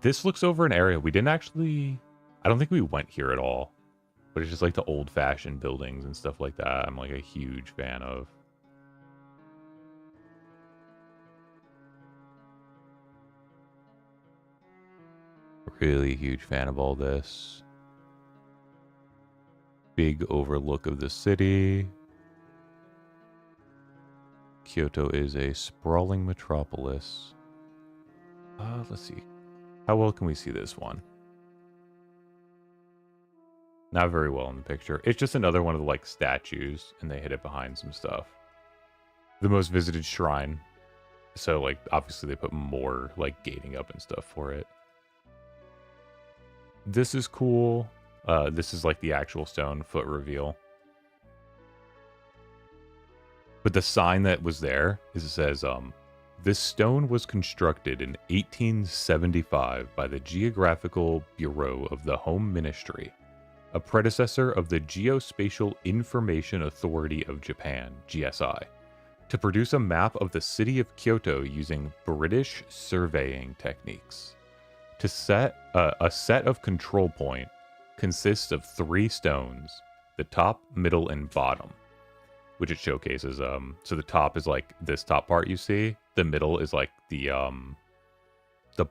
This looks over an area we didn't actually... I don't think we went here at all. But it's just like the old-fashioned buildings and stuff like that. I'm like a huge fan of. Really huge fan of all this. Big overlook of the city. Kyoto is a sprawling metropolis. Let's see. How well can we see this one? Not very well in the picture. It's just another one of the like statues, and they hid it behind some stuff. The most visited shrine. So like obviously they put more like gating up and stuff for it. This is cool. This is like the actual stone foot reveal. But the sign that was there is it says This stone was constructed in 1875 by the Geographical Bureau of the Home Ministry, a predecessor of the Geospatial Information Authority of Japan, GSI, to produce a map of the city of Kyoto using British surveying techniques. To set a set of control point consists of 3 stones, the top, middle, and bottom, which it showcases. So the top is like this top part you see. The middle is like the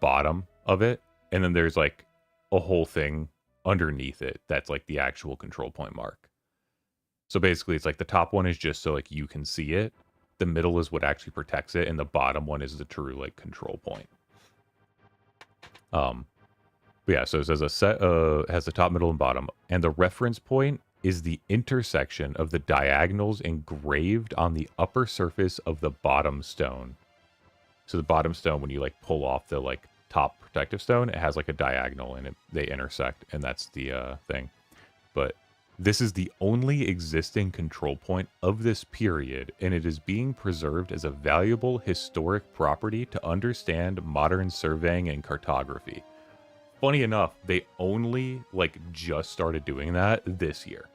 bottom of it, and then there's like a whole thing underneath it that's like the actual control point mark. So basically, it's like the top one is just so like you can see it. The middle is what actually protects it, and the bottom one is the true like control point. But yeah, so it says a set has the top, middle, and bottom, and the reference point is the intersection of the diagonals engraved on the upper surface of the bottom stone. So the bottom stone, when you like pull off the like top protective stone, it has like a diagonal and they intersect, and that's the thing. But this is the only existing control point of this period, and it is being preserved as a valuable historic property to understand modern surveying and cartography. Funny enough, they only like just started doing that this year.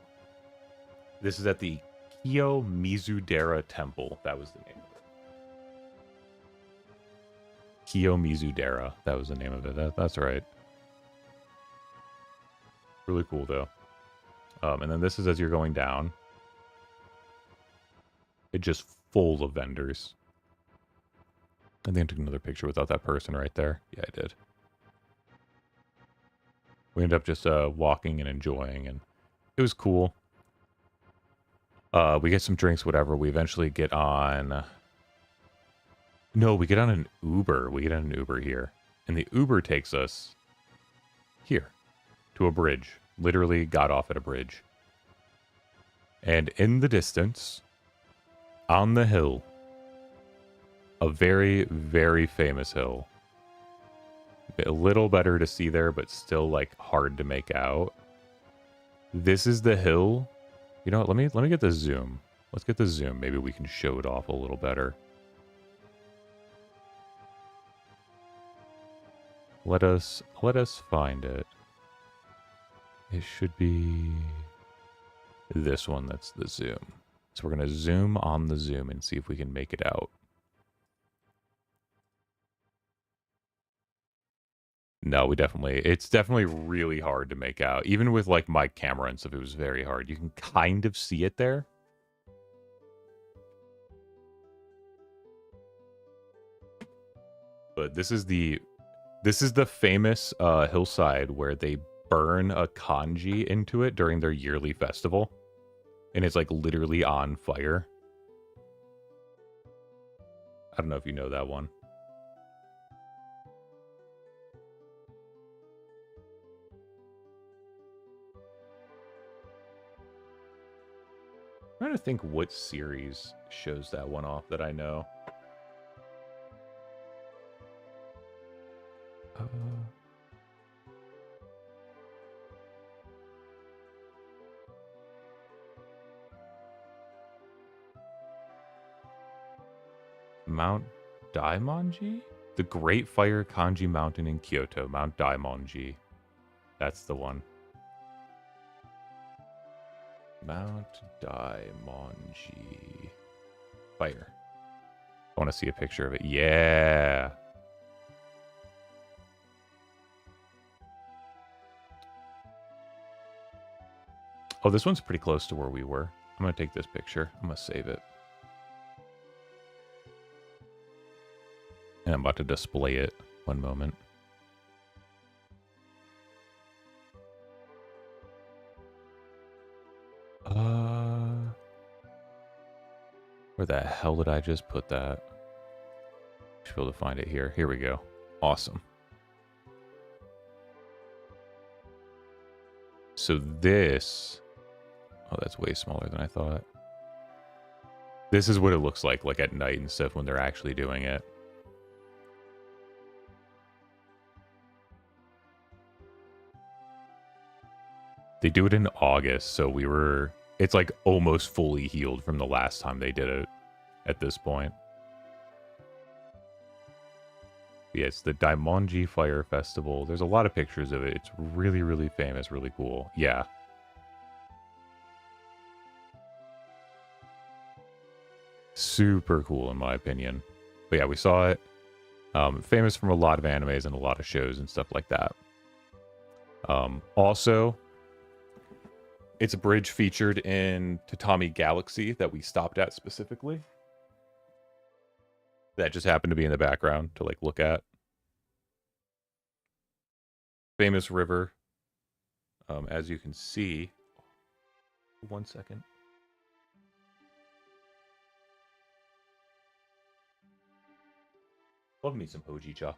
This is at the Kiyomizu-dera Temple. That was the name of it. Kiyomizu-dera. That was the name of it. That's right. Really cool, though. And then this is as you're going down. It's just full of vendors. I think I took another picture without that person right there. Yeah, I did. We ended up just walking and enjoying, and it was cool. We get some drinks, whatever. We eventually get on... No, we get on an Uber. We get on an Uber here. And the Uber takes us here to a bridge. Literally got off at a bridge. And in the distance, on the hill, a very, very famous hill. A little better to see there, but still like hard to make out. This is the hill. You know what? Let me get the zoom. Let's get the zoom. Maybe we can show it off a little better. Let us find it. It should be this one. That's the zoom. So we're gonna zoom on the zoom and see if we can make it out. No, it's definitely really hard to make out. Even with like my camera and stuff, it was very hard. You can kind of see it there. But this is the famous hillside where they burn a kanji into it during their yearly festival. And it's like literally on fire. I don't know if you know that one. I'm trying to think what series shows that one off that I know. Mount Daimonji? The Great Fire Kanji Mountain in Kyoto. Mount Daimonji. That's the one. Mount Daimonji. Fire. I want to see a picture of it. Yeah. Oh, this one's pretty close to where we were. I'm going to take this picture. I'm going to save it. And I'm about to display it. One moment. Where the hell did I just put that? Should be able to find it here. Here we go. Awesome. So this... Oh, that's way smaller than I thought. This is what it looks like at night and stuff when they're actually doing it. They do it in August, so we were... It's like almost fully healed from the last time they did it at this point. Yeah, it's the Daimonji Fire Festival. There's a lot of pictures of it. It's really, really famous, really cool. Yeah. Super cool, in my opinion. But yeah, we saw it. Famous from a lot of animes and a lot of shows and stuff like that. Also, it's a bridge featured in Tatami Galaxy that we stopped at specifically. That just happened to be in the background to like look at. Famous river. As you can see. 1 second. Love me some Hojicha.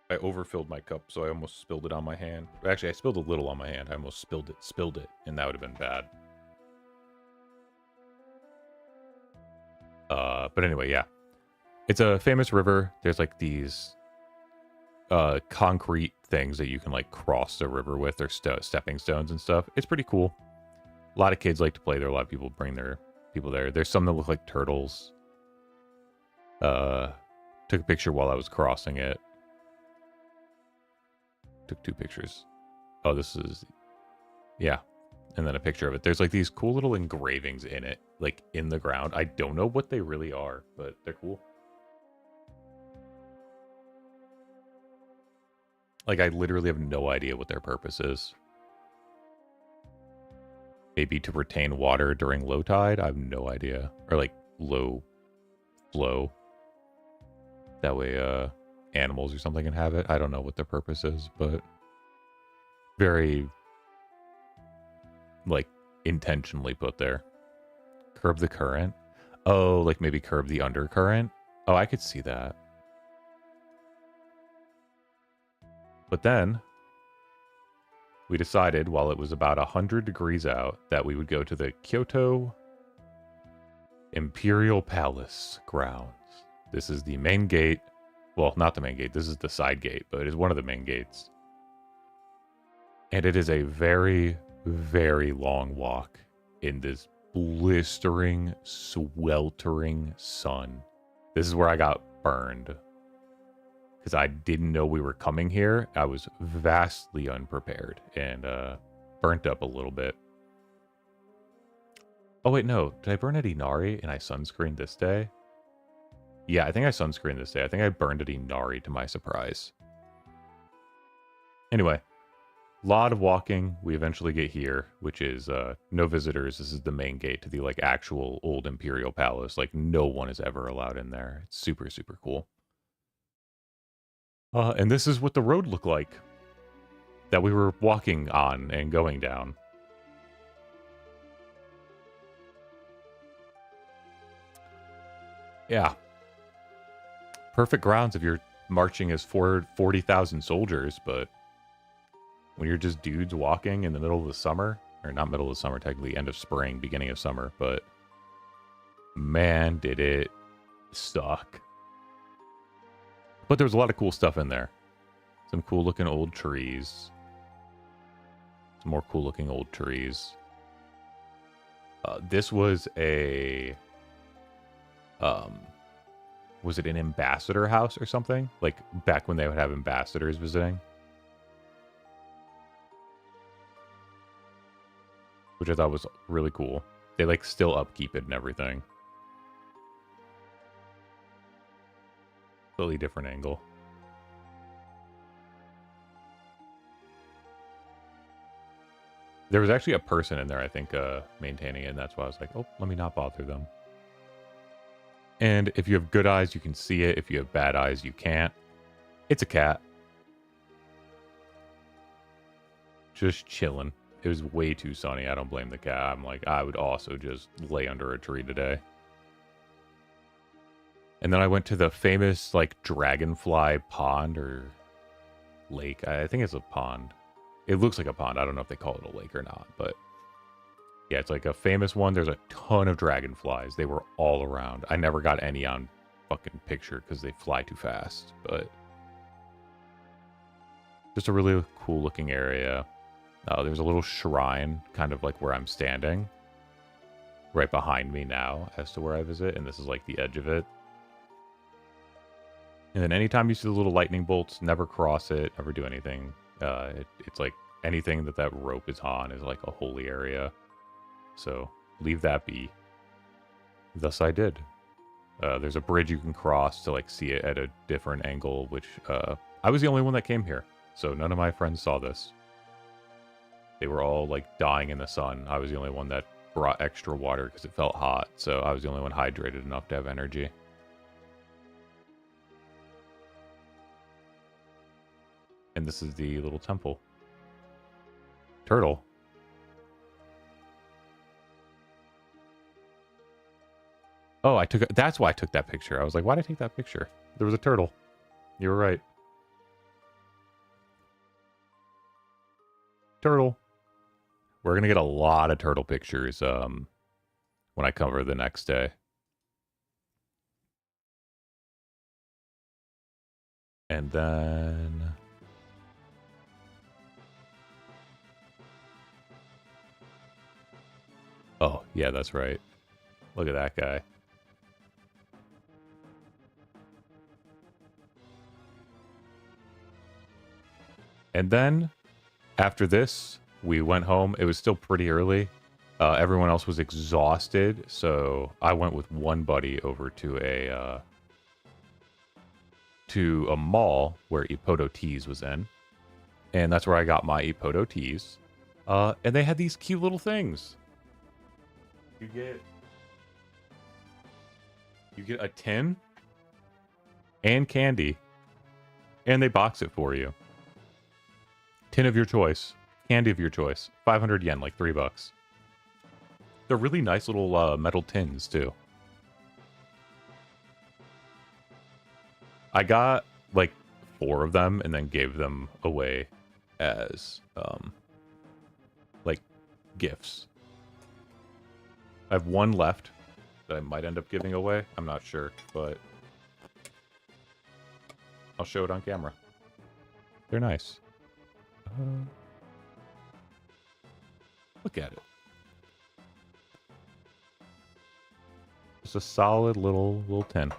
I overfilled my cup, so I almost spilled it on my hand. Actually, I spilled a little on my hand. I almost spilled it, and that would have been bad. But anyway, yeah. It's a famous river. There's like these concrete things that you can like cross the river with. They're stepping stones and stuff. It's pretty cool. A lot of kids like to play there. A lot of people bring their people there. There's some that look like turtles. Took a picture while I was crossing it. Took 2 pictures. Oh, this is... Yeah. And then a picture of it. There's like these cool little engravings in it. Like in the ground. I don't know what they really are, but they're cool. Like I literally have no idea what their purpose is. Maybe to retain water during low tide? I have no idea. Or like low flow. That way, animals or something can have it. I don't know what the purpose is, but very, like, intentionally put there. Curb the current? Oh, like maybe curb the undercurrent? Oh, I could see that. But then, we decided, while it was about 100 degrees out, that we would go to the Kyoto Imperial Palace grounds. This is the main gate. Well, not the main gate. This is the side gate, but it is one of the main gates. And it is a very, very long walk in this blistering, sweltering sun. This is where I got burned. Because I didn't know we were coming here. I was vastly unprepared and burnt up a little bit. Oh, wait, no. Did I burn at Inari and I sunscreened this day? Yeah, I think I sunscreened this day. I think I burned at Inari to my surprise. Anyway, a lot of walking. We eventually get here, which is no visitors. This is the main gate to the like actual old Imperial Palace. Like no one is ever allowed in there. It's super, super cool. And this is what the road looked like that we were walking on and going down. Yeah. Perfect grounds if you're marching as 40,000 soldiers, but when you're just dudes walking in the middle of the summer, or not middle of the summer, technically end of spring, beginning of summer, but man, did it suck. But there was a lot of cool stuff in there. Some cool looking old trees. Some more cool looking old trees. This was a... was it an ambassador house or something? Like, back when they would have ambassadors visiting? Which I thought was really cool. They, like, still upkeep it and everything. Totally different angle. There was actually a person in there, I think, maintaining it, and that's why I was like, oh, let me not bother them. And if you have good eyes, you can see it. If you have bad eyes, you can't. It's a cat. Just chilling. It was way too sunny. I don't blame the cat. I'm like, I would also just lay under a tree today. And then I went to the famous, like, dragonfly pond or lake. I think it's a pond. It looks like a pond. I don't know if they call it a lake or not, but... yeah, it's like a famous one. There's a ton of dragonflies. They were all around. I never got any on fucking picture because they fly too fast. But just a really cool looking area. There's a little shrine kind of like where I'm standing. Right behind me now as to where I visit. And this is like the edge of it. And then anytime you see the little lightning bolts, never cross it, never do anything. It's like anything that rope is on is like a holy area. So leave that be. Thus I did. There's a bridge you can cross to like see it at a different angle, which I was the only one that came here. So none of my friends saw this. They were all like dying in the sun. I was the only one that brought extra water because it felt hot. So I was the only one hydrated enough to have energy. And this is the little temple. Turtle. Oh, that's why I took that picture. I was like, why did I take that picture? There was a turtle. You were right. Turtle. We're going to get a lot of turtle pictures when I cover the next day. And then... Oh, yeah, that's right. Look at that guy. And then, after this, we went home. It was still pretty early. Everyone else was exhausted, so I went with one buddy over to a mall where Epoto Tees was in. And that's where I got my Epoto Tees. And they had these cute little things. You get a tin and candy, and they box it for you. Tin of your choice, candy of your choice, 500 yen, like $3. They're really nice little metal tins too. I got like 4 of them and then gave them away as like gifts. I have 1 left that I might end up giving away. I'm not sure, but I'll show it on camera. They're nice. Look at it. Just a solid little tin.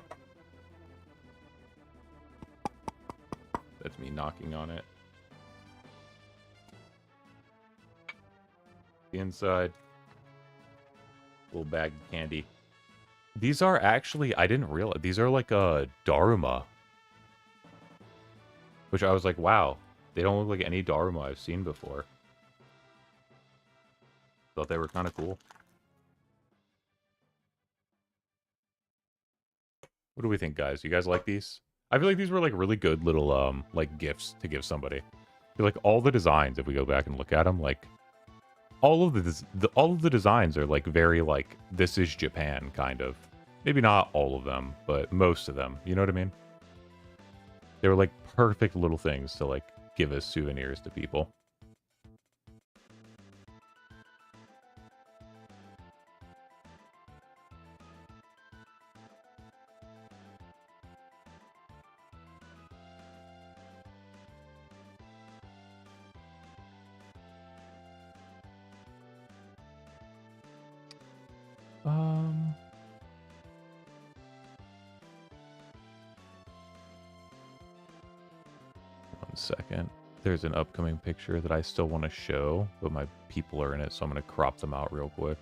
That's me knocking on it. The inside. Little bag of candy. These are actually, I didn't realize, these are like a Daruma. Which I was like, wow. They don't look like any Daruma I've seen before. Thought they were kind of cool. What do we think, guys? You guys like these? I feel like these were like really good little like gifts to give somebody. I feel like all the designs, if we go back and look at them, like all of the designs are like very like this is Japan kind of. Maybe not all of them, but most of them. You know what I mean? They were like perfect little things to like give as souvenirs to people. One second. There's an upcoming picture that I still want to show, but my people are in it, so I'm going to crop them out real quick.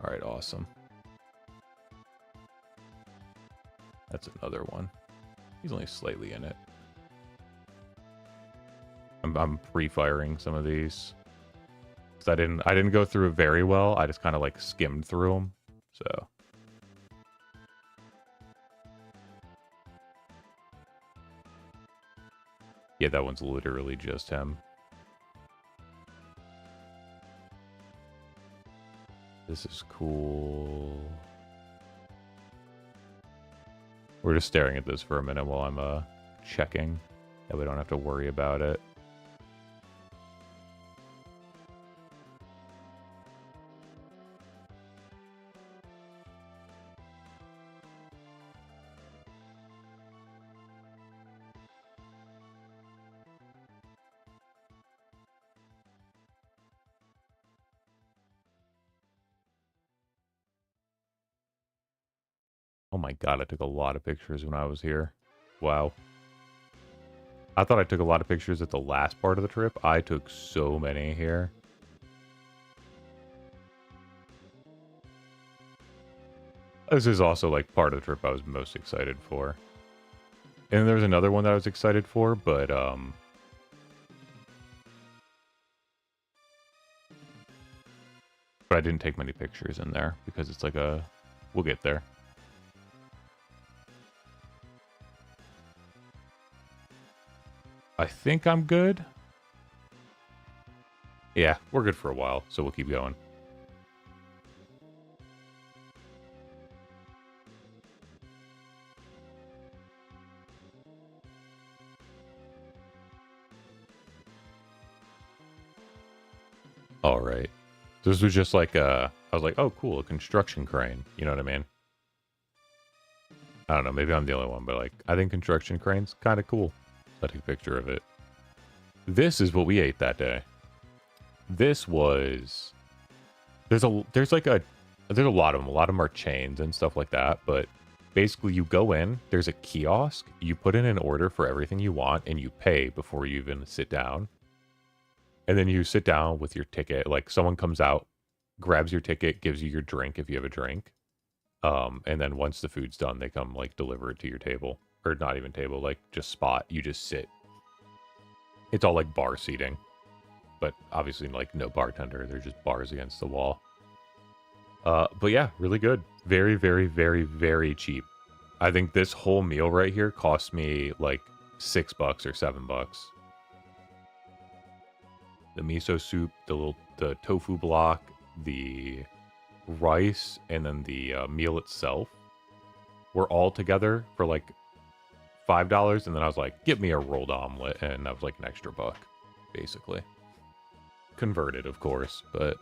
All right, awesome. That's another one. He's only slightly in it. I'm pre-firing some of these because I didn't go through it very well. I just kind of like skimmed through them. So yeah, that one's literally just him. This is cool. We're just staring at this for a minute while I'm checking. That we don't have to worry about it. Oh my god, I took a lot of pictures when I was here. Wow. I thought I took a lot of pictures at the last part of the trip. I took so many here. This is also like part of the trip I was most excited for. And there was another one that I was excited for, but I didn't take many pictures in there because it's like a... We'll get there. I think I'm good. Yeah, we're good for a while, so we'll keep going. All right. This was just like I was like, oh, cool, a construction crane. You know what I mean? I don't know. Maybe I'm the only one, but like, I think construction crane's kind of cool. So I took a picture of it. This is what we ate that day. This was... There's a lot of them. A lot of them are chains and stuff like that, but basically you go in, there's a kiosk, you put in an order for everything you want, and you pay before you even sit down. And then you sit down with your ticket. Like, someone comes out, grabs your ticket, gives you your drink if you have a drink. And then once the food's done, they come, like, deliver it to your table. Or not even table, like, just spot. You just sit. It's all, like, bar seating. But obviously, like, no bartender. They're just bars against the wall. But yeah, really good. Very, very, very, very cheap. I think this whole meal right here cost me, like, $6 or $7. The miso soup, the tofu block, the rice, and then the meal itself were all together for like $5. And then I was like, get me a rolled omelet, and that was like an extra $1, basically. Converted, of course, but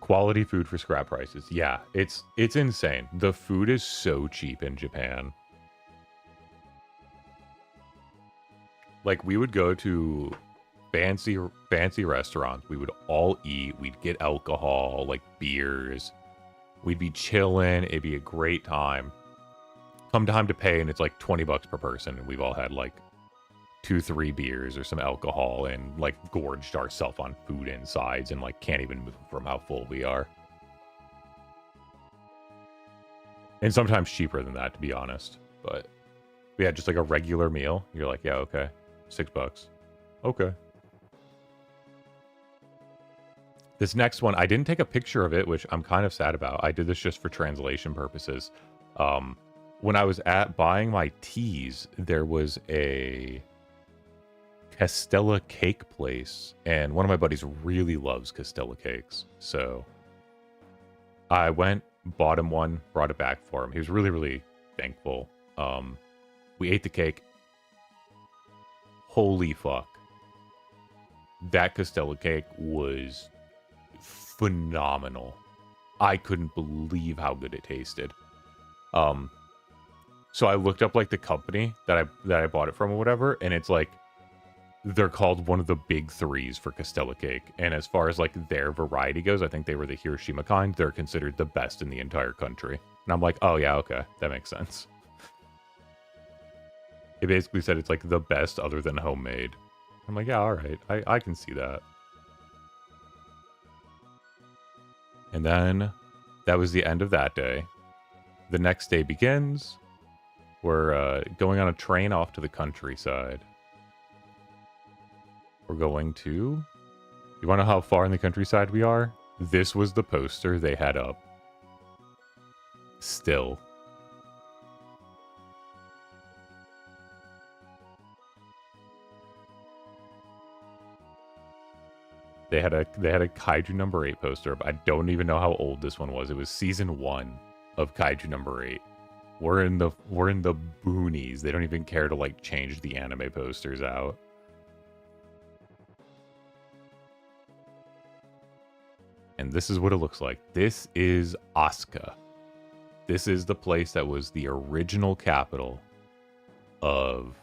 quality food for scrap prices. Yeah, it's insane. The food is so cheap in Japan. Like, we would go to fancy restaurants. We would all eat. We'd get alcohol, like beers. We'd be chilling. It'd be a great time. Come time to pay, and it's like $20 per person, and we've all had like 2-3 beers or some alcohol, and like gorged ourselves on food insides, and like can't even move from how full we are. And sometimes cheaper than that, to be honest. But yeah, just like a regular meal. You're like, yeah, okay, $6. Okay. This next one, I didn't take a picture of it, which I'm kind of sad about. I did this just for translation purposes. When I was buying my teas, there was a Castella cake place, and one of my buddies really loves Castella cakes. So I went, bought him one, brought it back for him. He was really, really thankful. We ate the cake. Holy fuck. That Castella cake was phenomenal. I couldn't believe how good it tasted. So I looked up like the company that I bought it from or whatever, and it's like they're called one of the big threes for Castella cake. And as far as like their variety goes, I think they were the Hiroshima kind. They're considered the best in the entire country. And I'm like, oh yeah, okay, that makes sense. It basically said it's like the best other than homemade. I'm like, yeah, all right, I can see that. And then that was the end of that day. The next day begins. We're going on a train off to the countryside. We're going to... You want to know how far in the countryside we are? This was the poster they had up. Still. They had a Kaiju number 8 poster, but I don't even know how old this one was. It was season 1 of Kaiju number 8. We're in the boonies. They don't even care to like change the anime posters out. And this is what it looks like. This is Asuka. This is the place that was the original capital of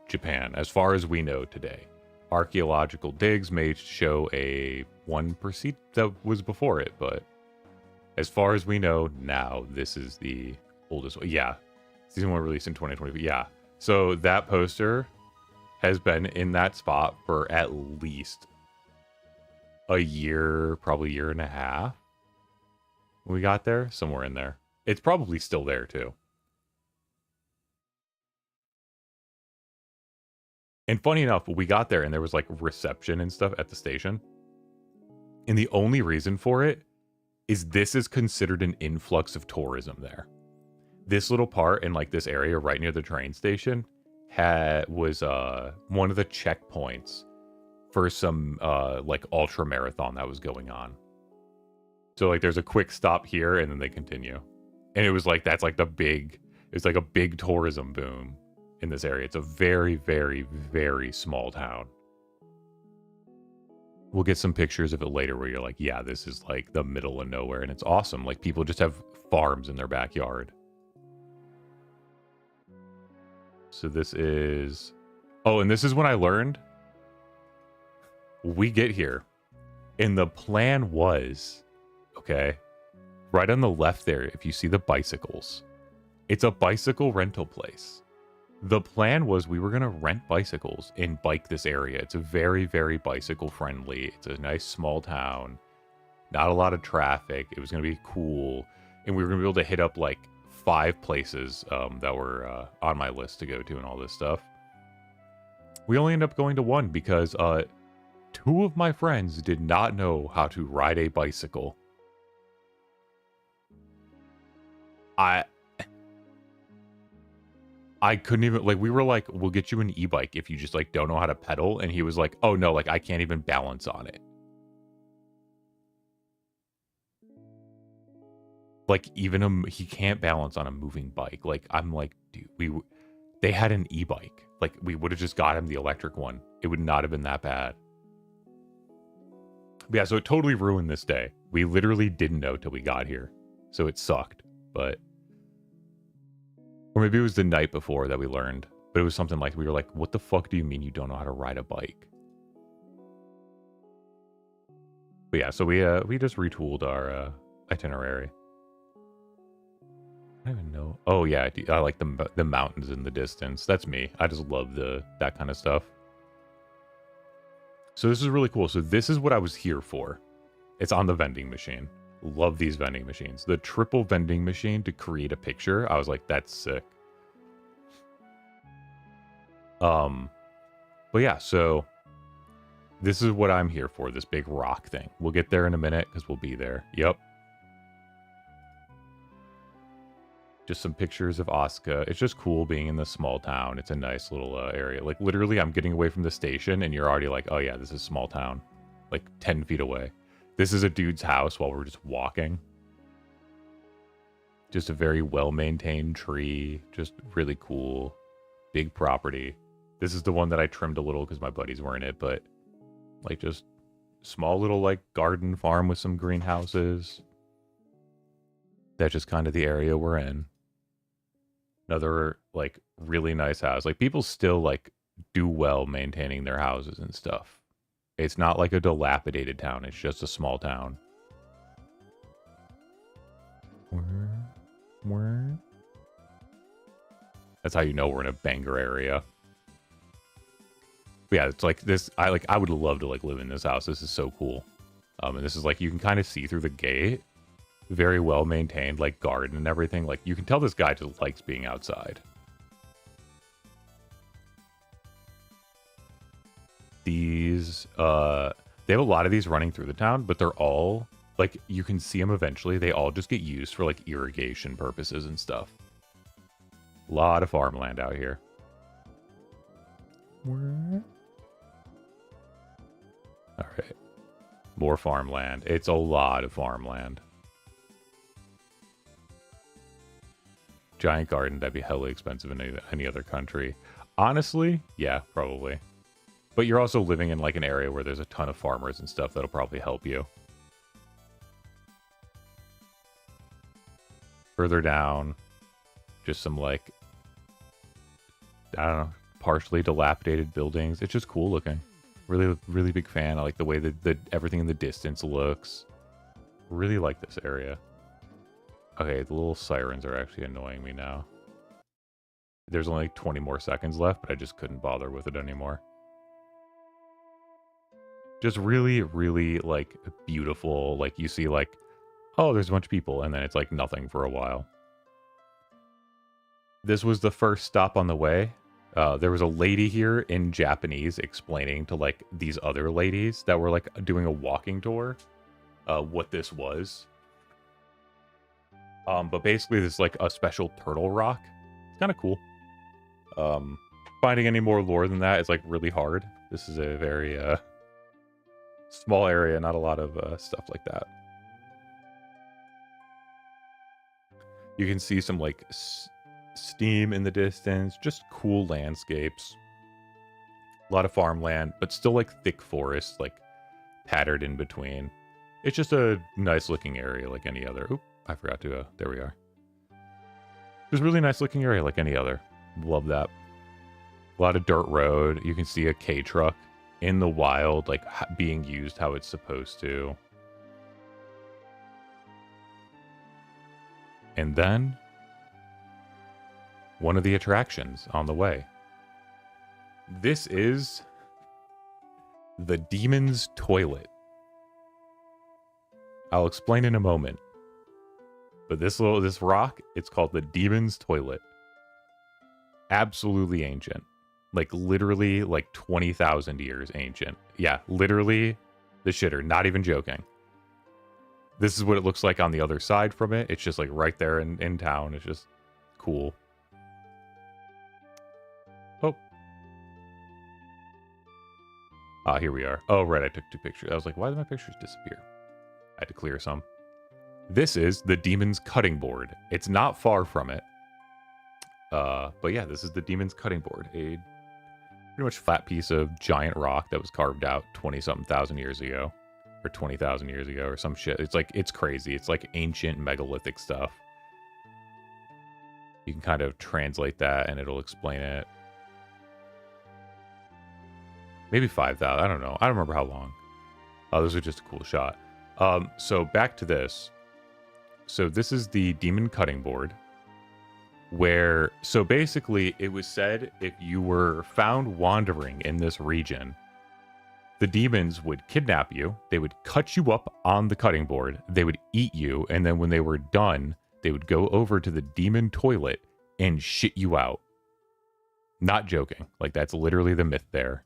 Japan, as far as we know today. Archaeological digs may show one that was before it, but as far as we know now, this is the oldest. Yeah, season 1 released in 2020. Yeah, so that poster has been in that spot for at least a year, probably year and a half. When we got there, somewhere in there. It's probably still there too. And funny enough, we got there and there was like reception and stuff at the station. And the only reason for it is this is considered an influx of tourism there. This little part in like this area right near the train station was one of the checkpoints for some like ultra marathon that was going on. So like there's a quick stop here and then they continue. And it was like that's like it's like a big tourism boom in this area. It's a very, very, very small town. We'll get some pictures of it later where you're like, yeah, this is like the middle of nowhere and it's awesome. Like people just have farms in their backyard. So this is... Oh, and this is when I learned. We get here. And the plan was... Okay. Right on the left there, if you see the bicycles. It's a bicycle rental place. The plan was we were going to rent bicycles and bike this area. It's a very, very bicycle friendly. It's a nice small town. Not a lot of traffic. It was going to be cool. And we were going to be able to hit up like 5 places that were on my list to go to and all this stuff. We only ended up going to 1 because 2 of my friends did not know how to ride a bicycle. I couldn't even, like, we were like, we'll get you an e-bike if you just, like, don't know how to pedal. And he was like, oh, no, like, I can't even balance on it. Like, even he can't balance on a moving bike. Like, I'm like, dude, they had an e-bike. Like, we would have just got him the electric one. It would not have been that bad. But yeah, so it totally ruined this day. We literally didn't know till we got here. So it sucked, but... Or maybe it was the night before that we learned. But it was something like, we were like, what the fuck do you mean you don't know how to ride a bike? But yeah, so we just retooled our itinerary. I don't even know. Oh yeah, I like the mountains in the distance. That's me. I just love that kind of stuff. So this is really cool. So this is what I was here for. It's on the vending machine. Love these vending machines. The triple vending machine to create a picture. I was like, that's sick. But yeah, so this is what I'm here for, this big rock thing. We'll get there in a minute because we'll be there. Yep. Just some pictures of Osaka. It's just cool being in the small town. It's a nice little area. Like literally I'm getting away from the station and you're already like, oh yeah, this is small town. Like 10 feet away. This is a dude's house while we're just walking. Just a very well-maintained tree. Just really cool. Big property. This is the one that I trimmed a little because my buddies were in it, but like just small little like garden farm with some greenhouses. That's just kind of the area we're in. Another like really nice house. Like people still like do well maintaining their houses and stuff. It's not like a dilapidated town. It's just a small town. Where? That's how you know we're in a banger area. But yeah, it's like this. I would love to like live in this house. This is so cool. And this is like you can kind of see through the gate. Very well maintained, like garden and everything. Like you can tell this guy just likes being outside. These they have a lot of these running through the town, but they're all like you can see them eventually. They all just get used for like irrigation purposes and stuff. A lot of farmland out here. Where? All right. More farmland. It's a lot of farmland. Giant garden, that'd be hella expensive in any other country. Honestly, yeah, probably. But you're also living in like an area where there's a ton of farmers and stuff that'll probably help you. Further down, just some like, I don't know, partially dilapidated buildings. It's just cool looking. Really, really big fan. I like the way that everything in the distance looks. Really like this area. Okay, the little sirens are actually annoying me now. There's only 20 more seconds left, but I just couldn't bother with it anymore. Just really, really, like, beautiful. Like, you see, like, oh, there's a bunch of people, and then it's, like, nothing for a while. This was the first stop on the way. There was a lady here in Japanese explaining to, like, these other ladies that were, like, doing a walking tour what this was. But basically, this is, like, a special turtle rock. It's kind of cool. Finding any more lore than that is, like, really hard. This is a very small area, not a lot of stuff like that. You can see some, like, steam in the distance, just cool landscapes. A lot of farmland, but still, like, thick forests, like, patterned in between. It's just a nice looking area like any other. Oop, I forgot to, there we are. It's a really nice looking area like any other. Love that. A lot of dirt road. You can see a K-truck in the wild, like, being used how it's supposed to. And then, one of the attractions on the way. This is the Demon's Toilet. I'll explain in a moment. But this rock, it's called the Demon's Toilet. Absolutely ancient. Like, literally, like, 20,000 years ancient. Yeah, literally the shitter. Not even joking. This is what it looks like on the other side from it. It's just, like, right there in town. It's just cool. Oh. Ah, here we are. Oh, right, I took 2 pictures. I was like, why did my pictures disappear? I had to clear some. This is the Demon's Cutting Board. It's not far from it. But yeah, this is the Demon's Cutting Board. A pretty much flat piece of giant rock that was carved out 20-something thousand years ago. Or 20,000 years ago or some shit. It's like, it's crazy. It's like ancient megalithic stuff. You can kind of translate that and it'll explain it. Maybe 5,000. I don't know. I don't remember how long. Oh, this was just a cool shot. So back to this. So this is the Demon Cutting Board. Where, so basically it was said if you were found wandering in this region, the demons would kidnap you, they would cut you up on the cutting board, they would eat you, and then when they were done, they would go over to the demon toilet and shit you out. Not joking. Like, that's literally the myth there.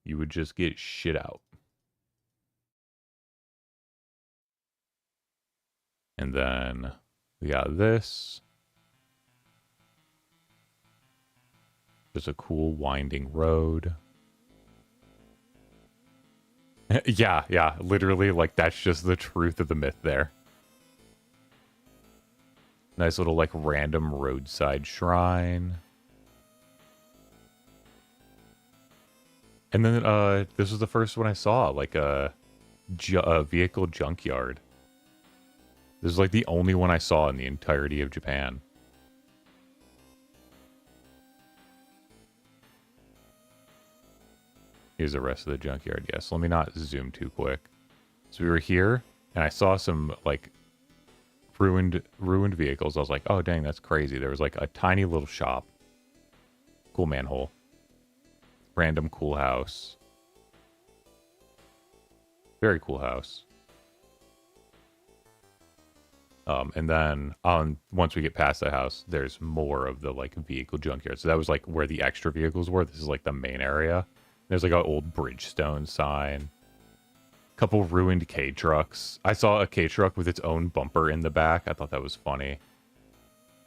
You would just get shit out. And then we got this. Just a cool winding road. yeah, literally, like, that's just the truth of the myth there. Nice little, like, random roadside shrine. And then, this was the first one I saw, like, a vehicle junkyard. This is, like, the only one I saw in the entirety of Japan. Here's the rest of the junkyard. Yes, let me not zoom too quick. So we were here, and I saw some, like, ruined vehicles. I was like, oh, dang, that's crazy. There was, like, a tiny little shop. Cool manhole. Random cool house. Very cool house. And then once we get past the house, there's more of the, like, vehicle junkyard. So that was, like, where the extra vehicles were. This is, like, the main area. There's, like, an old Bridgestone sign. Couple ruined K-trucks. I saw a K-truck with its own bumper in the back. I thought that was funny.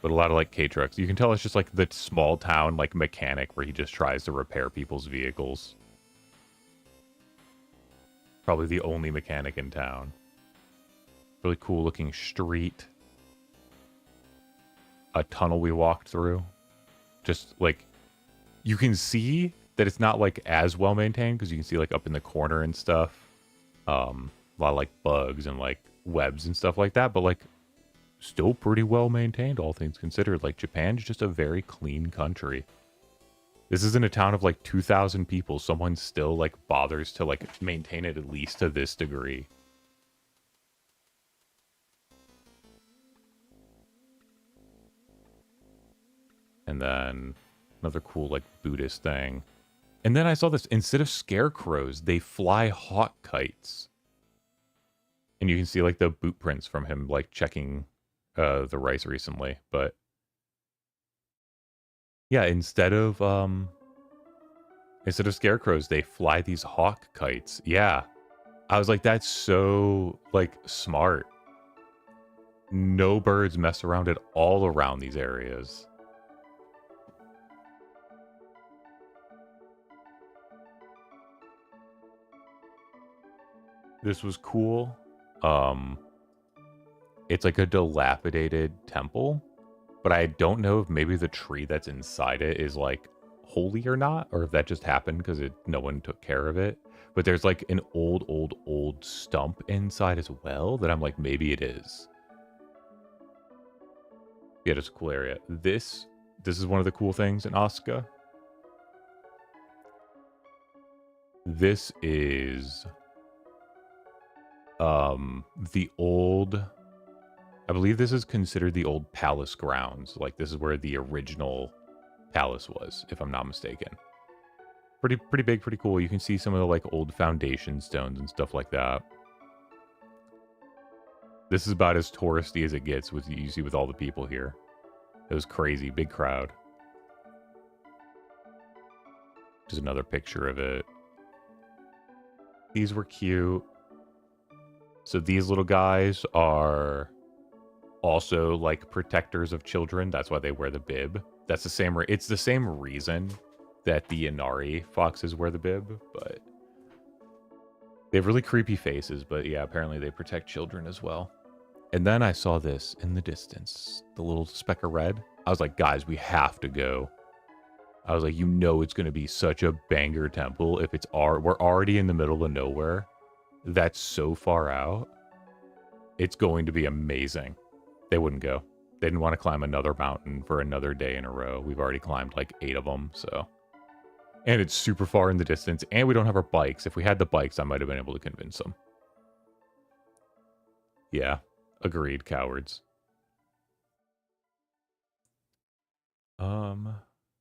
But a lot of, like, K-trucks. You can tell it's just, like, the small town, like, mechanic where he just tries to repair people's vehicles. Probably the only mechanic in town. Really cool looking street. A tunnel we walked through. Just, like, you can see that it's not, like, as well maintained because you can see, like, up in the corner and stuff. A lot of, like, bugs and, like, webs and stuff like that. But, like, still pretty well maintained, all things considered. Like, Japan's just a very clean country. This isn't a town of, like, 2,000 people. Someone still, like, bothers to, like, maintain it at least to this degree. And then another cool, like, Buddhist thing. And then I saw this. Instead of scarecrows, they fly hawk kites. And you can see, like, the boot prints from him, like, checking the rice recently. But, yeah, instead of scarecrows, they fly these hawk kites. Yeah. I was like, that's so, like, smart. No birds mess around at all around these areas. This was cool. It's like a dilapidated temple, but I don't know if maybe the tree that's inside it is like holy or not, or if that just happened because no one took care of it. But there's like an old stump inside as well that I'm like, maybe it is. Yeah, it's a cool area. This is one of the cool things in Asuka. This is the old, I believe this is considered the old palace grounds. Like this is where the original palace was, if I'm not mistaken. Pretty big, pretty cool. You can see some of the like old foundation stones and stuff like that. This is about as touristy as it gets with you see with all the people here. It was crazy, big crowd. Just another picture of it. These were cute. So these little guys are also like protectors of children. That's why they wear the bib. That's the same. It's the same reason that the Inari foxes wear the bib, but they have really creepy faces. But yeah, apparently they protect children as well. And then I saw this in the distance, the little speck of red. I was like, guys, we have to go. I was like, you know, it's going to be such a banger temple if we're already in the middle of nowhere. That's so far out. It's going to be amazing. They wouldn't go. They didn't want to climb another mountain for another day in a row. We've already climbed like 8 of them, so. And it's super far in the distance, and we don't have our bikes. If we had the bikes, I might have been able to convince them. Yeah, agreed, cowards.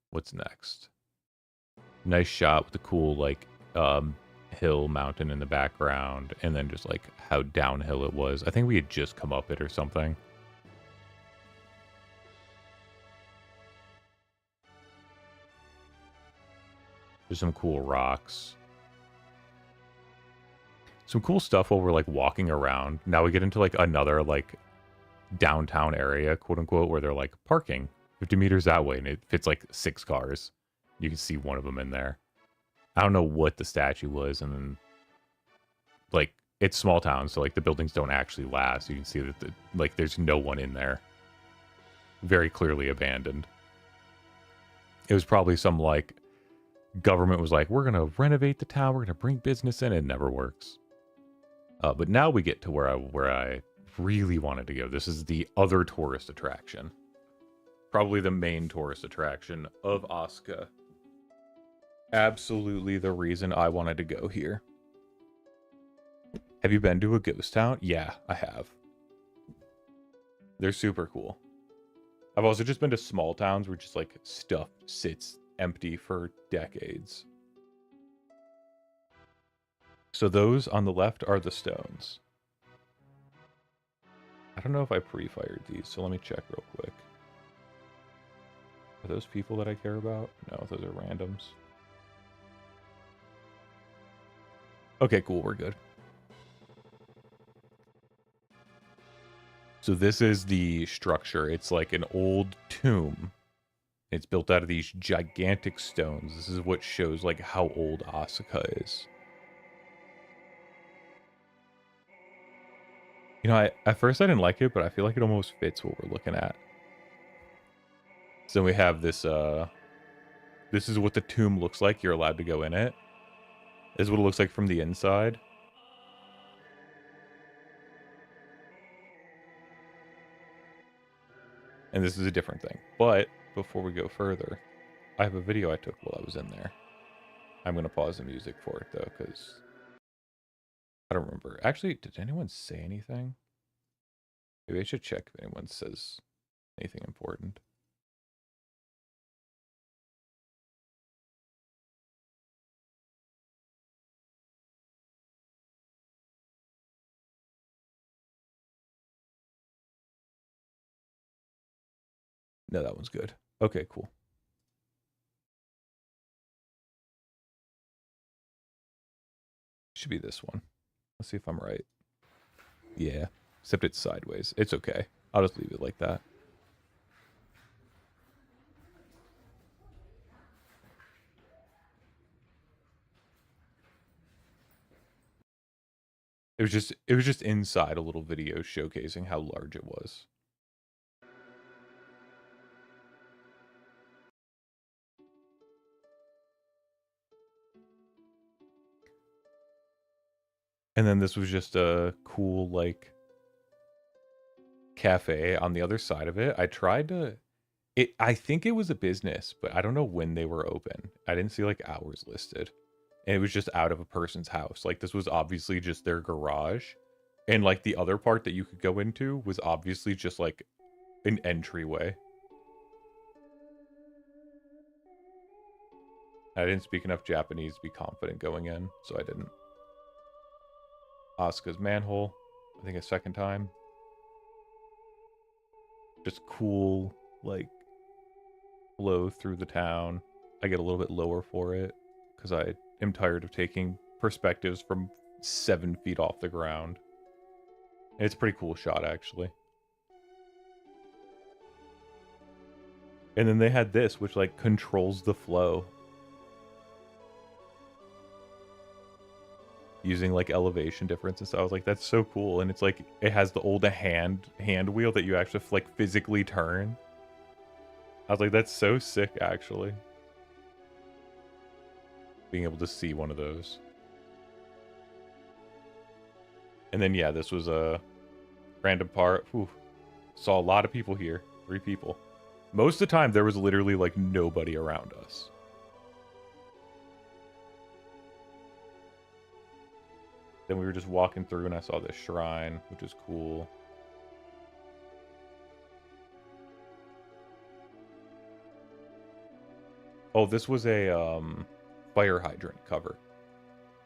What's next? Nice shot with the cool, like, hill mountain in the background, and then just, like, how downhill it was. I think we had just come up it or something. There's some cool rocks. Some cool stuff while we're, like, walking around. Now we get into, like, another, like, downtown area, quote-unquote, where they're, like, parking 50 meters that way, and it fits, like, 6 cars. You can see one of them in there. I don't know what the statue was, and then, like, it's small town, so, like, the buildings don't actually last. You can see that, like, there's no one in there. Very clearly abandoned. It was probably some, like, government was like, we're going to renovate the town, we're going to bring business in. It never works. But now we get to where I really wanted to go. This is the other tourist attraction. Probably the main tourist attraction of Asuka. Absolutely the reason I wanted to go here. Have you been to a ghost town? Yeah, I have. They're super cool. I've also just been to small towns where just like stuff sits empty for decades. So those on the left are the stones. I don't know if I pre-fired these, so let me check real quick. Are those people that I care about? No, those are randoms. Okay, cool, we're good. So this is the structure. It's like an old tomb. It's built out of these gigantic stones. This is what shows like how old Asuka is. You know, at first I didn't like it, but I feel like it almost fits what we're looking at. So we have this, this is what the tomb looks like. You're allowed to go in it. This is what it looks like from the inside. And this is a different thing. But before we go further, I have a video I took while I was in there. I'm going to pause the music for it, though, because I don't remember. Actually, did anyone say anything? Maybe I should check if anyone says anything important. No, that one's good. Okay, cool. Should be this one. Let's see if I'm right. Yeah, except it's sideways. It's okay. I'll just leave it like that. It was just inside a little video showcasing how large it was. And then this was just a cool, like, cafe on the other side of it. I tried to... I think it was a business, but I don't know when they were open. I didn't see, like, hours listed. And it was just out of a person's house. Like, this was obviously just their garage. And, like, the other part that you could go into was obviously just, like, an entryway. I didn't speak enough Japanese to be confident going in, so I didn't. Asuka's manhole. I think a second time. Just cool, like, flow through the town. I get a little bit lower for it because I am tired of taking perspectives from 7 feet off the ground. And it's a pretty cool shot, actually. And then they had this, which, like, controls the flow. Using, like, elevation difference and stuff. I was like, that's so cool. And it's like, it has the old hand wheel that you actually, like, physically turn. I was like, that's so sick, actually. Being able to see one of those. And then, yeah, this was a random part. Whew. Saw a lot of people here. 3 people. Most of the time, there was literally, like, nobody around us. Then we were just walking through and I saw this shrine, which is cool. Oh, this was a fire hydrant cover.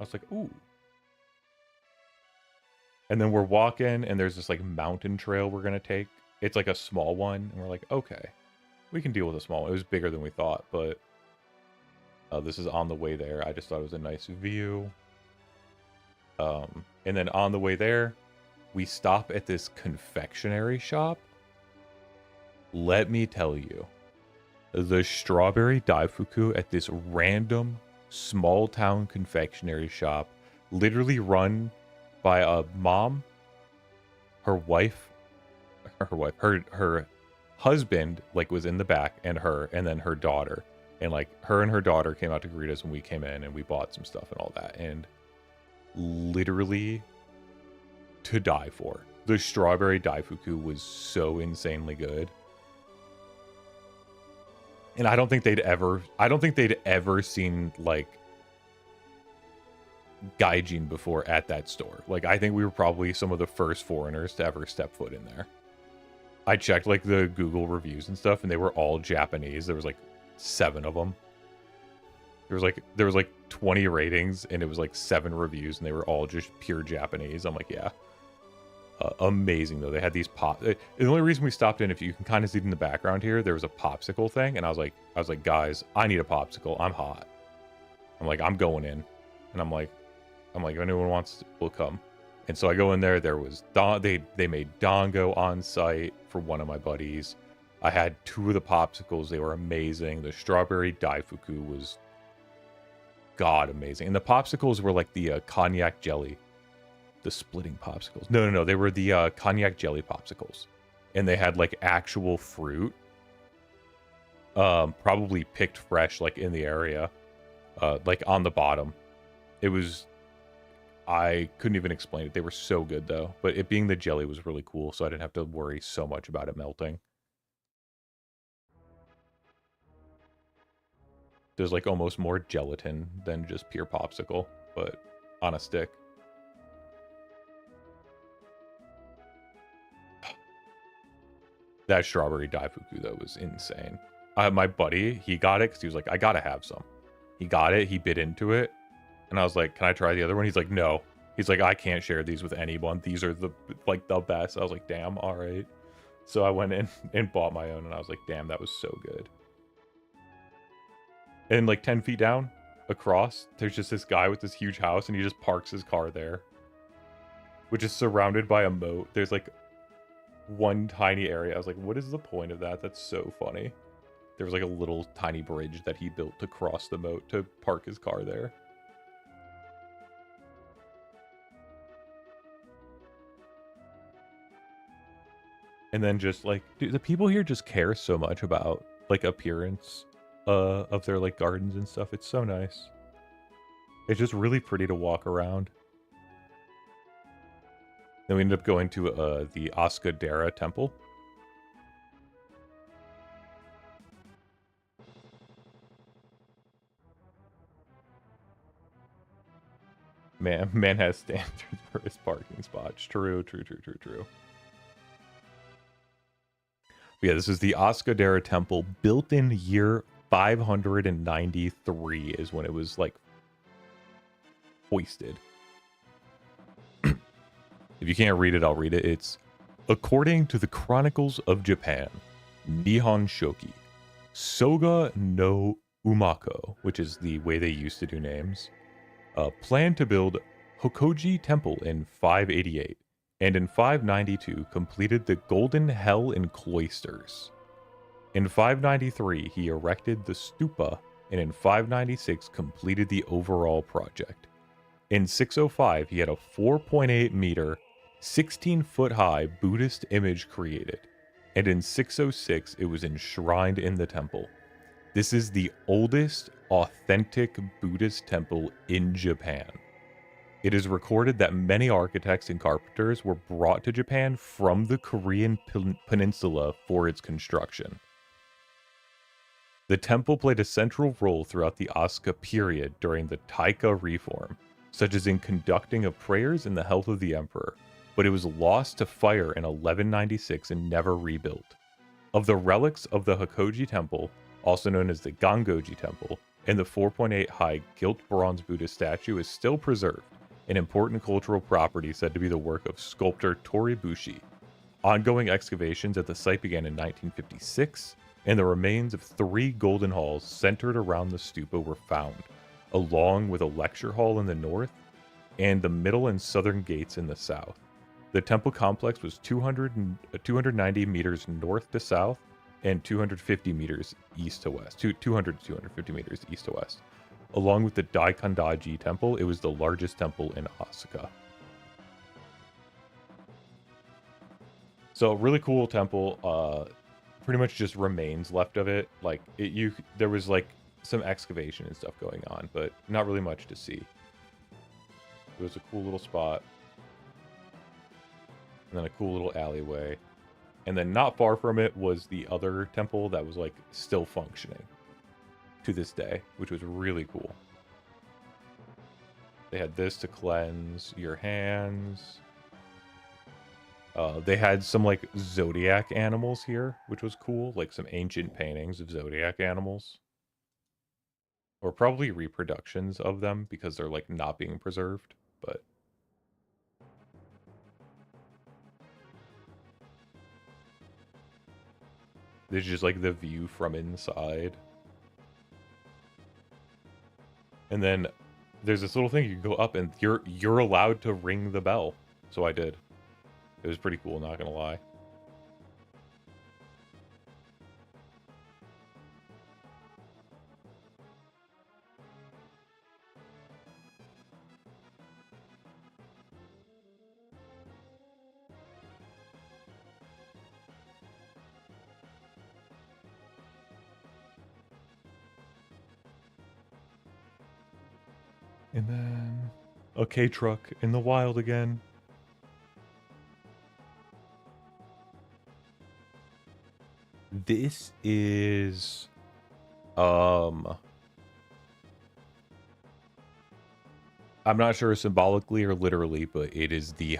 I was like, ooh. And then we're walking and there's this like mountain trail we're going to take. It's like a small one. And we're like, okay, we can deal with a small one. It was bigger than we thought, but this is on the way there. I just thought it was a nice view. And then on the way there, we stop at this confectionery shop. Let me tell you, the strawberry daifuku at this random small town confectionery shop, literally run by a mom, her husband, like, was in the back, and then her daughter. And, like, her and her daughter came out to greet us when we came in, and we bought some stuff and all that. And literally to die for. The strawberry daifuku was so insanely good. And I don't think they'd ever seen, like, gaijin before at that store. Like, I think we were probably some of the first foreigners to ever step foot in there. I checked, like, the Google reviews and stuff, and they were all Japanese. There was, like, 7 of them. There was like 20 ratings, and it was, like, 7 reviews, and they were all just pure Japanese. I'm like, yeah. Amazing, though. They had these the only reason we stopped in, if you can kind of see it in the background here, there was a popsicle thing, and I was like, guys, I need a popsicle. I'm hot. I'm like, I'm going in. And I'm like, if anyone wants, we'll come. And so I go in there. There was they made dango on site for one of my buddies. I had 2 of the popsicles. They were amazing. The strawberry daifuku was god amazing. And the popsicles were like the cognac jelly. The splitting popsicles. No. They were the cognac jelly popsicles. And they had, like, actual fruit. Probably picked fresh, like, in the area. Like, on the bottom. It was... I couldn't even explain it. They were so good, though. But it being the jelly was really cool, so I didn't have to worry so much about it melting. There's, like, almost more gelatin than just pure popsicle, but on a stick. That strawberry daifuku, though, was insane. My buddy, he got it because he was like, I gotta have some. He got it. He bit into it. And I was like, can I try the other one? He's like, no. He's like, I can't share these with anyone. These are the best. I was like, damn, all right. So I went in and bought my own, and I was like, damn, that was so good. And like 10 feet down, across, there's just this guy with this huge house, and he just parks his car there, which is surrounded by a moat. There's like one tiny area. I was like, what is the point of that? That's so funny. There was like a little tiny bridge that he built to cross the moat to park his car there. And then just like, dude, the people here just care so much about like appearance of their like gardens and stuff. It's so nice. It's just really pretty to walk around. Then we ended up going to the Askadera temple. Man has standards for his parking spots. True. But yeah, this is the Askadera temple, built in year 593 is when it was like hoisted. If you can't read it, I'll read it. It's according to the Chronicles of Japan, Nihon Shoki, Soga no Umako, which is the way they used to do names, planned to build Hokoji Temple in 588, and in 592 completed the Golden Hell and Cloisters. In 593, he erected the stupa, and in 596 completed the overall project. In 605, he had a 4.8 meter, 16-foot high Buddhist image created, and in 606 it was enshrined in the temple. This is the oldest authentic Buddhist temple in Japan. It is recorded that many architects and carpenters were brought to Japan from the Korean peninsula for its construction. The temple played a central role throughout the Asuka period during the Taika reform, such as in conducting of prayers in the health of the emperor, but it was lost to fire in 1196 and never rebuilt. Of the relics of the Hokoji Temple, also known as the Gangoji Temple, and the 4.8 high gilt bronze Buddha statue is still preserved, an important cultural property said to be the work of sculptor Toribushi. Ongoing excavations at the site began in 1956, and the remains of 3 golden halls centered around the stupa were found, along with a lecture hall in the north and the middle and southern gates in the south. The temple complex was 290 meters north to south and 250 meters east to west. 200 to 250 meters east to west. Along with the Daikandaji temple, it was the largest temple in Asuka. So really cool temple. Pretty much just remains left of it. Like there was like some excavation and stuff going on, but not really much to see. It was a cool little spot. And then a cool little alleyway. And then not far from it was the other temple that was like still functioning to this day, which was really cool. They had this to cleanse your hands. They had some like zodiac animals here, which was cool, like some ancient paintings of zodiac animals. Or probably reproductions of them because they're like not being preserved, but this is just like the view from inside. And then there's this little thing you can go up and you're allowed to ring the bell. So I did. It was pretty cool, not gonna lie. And then a K-truck in the wild again. This is I'm not sure symbolically or literally, but it is the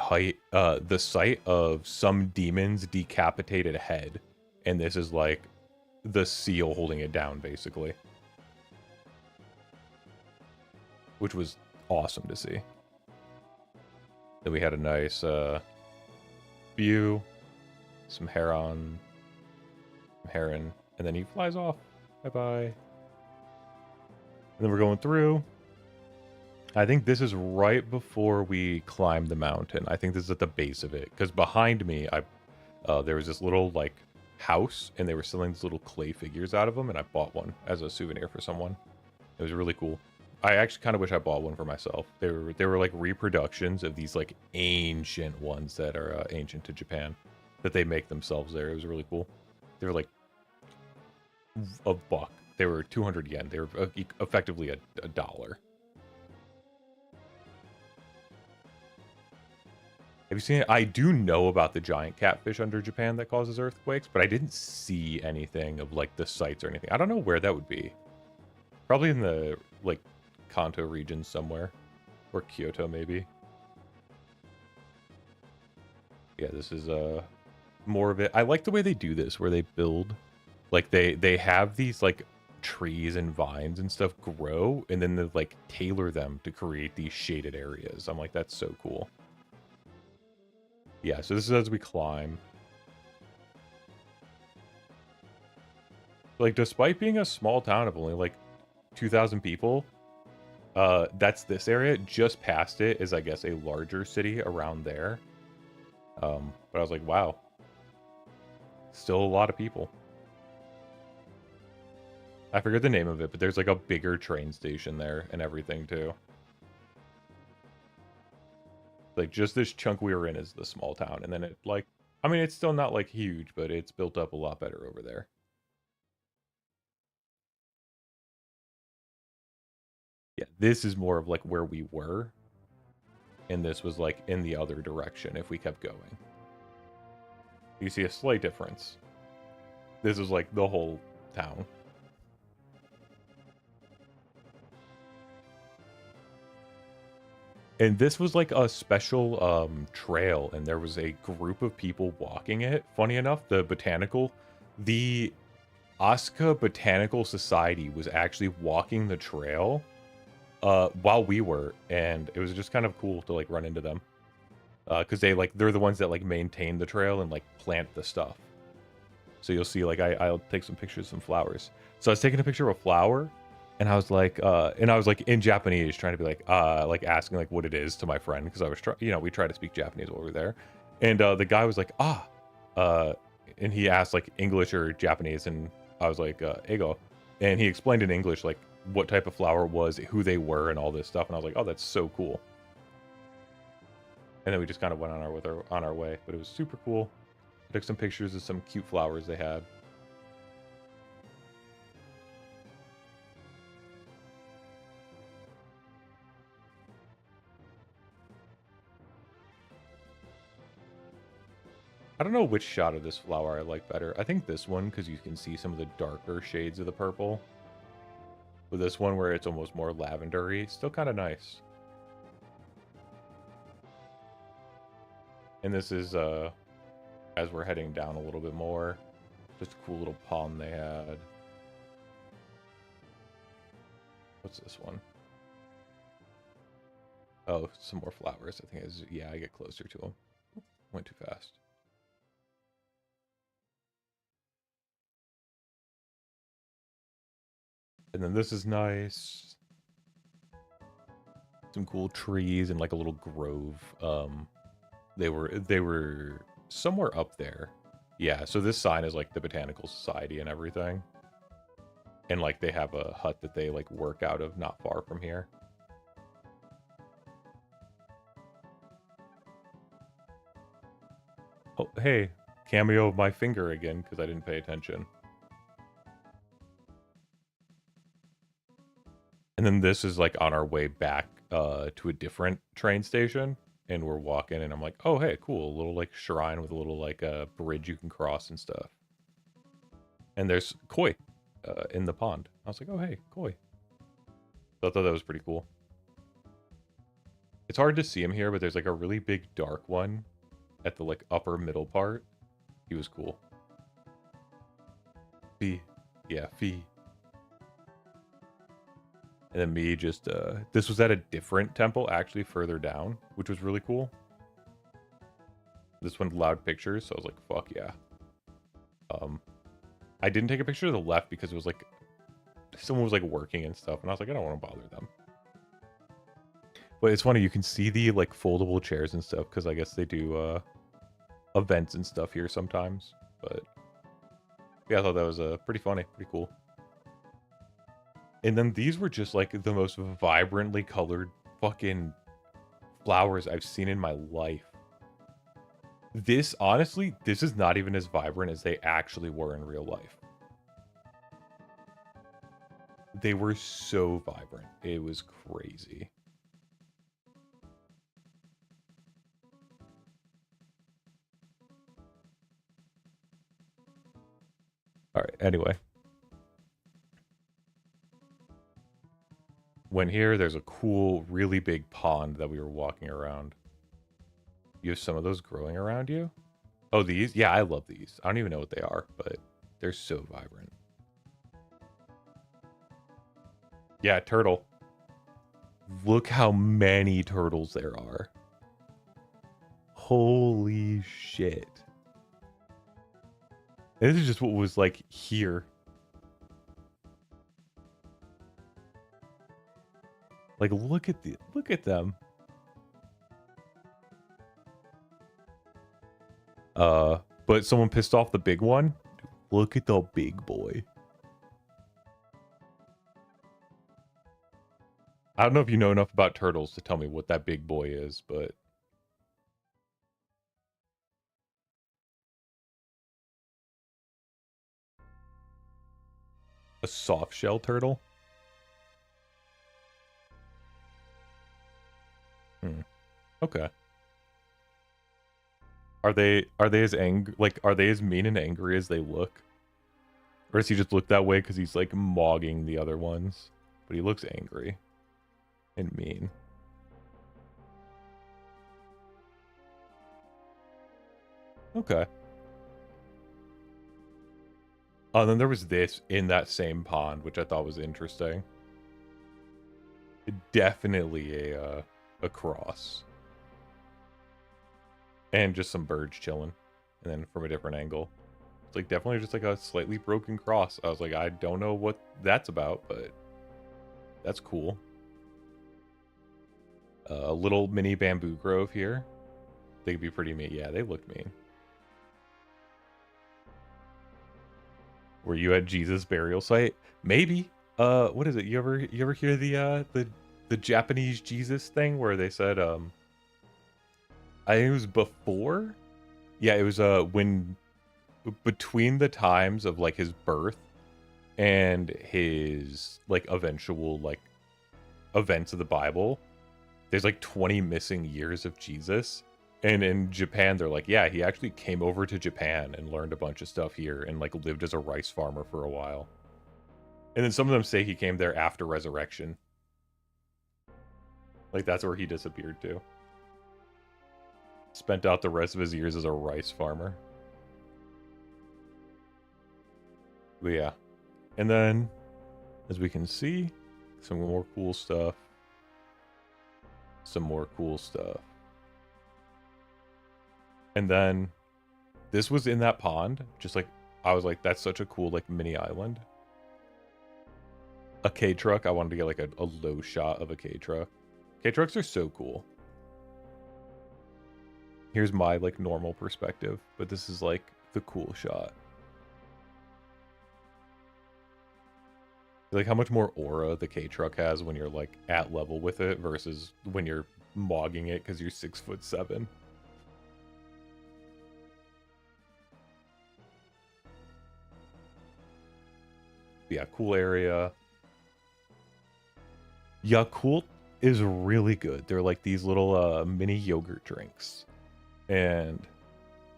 site of some demon's decapitated head. And this is like the seal holding it down, basically. Which was awesome to see. Then we had a nice view. some heron, and then he flies off. Bye-bye. And then we're going through. I think this is right before we climb the mountain. I think this is at the base of it. Because behind me, there was this little, like, house, and they were selling these little clay figures out of them, and I bought one as a souvenir for someone. It was really cool. I actually kind of wish I bought one for myself. They were like reproductions of these like ancient ones that are ancient to Japan that they make themselves there. It was really cool. They were like a buck. They were 200 yen. They were effectively a dollar. Have you seen it? I do know about the giant catfish under Japan that causes earthquakes, but I didn't see anything of like the sites or anything. I don't know where that would be. Probably in the like Kanto region somewhere, or Kyoto maybe. Yeah, this is more of it. I like the way they do this, where they build, like they have these like trees and vines and stuff grow, and then they like tailor them to create these shaded areas. I'm like, that's so cool. Yeah, so this is as we climb. Like, despite being a small town of only like 2,000 people, that's this area. Just past it is, I guess, a larger city around there. But I was like, wow. Still a lot of people. I forget the name of it, but there's like a bigger train station there and everything too. Like, just this chunk we were in is the small town, and then it like, I mean, it's still not like huge, but it's built up a lot better over there. Yeah, this is more of like where we were, and this was like in the other direction if we kept going. You see a slight difference. This is like the whole town. And this was like a special trail, and there was a group of people walking it. Funny enough, the Asuka Botanical Society was actually walking the trail while we were, and it was just kind of cool to like run into them. Because they're the ones that like maintain the trail and like plant the stuff. So you'll see like I'll take some pictures of some flowers. So I was taking a picture of a flower, and I was like in Japanese trying to be like asking like what it is to my friend, because I was we try to speak Japanese while we were there. And the guy was like, and he asked like English or Japanese, and I was like, ego. And he explained in English like what type of flower it was, who they were, and all this stuff. And I was like, oh, that's so cool. And then we just kind of went on our way, but it was super cool. I took some pictures of some cute flowers they had. I don't know which shot of this flower I like better. I think this one, because you can see some of the darker shades of the purple. But this one where it's almost more lavendery, still kind of nice. And this is, as we're heading down a little bit more, just a cool little pond they had. What's this one? Oh, some more flowers. I think it's, yeah, I get closer to them. Went too fast. And then this is nice. Some cool trees and like a little grove. They were somewhere up there. Yeah, so this sign is like the Botanical Society and everything. And like they have a hut that they like work out of not far from here. Oh, hey, cameo of my finger again because I didn't pay attention. And then this is like on our way back to a different train station, and we're walking, and I'm like, oh hey, cool, a little like shrine with a little like bridge you can cross and stuff. And there's koi in the pond. I was like, oh hey, koi. So I thought that was pretty cool. It's hard to see him here, but there's like a really big dark one at the like upper middle part. He was cool. Fee. Yeah, Fee. And then me just, this was at a different temple, actually further down, which was really cool. This one allowed pictures, so I was like, fuck yeah. I didn't take a picture of the left because it was like someone was like working and stuff, and I was like, I don't want to bother them. But it's funny, you can see the like foldable chairs and stuff because I guess they do events and stuff here sometimes. But yeah, I thought that was pretty funny, pretty cool. And then these were just like the most vibrantly colored fucking flowers I've seen in my life. This, honestly, this is not even as vibrant as they actually were in real life. They were so vibrant. It was crazy. All right, anyway. When here, there's a cool, really big pond that we were walking around. You have some of those growing around you? Oh, these? Yeah, I love these. I don't even know what they are, but they're so vibrant. Yeah, turtle. Look how many turtles there are. Holy shit. This is just what was like here. Like look at them. But someone pissed off the big one. Look at the big boy. I don't know if you know enough about turtles to tell me what that big boy is, but a soft shell turtle? Okay. Are they as are they as mean and angry as they look? Or does he just look that way because he's like mogging the other ones? But he looks angry and mean. Okay. Oh, and then there was this in that same pond, which I thought was interesting. Definitely a cross. And just some birds chilling. And then from a different angle. It's like definitely just like a slightly broken cross. I was like, I don't know what that's about, but that's cool. A little mini bamboo grove here. They could be pretty mean. Yeah, they looked mean. Were you at Jesus burial site? Maybe. What is it? You ever hear the Japanese Jesus thing where they said I think it was before? Yeah, it was when between the times of like his birth and his like eventual like events of the Bible, there's like 20 missing years of Jesus. And in Japan, they're like, yeah, he actually came over to Japan and learned a bunch of stuff here and like lived as a rice farmer for a while. And then some of them say he came there after resurrection. Like that's where he disappeared to. Spent out the rest of his years as a rice farmer. But yeah. And then, as we can see, some more cool stuff. Some more cool stuff. And then, this was in that pond. Just like, I was like, that's such a cool, like, mini island. A K-truck. I wanted to get, like, a low shot of a K-truck. K-trucks are so cool. Here's my, like, normal perspective. But this is, like, the cool shot. Like, how much more aura the K-truck has when you're, like, at level with it versus when you're mogging it because you're 6'7". Yeah, cool area. Yakult is really good. They're like these little mini yogurt drinks. And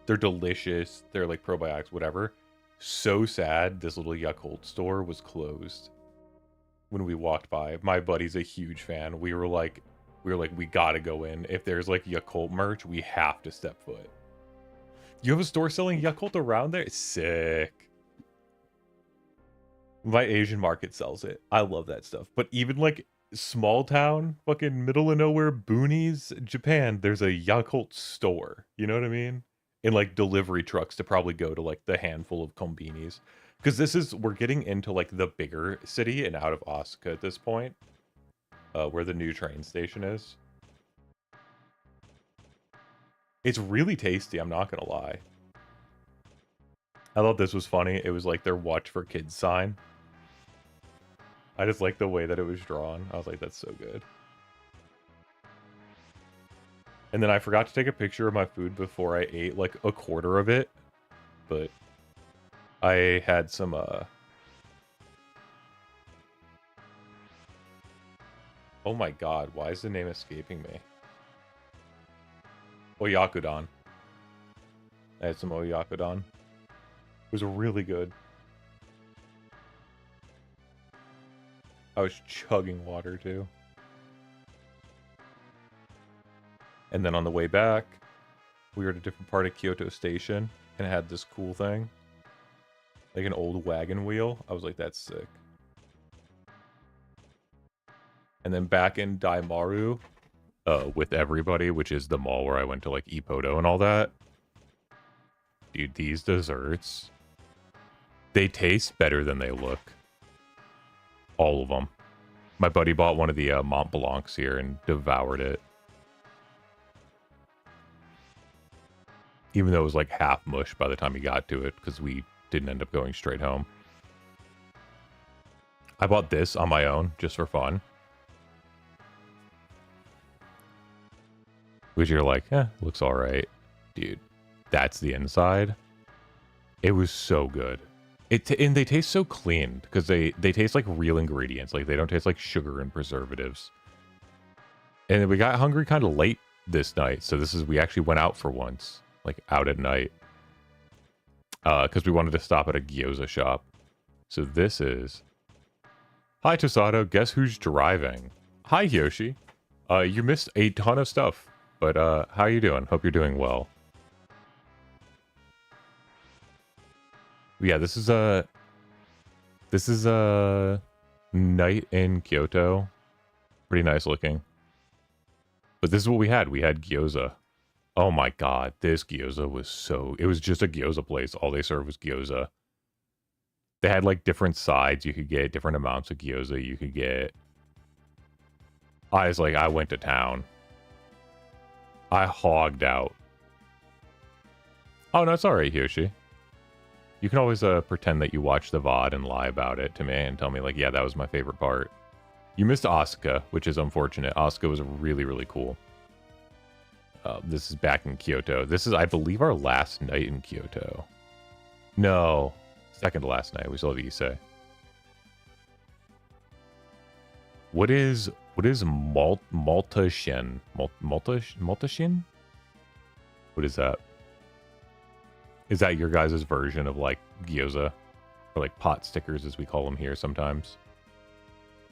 they're delicious. They're like probiotics, whatever. So sad this little Yakult store was closed when we walked by. My buddy's a huge fan. We were like, we gotta go in. If there's like Yakult merch, we have to step foot. You have a store selling Yakult around there? Sick. My Asian market sells it. I love that stuff. But even like small town, fucking middle of nowhere boonies, Japan, there's a Yakult store. You know what I mean? in like delivery trucks to probably go to like the handful of kombinis. Because we're getting into like the bigger city and out of Osaka at this point, where the new train station is. It's really tasty, I'm not gonna lie. I thought this was funny. It was like their watch for kids sign. I just like the way that it was drawn. I was like, that's so good. And then I forgot to take a picture of my food before I ate like a quarter of it. But I had some oh my god, why is the name escaping me? Oyakodon. I had some Oyakodon. It was really good. I was chugging water too. And then on the way back, we were at a different part of Kyoto Station and it had this cool thing. Like an old wagon wheel. I was like, that's sick. And then back in Daimaru, with everybody, which is the mall where I went to like Ippodo and all that. Dude, these desserts, they taste better than they look. All of them. My buddy bought one of the Mont Blancs here and devoured it. Even though it was like half mush by the time he got to it, because we didn't end up going straight home. I bought this on my own, just for fun. Which you're like, looks alright. Dude, that's the inside. It was so good. And they taste so clean, because they taste like real ingredients. Like, they don't taste like sugar and preservatives. And we got hungry kind of late this night, so we actually went out for once. Like, out at night. Because we wanted to stop at a gyoza shop. So this is... Hi, Tosato. Guess who's driving? Hi, Yoshi. You missed a ton of stuff. But, how you doing? Hope you're doing well. Yeah, this is a night in Kyoto. Pretty nice looking. But this is what we had. We had gyoza. Oh my god, this gyoza was so... It was just a gyoza place. All they served was gyoza. They had, like, different sides you could get, different amounts of gyoza you could get. I went to town. I hogged out. Oh, no, it's alright, Yoshi. You can always pretend that you watched the VOD and lie about it to me and tell me, like, yeah, that was my favorite part. You missed Asuka, which is unfortunate. Asuka was really, really cool. This is back in Kyoto. This is, I believe, our last night in Kyoto. No. Second to last night. We still have Issei. What is Maltashin? Maltashin? What is that? Is that your guys' version of, like, gyoza? Or, like, pot stickers, as we call them here sometimes?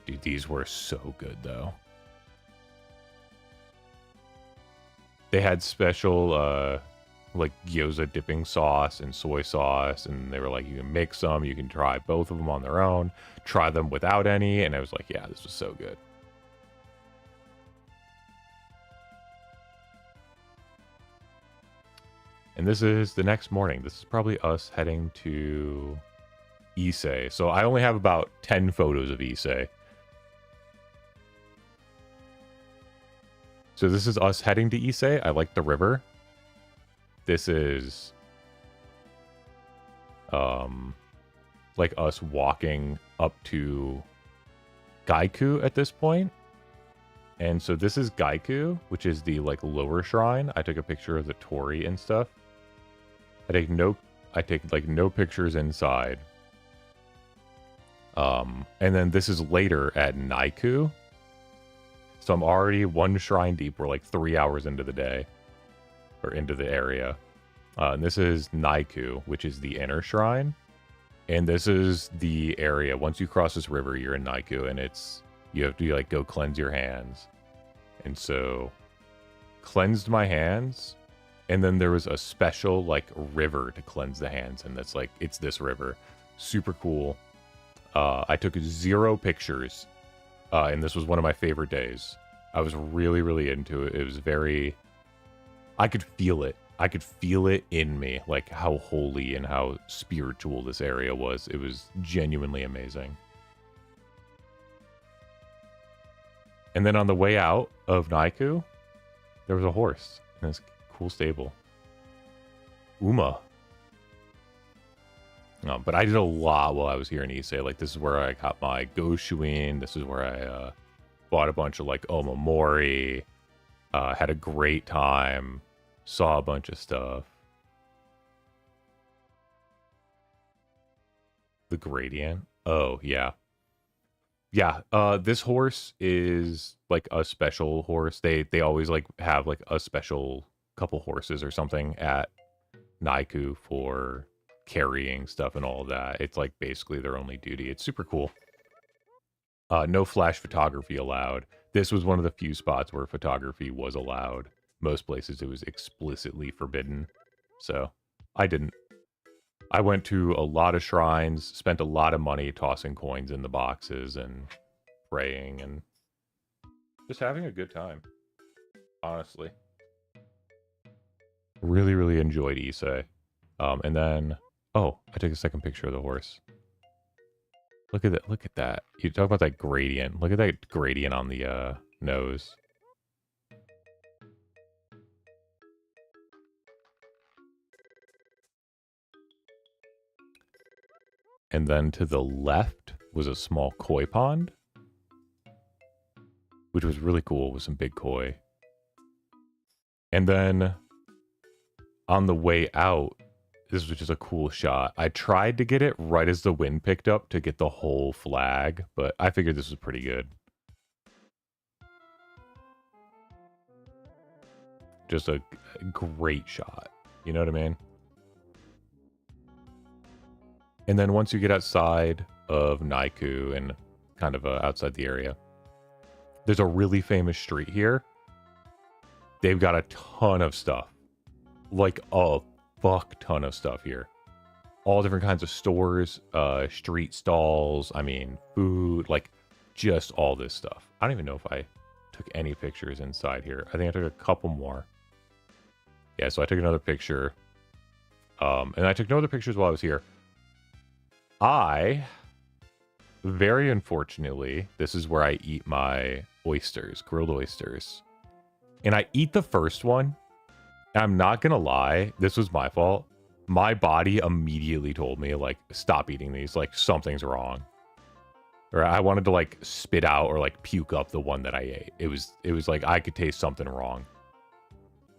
Dude, these were so good, though. They had special, like, gyoza dipping sauce and soy sauce, and they were like, you can mix some, you can try both of them on their own, try them without any, and I was like, yeah, this was so good. And this is the next morning. This is probably us heading to Issei. So I only have about 10 photos of Issei. So this is us heading to Issei. I like the river. This is like us walking up to Gaiku at this point. And so this is Gaiku, which is the like lower shrine. I took a picture of the torii and stuff. I take like no pictures inside. And then this is later at Naiku. So I'm already one shrine deep. We're like 3 hours into the day. Or into the area. And this is Naiku, which is the inner shrine. And this is the area. Once you cross this river, you're in Naiku. And you have to like go cleanse your hands. And so cleansed my hands. And then there was a special like river to cleanse the hands. And that's like, it's this river. Super cool. I took 0 pictures. And this was one of my favorite days. I was really, really into it. It was very... I could feel it. I could feel it in me, like how holy and how spiritual this area was. It was genuinely amazing. And then on the way out of Naiku, there was a horse in this cool stable. Uma. But I did a lot while I was here in Issei. Like, this is where I got my Goshuin. This is where I bought a bunch of, like, Omamori. Had a great time. Saw a bunch of stuff. The Gradient. Oh, yeah. Yeah, this horse is like a special horse. They always like have like a special couple horses or something at Naiku for carrying stuff and all of that. It's like basically their only duty. It's super cool. No flash photography allowed. This was one of the few spots where photography was allowed. Most places it was explicitly forbidden. So I didn't. I went to a lot of shrines, spent a lot of money tossing coins in the boxes and praying and just having a good time. Honestly. Really, really enjoyed Issei. And then, oh, I took a second picture of the horse. Look at that. Look at that. You talk about that gradient. Look at that gradient on the nose. And then to the left was a small koi pond, which was really cool with some big koi. And then on the way out, this was just a cool shot. I tried to get it right as the wind picked up to get the whole flag, but I figured this was pretty good. Just a great shot. You know what I mean? And then once you get outside of Naiku and kind of outside the area, there's a really famous street here. They've got a ton of stuff. Like a fuck ton of stuff here. All different kinds of stores, street stalls, I mean, food, like just all this stuff. I don't even know if I took any pictures inside here. I think I took a couple more. Yeah, so I took another picture. And I took no other pictures while I was here. Very unfortunately, this is where I eat my oysters, grilled oysters. And I eat the first one. And I'm not going to lie, this was my fault. My body immediately told me, like, stop eating these. Like, something's wrong. Or I wanted to, like, spit out or, like, puke up the one that I ate. It was like, I could taste something wrong.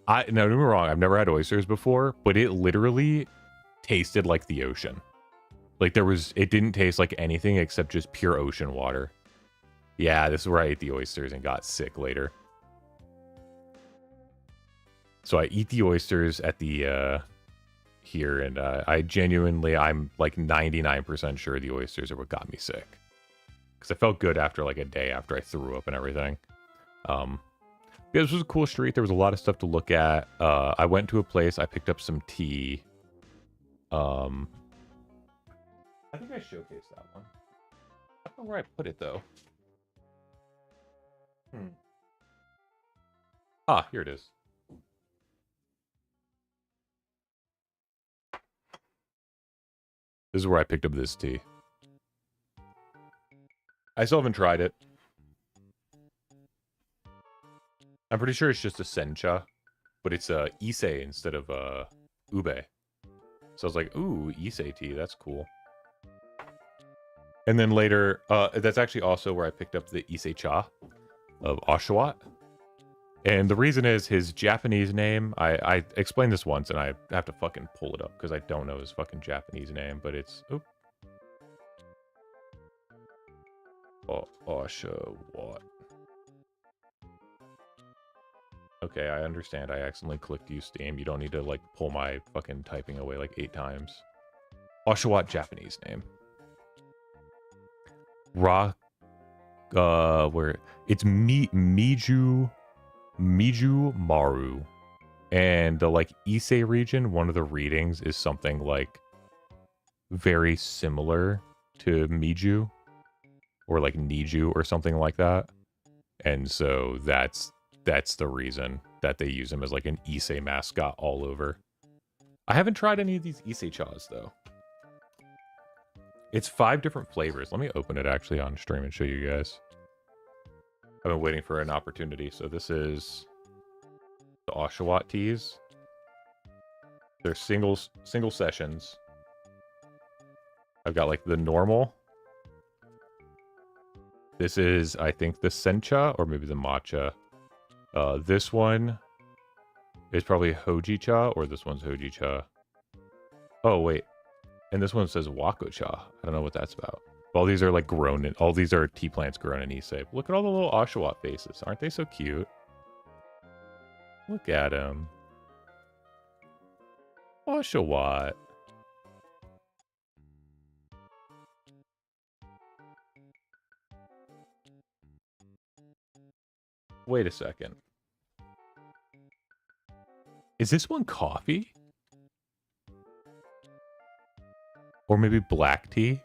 Now, don't get me wrong, I've never had oysters before, but it literally tasted like the ocean. Like, it didn't taste like anything except just pure ocean water. Yeah, this is where I ate the oysters and got sick later. So I eat the oysters at the, here, and I'm like 99% sure the oysters are what got me sick. Because I felt good after like a day after I threw up and everything. Yeah, this was a cool street. There was a lot of stuff to look at. I went to a place, I picked up some tea. I think I showcased that one. I don't know where I put it, though. Ah, here it is. This is where I picked up this tea. I still haven't tried it. I'm pretty sure it's just a sencha, but it's Issei instead of ube. So I was like, ooh, Issei tea, that's cool. And then later, that's actually also where I picked up the Issei cha of Oshawott. And the reason is his Japanese name. I explained this once, and I have to fucking pull it up because I don't know his fucking Japanese name, but it's... Oop. Oshawott. Okay, I understand. I accidentally clicked use Steam. You don't need to, like, pull my fucking typing away like 8 times. Oshawott Japanese name. Where... It's Miju Maru. And the, like, Issei region, one of the readings is something, like, very similar to Miju. Or, like, Niju or something like that. And so that's that's the reason that they use him as like an Issei mascot all over. I haven't tried any of these Issei chas though. It's 5 different flavors. Let me open it actually on stream and show you guys. I've been waiting for an opportunity. So this is the Oshawott teas. They're single sessions. I've got like the normal. This is, I think, the sencha or maybe the matcha. This one is probably hojicha, or this one's hojicha. Oh, wait. And this one says wakocha. I don't know what that's about. All these are like grown in, all these are tea plants grown in Issei. Look at all the little Oshawott faces. Aren't they so cute? Look at them. Oshawott. Wait a second. Is this one coffee? Or maybe black tea?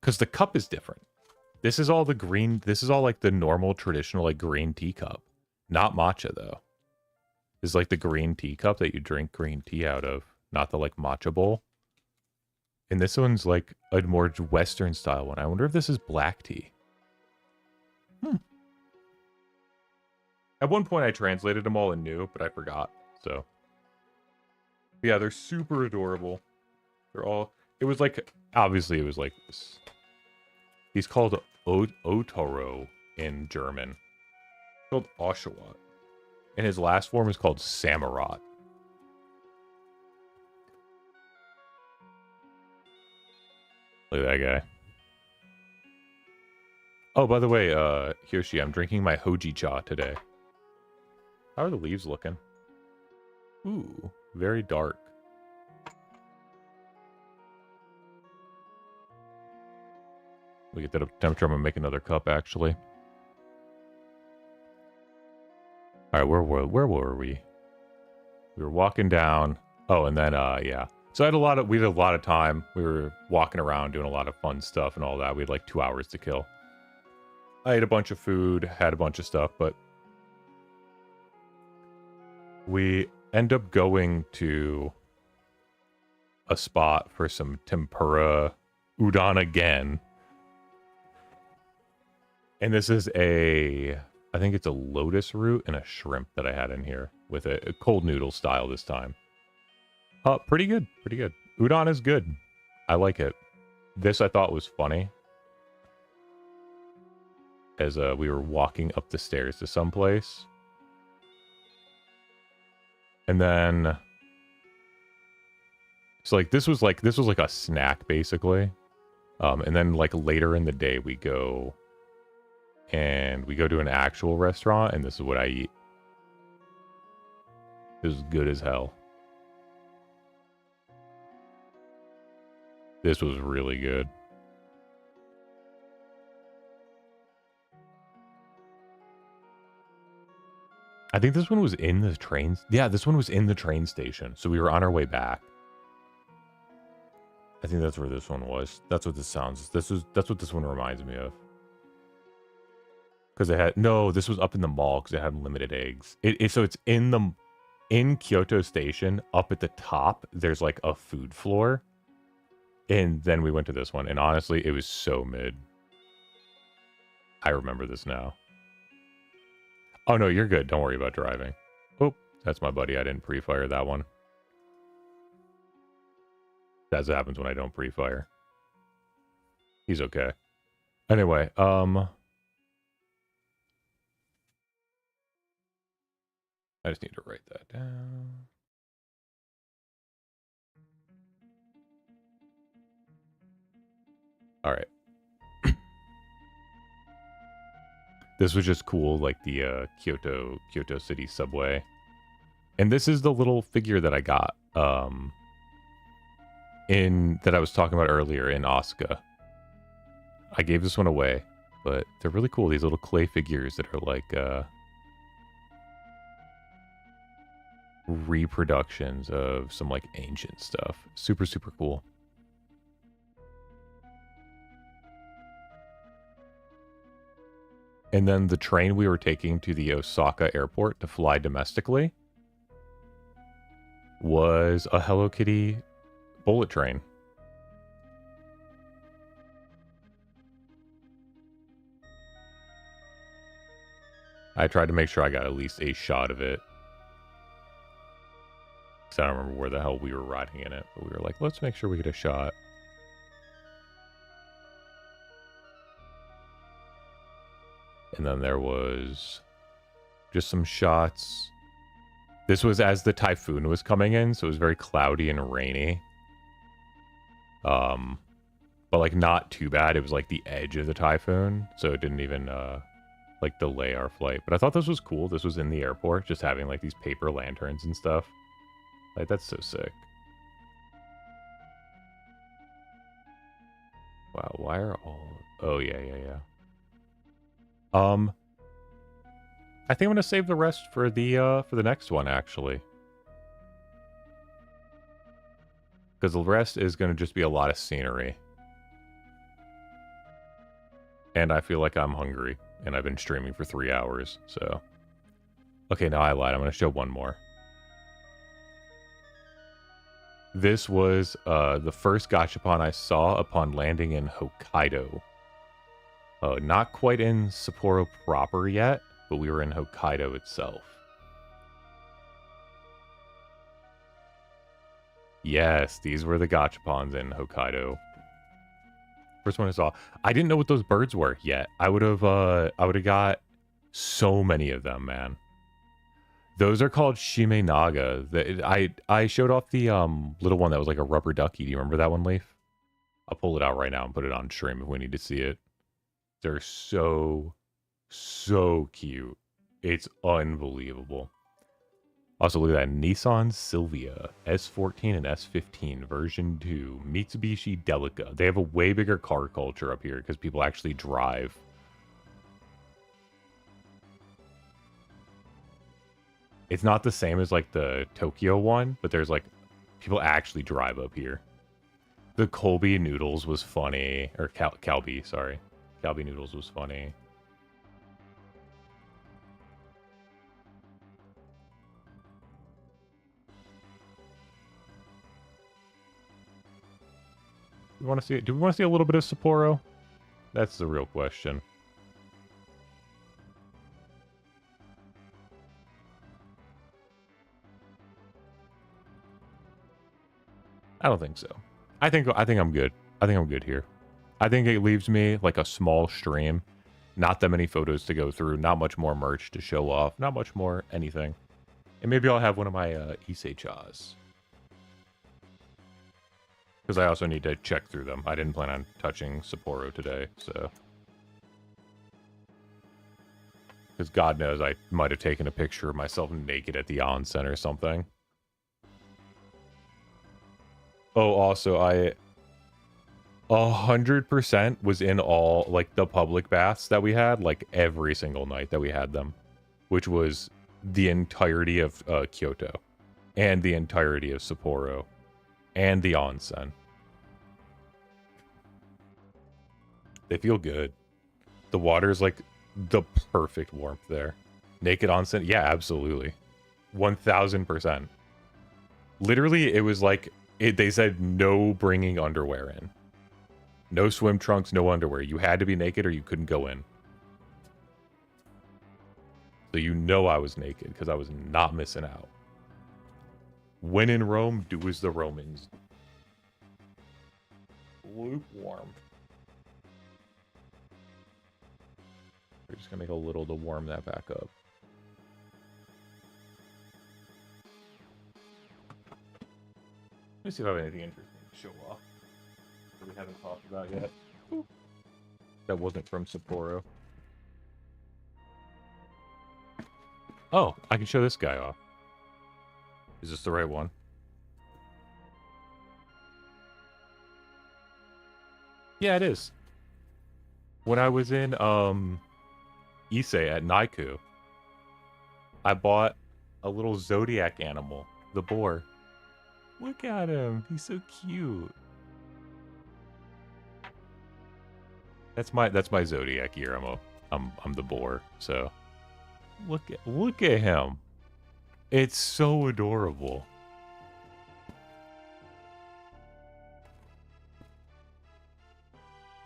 Because the cup is different. This is all the green. This is all like the normal traditional like green tea cup. Not matcha though. This is like the green tea cup that you drink green tea out of. Not the like matcha bowl. And this one's like a more Western style one. I wonder if this is black tea. At one point I translated them all and knew, but I forgot. So yeah, they're super adorable. They're all, it was like, obviously it was like this. He's called Otaro in German. It's called Oshawott. And his last form is called Samurott. Look at that guy. Oh, by the way, Hiroshi, I'm drinking my Hojicha today. How are the leaves looking? Ooh, very dark. We get that up temperature. I'm gonna make another cup actually. All right, where were we? We were walking down. Oh, and then yeah. So we had a lot of time. We were walking around doing a lot of fun stuff and all that. We had like 2 hours to kill. I ate a bunch of food, had a bunch of stuff, but we end up going to a spot for some tempura udon again. And this is I think it's a lotus root and a shrimp that I had in here with a cold noodle style this time. Pretty good, pretty good. Udon is good. I like it. This I thought was funny. As we were walking up the stairs to someplace. And then so like this was like a snack basically. And then like later in the day we go to an actual restaurant and this is what I eat. It was good as hell. This was really good. I think this one was in the train. Yeah, this one was in the train station. So we were on our way back. I think that's where this one was. That's what this sounds. That's what this one reminds me of. Because it had this was up in the mall because it had limited eggs. So it's in Kyoto Station up at the top. There's like a food floor, and then we went to this one. And honestly, it was so mid. I remember this now. Oh no, you're good. Don't worry about driving. Oh, that's my buddy. I didn't pre-fire that one. That's what happens when I don't pre-fire. He's okay. Anyway, I just need to write that down. All right. This was just cool, like the Kyoto City subway. And this is the little figure that I got that I was talking about earlier in Asuka. I gave this one away, but they're really cool. These little clay figures that are like reproductions of some like ancient stuff. Super, super cool. And then the train we were taking to the Osaka airport to fly domestically was a Hello Kitty bullet train. I tried to make sure I got at least a shot of it. Because I don't remember where the hell we were riding in it. But we were like, let's make sure we get a shot. And then there was just some shots. This was as the typhoon was coming in, so it was very cloudy and rainy. But like not too bad. It was like the edge of the typhoon, so it didn't even like delay our flight. But I thought this was cool. This was in the airport, just having like these paper lanterns and stuff. Like that's so sick. Wow, why are all... Oh, yeah. I think I'm gonna save the rest for the next one, actually. Because the rest is gonna just be a lot of scenery. And I feel like I'm hungry. And I've been streaming for 3 hours, so... Okay, no, I lied. I'm gonna show one more. This was the first gachapon I saw upon landing in Hokkaido. Not quite in Sapporo proper yet, but we were in Hokkaido itself. Yes, these were the gachapons in Hokkaido. First one I saw. I didn't know what those birds were yet. I would have got so many of them, man. Those are called Shimenaga. I showed off the little one that was like a rubber ducky. Do you remember that one, Leaf? I'll pull it out right now and put it on stream if we need to see it. They're so cute. It's unbelievable. Also, look at that. Nissan Silvia S14 and S15 version 2. Mitsubishi Delica. They have a way bigger car culture up here because people actually drive. It's not the same as like the Tokyo one, but there's like people actually drive up here. The Colby Noodles was funny, or Calbee, sorry. Calbee Noodles was funny. We want to see it. Do we want to see a little bit of Sapporo? That's the real question. I don't think so. I think I'm good. I think I'm good here. I think it leaves me like a small stream. Not that many photos to go through. Not much more merch to show off. Not much more anything. And maybe I'll have one of my Issei-chas. Because I also need to check through them. I didn't plan on touching Sapporo today, so... Because God knows I might have taken a picture of myself naked at the onsen or something. Oh, also, I 100% was in all, like, the public baths that we had, like, every single night that we had them. Which was the entirety of Kyoto. And the entirety of Sapporo. And the onsen. They feel good. The water's, like, the perfect warmth there. Naked onsen? Yeah, absolutely. 1000%. Literally, it was like... they said no bringing underwear in. No swim trunks, no underwear. You had to be naked or you couldn't go in. So you know I was naked because I was not missing out. When in Rome, do as the Romans. Lukewarm. We're just going to make a little to warm that back up. Let me see if I have anything interesting to show off that we haven't talked about yet. Ooh. That wasn't from Sapporo. Oh, I can show this guy off. Is this the right one? Yeah, it is. When I was in Issei at Naiku, I bought a little zodiac animal, the boar. Look at him. He's so cute. That's my zodiac Guillermo. I'm the boar. So look at him. It's so adorable.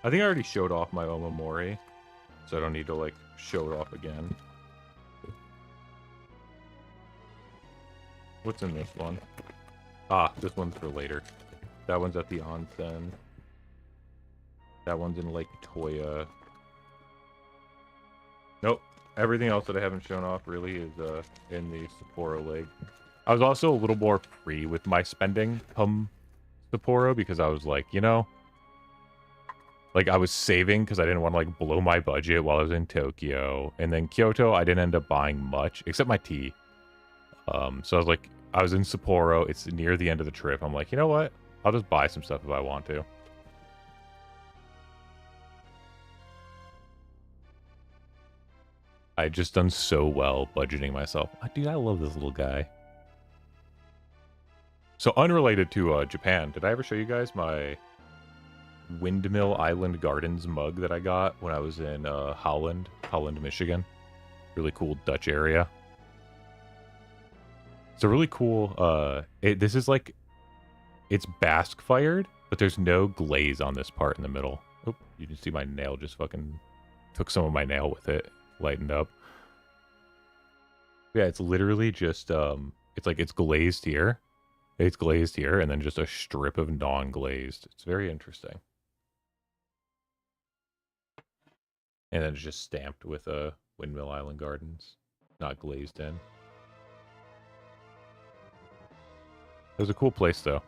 I think I already showed off my Omamori, so I don't need to like show it off again. What's in this one? Ah, this one's for later. That one's at the onsen. That one's in Lake Toya. Nope. Everything else that I haven't shown off really is in the Sapporo Lake. I was also a little more free with my spending come Sapporo because I was like, you know, like I was saving because I didn't want to like blow my budget while I was in Tokyo. And then Kyoto, I didn't end up buying much except my tea. So I was like, I was in Sapporo. It's near the end of the trip. I'm like, you know what? I'll just buy some stuff if I want to. I just done so well budgeting myself. Dude, I love this little guy. So unrelated to Japan, did I ever show you guys my Windmill Island Gardens mug that I got when I was in Holland, Michigan? Really cool Dutch area. It's a really cool, this is like, it's Basque fired, but there's no glaze on this part in the middle. Oh, you can see my nail just fucking took some of my nail with it. Lightened up. Yeah, it's literally just it's like it's glazed here. It's glazed here, and then just a strip of non-glazed. It's very interesting. And then it's just stamped with Windmill Island Gardens, not glazed in. It was a cool place though.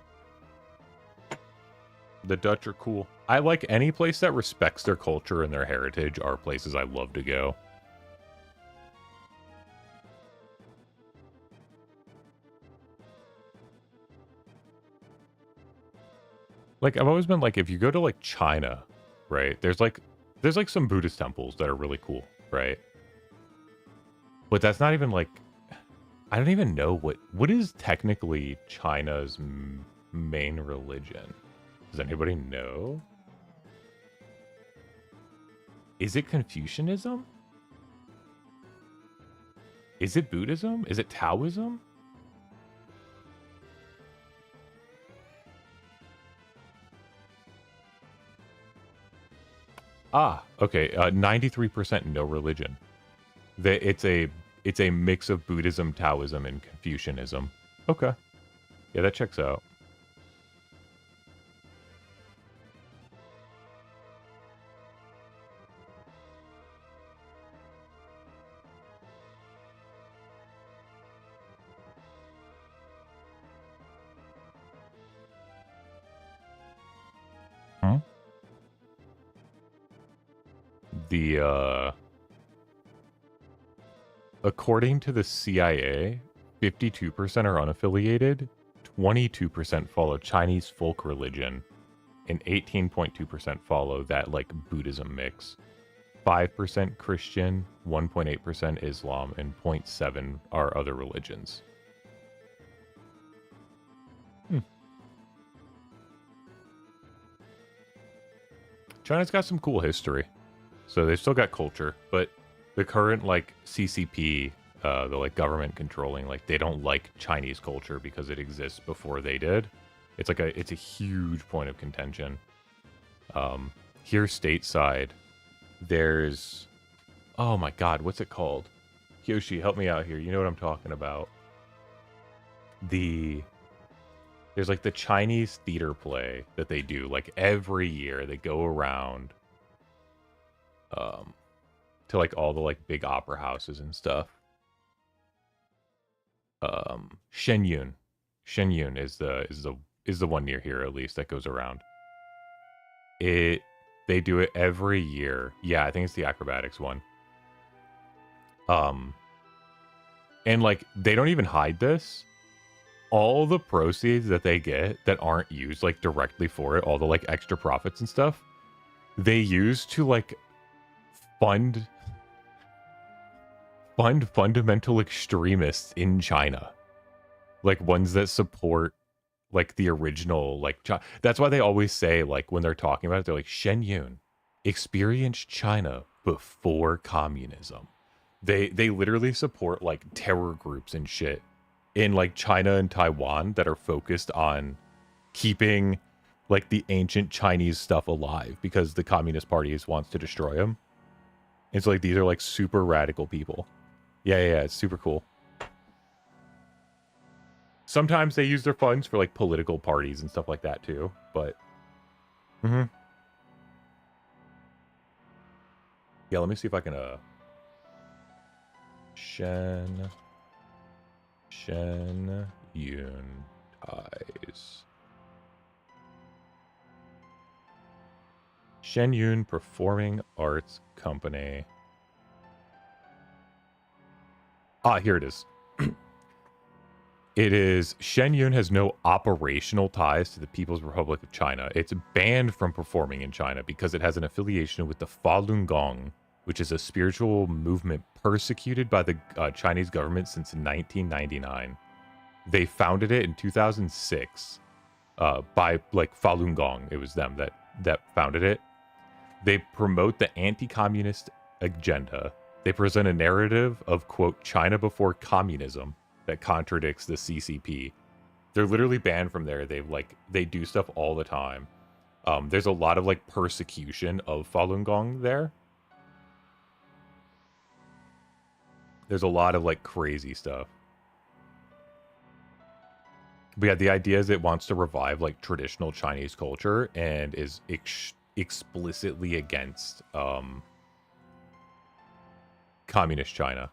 The Dutch are cool. I like any place that respects their culture and their heritage are places I love to go. Like, I've always been like, if you go to like China, right? There's like some Buddhist temples that are really cool, right? But that's not even like, I don't even know what is technically China's main religion. Does anybody know? Is it Confucianism? Is it Buddhism? Is it Taoism? Ah, okay. 93% no religion. It's a mix of Buddhism, Taoism, and Confucianism. Okay. Yeah, that checks out. Hmm? According to the CIA, 52% are unaffiliated, 22% follow Chinese folk religion, and 18.2% follow that like Buddhism mix. 5% Christian, 1.8% Islam, and 0.7 are other religions. China's got some cool history. So they've still got culture, but the current like CCP, the like government controlling, like they don't like Chinese culture because it exists before they did. It's like it's a huge point of contention. Here stateside, there's, oh my god, what's it called? Kyoshi, help me out here. You know what I'm talking about. There's like the Chinese theater play that they do like every year. They go around to like all the like big opera houses and stuff. Shenyun is the one near here at least that goes around. They do it every year. Yeah, I think it's the acrobatics one. And like they don't even hide this. All the proceeds that they get that aren't used like directly for it, all the like extra profits and stuff, they use to like fund fundamental extremists in China. Like ones that support like the original like that's why they always say like when they're talking about it, they're like Shenyun. Experience China before communism. They literally support like terror groups and shit in like China and Taiwan that are focused on keeping like the ancient Chinese stuff alive because the Communist Party wants to destroy them. It's like these are like super radical people. Yeah, it's super cool. Sometimes they use their funds for like political parties and stuff like that too, but yeah, let me see if I can Shen Yun ties. Shen Yun Performing Arts Company. Ah, here it is. It is Shen Yun has no operational ties to the People's Republic of China. It's banned from performing in China because it has an affiliation with the Falun Gong, which is a spiritual movement persecuted by the Chinese government since 1999. They founded it in 2006 by like Falun Gong. It was them that founded it. They promote the anti-communist agenda. They present a narrative of, quote, China before communism that contradicts the CCP. They're literally banned from there. They do stuff all the time. There's a lot of like persecution of Falun Gong there. There's a lot of like crazy stuff. But yeah, the idea is it wants to revive like traditional Chinese culture and is explicitly against communist China.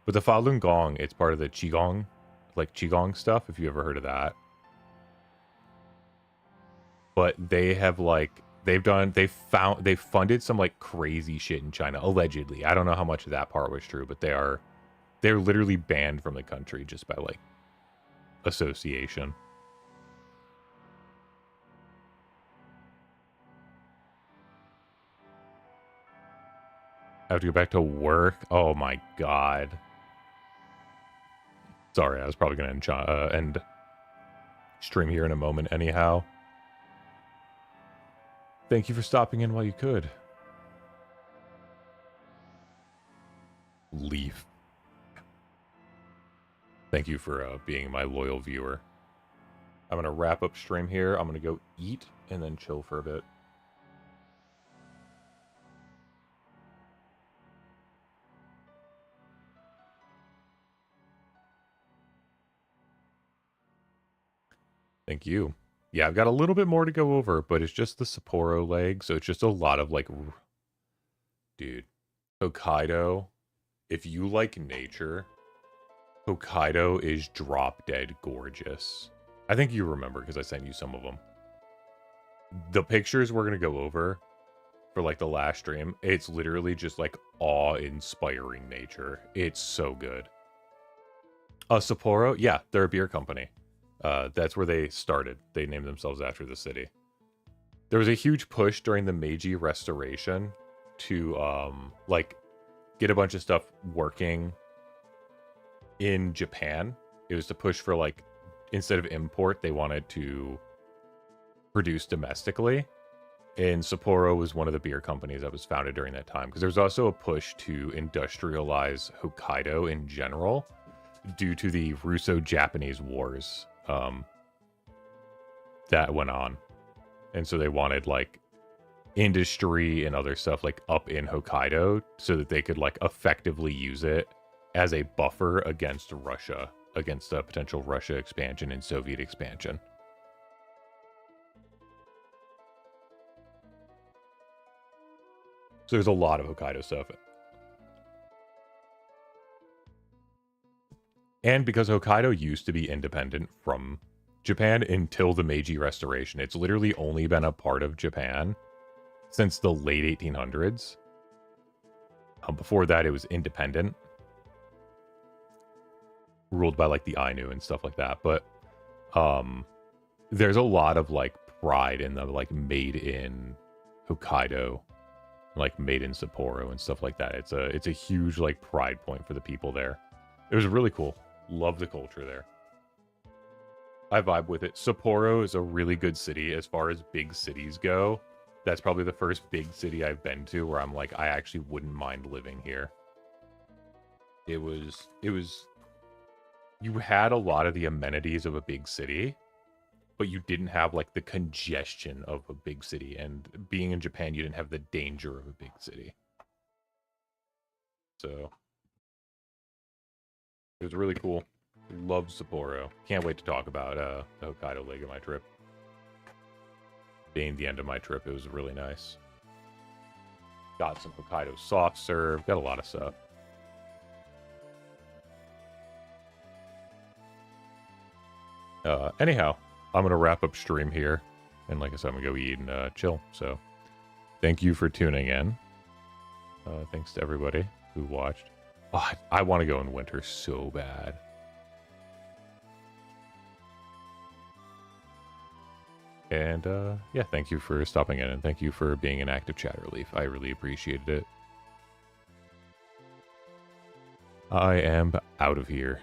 But the Falun Gong, it's part of the Qigong, like Qigong stuff, if you ever heard of that. But they have like, they funded some like crazy shit in China, allegedly. I don't know how much of that part was true, but they're literally banned from the country just by like association. I have to go back to work. Oh my god. Sorry, I was probably going to end stream here in a moment anyhow. Thank you for stopping in while you could. Leaf. Thank you for being my loyal viewer. I'm going to wrap up stream here. I'm going to go eat and then chill for a bit. Thank you. Yeah, I've got a little bit more to go over, but it's just the Sapporo leg, so it's just a lot of like... Dude, Hokkaido, if you like nature, Hokkaido is drop dead gorgeous. I think you remember because I sent you some of them. The pictures we're going to go over for like the last stream, it's literally just like awe-inspiring nature. It's so good. Sapporo, yeah, they're a beer company. That's where they started. They named themselves after the city. There was a huge push during the Meiji Restoration to like get a bunch of stuff working in Japan. It was to push for like, instead of import, they wanted to produce domestically. And Sapporo was one of the beer companies that was founded during that time. Because there was also a push to industrialize Hokkaido in general due to the Russo-Japanese wars that went on. And so they wanted like industry and other stuff like up in Hokkaido so that they could like effectively use it as a buffer against Russia, against a potential Russia expansion and Soviet expansion. So there's a lot of Hokkaido stuff. And because Hokkaido used to be independent from Japan until the Meiji Restoration, it's literally only been a part of Japan since the late 1800s. Before that, it was independent, ruled by like the Ainu and stuff like that. But there's a lot of like pride in the like made in Hokkaido, like made in Sapporo and stuff like that. It's a huge like pride point for the people there. It was really cool. Love the culture there. I vibe with it. Sapporo is a really good city as far as big cities go. That's probably the first big city I've been to where I'm like, I actually wouldn't mind living here. It was, you had a lot of the amenities of a big city, but you didn't have like the congestion of a big city. And being in Japan, you didn't have the danger of a big city. So it was really cool. Love Sapporo. Can't wait to talk about the Hokkaido leg of my trip. Being the end of my trip, it was really nice. Got some Hokkaido soft serve. Got a lot of stuff. Anyhow, I'm going to wrap up stream here. And like I said, I'm going to go eat and chill. So thank you for tuning in. Thanks to everybody who watched. Oh, I want to go in winter so bad. And yeah, thank you for stopping in, and thank you for being an active chatter, Leaf. I really appreciated it. I am out of here.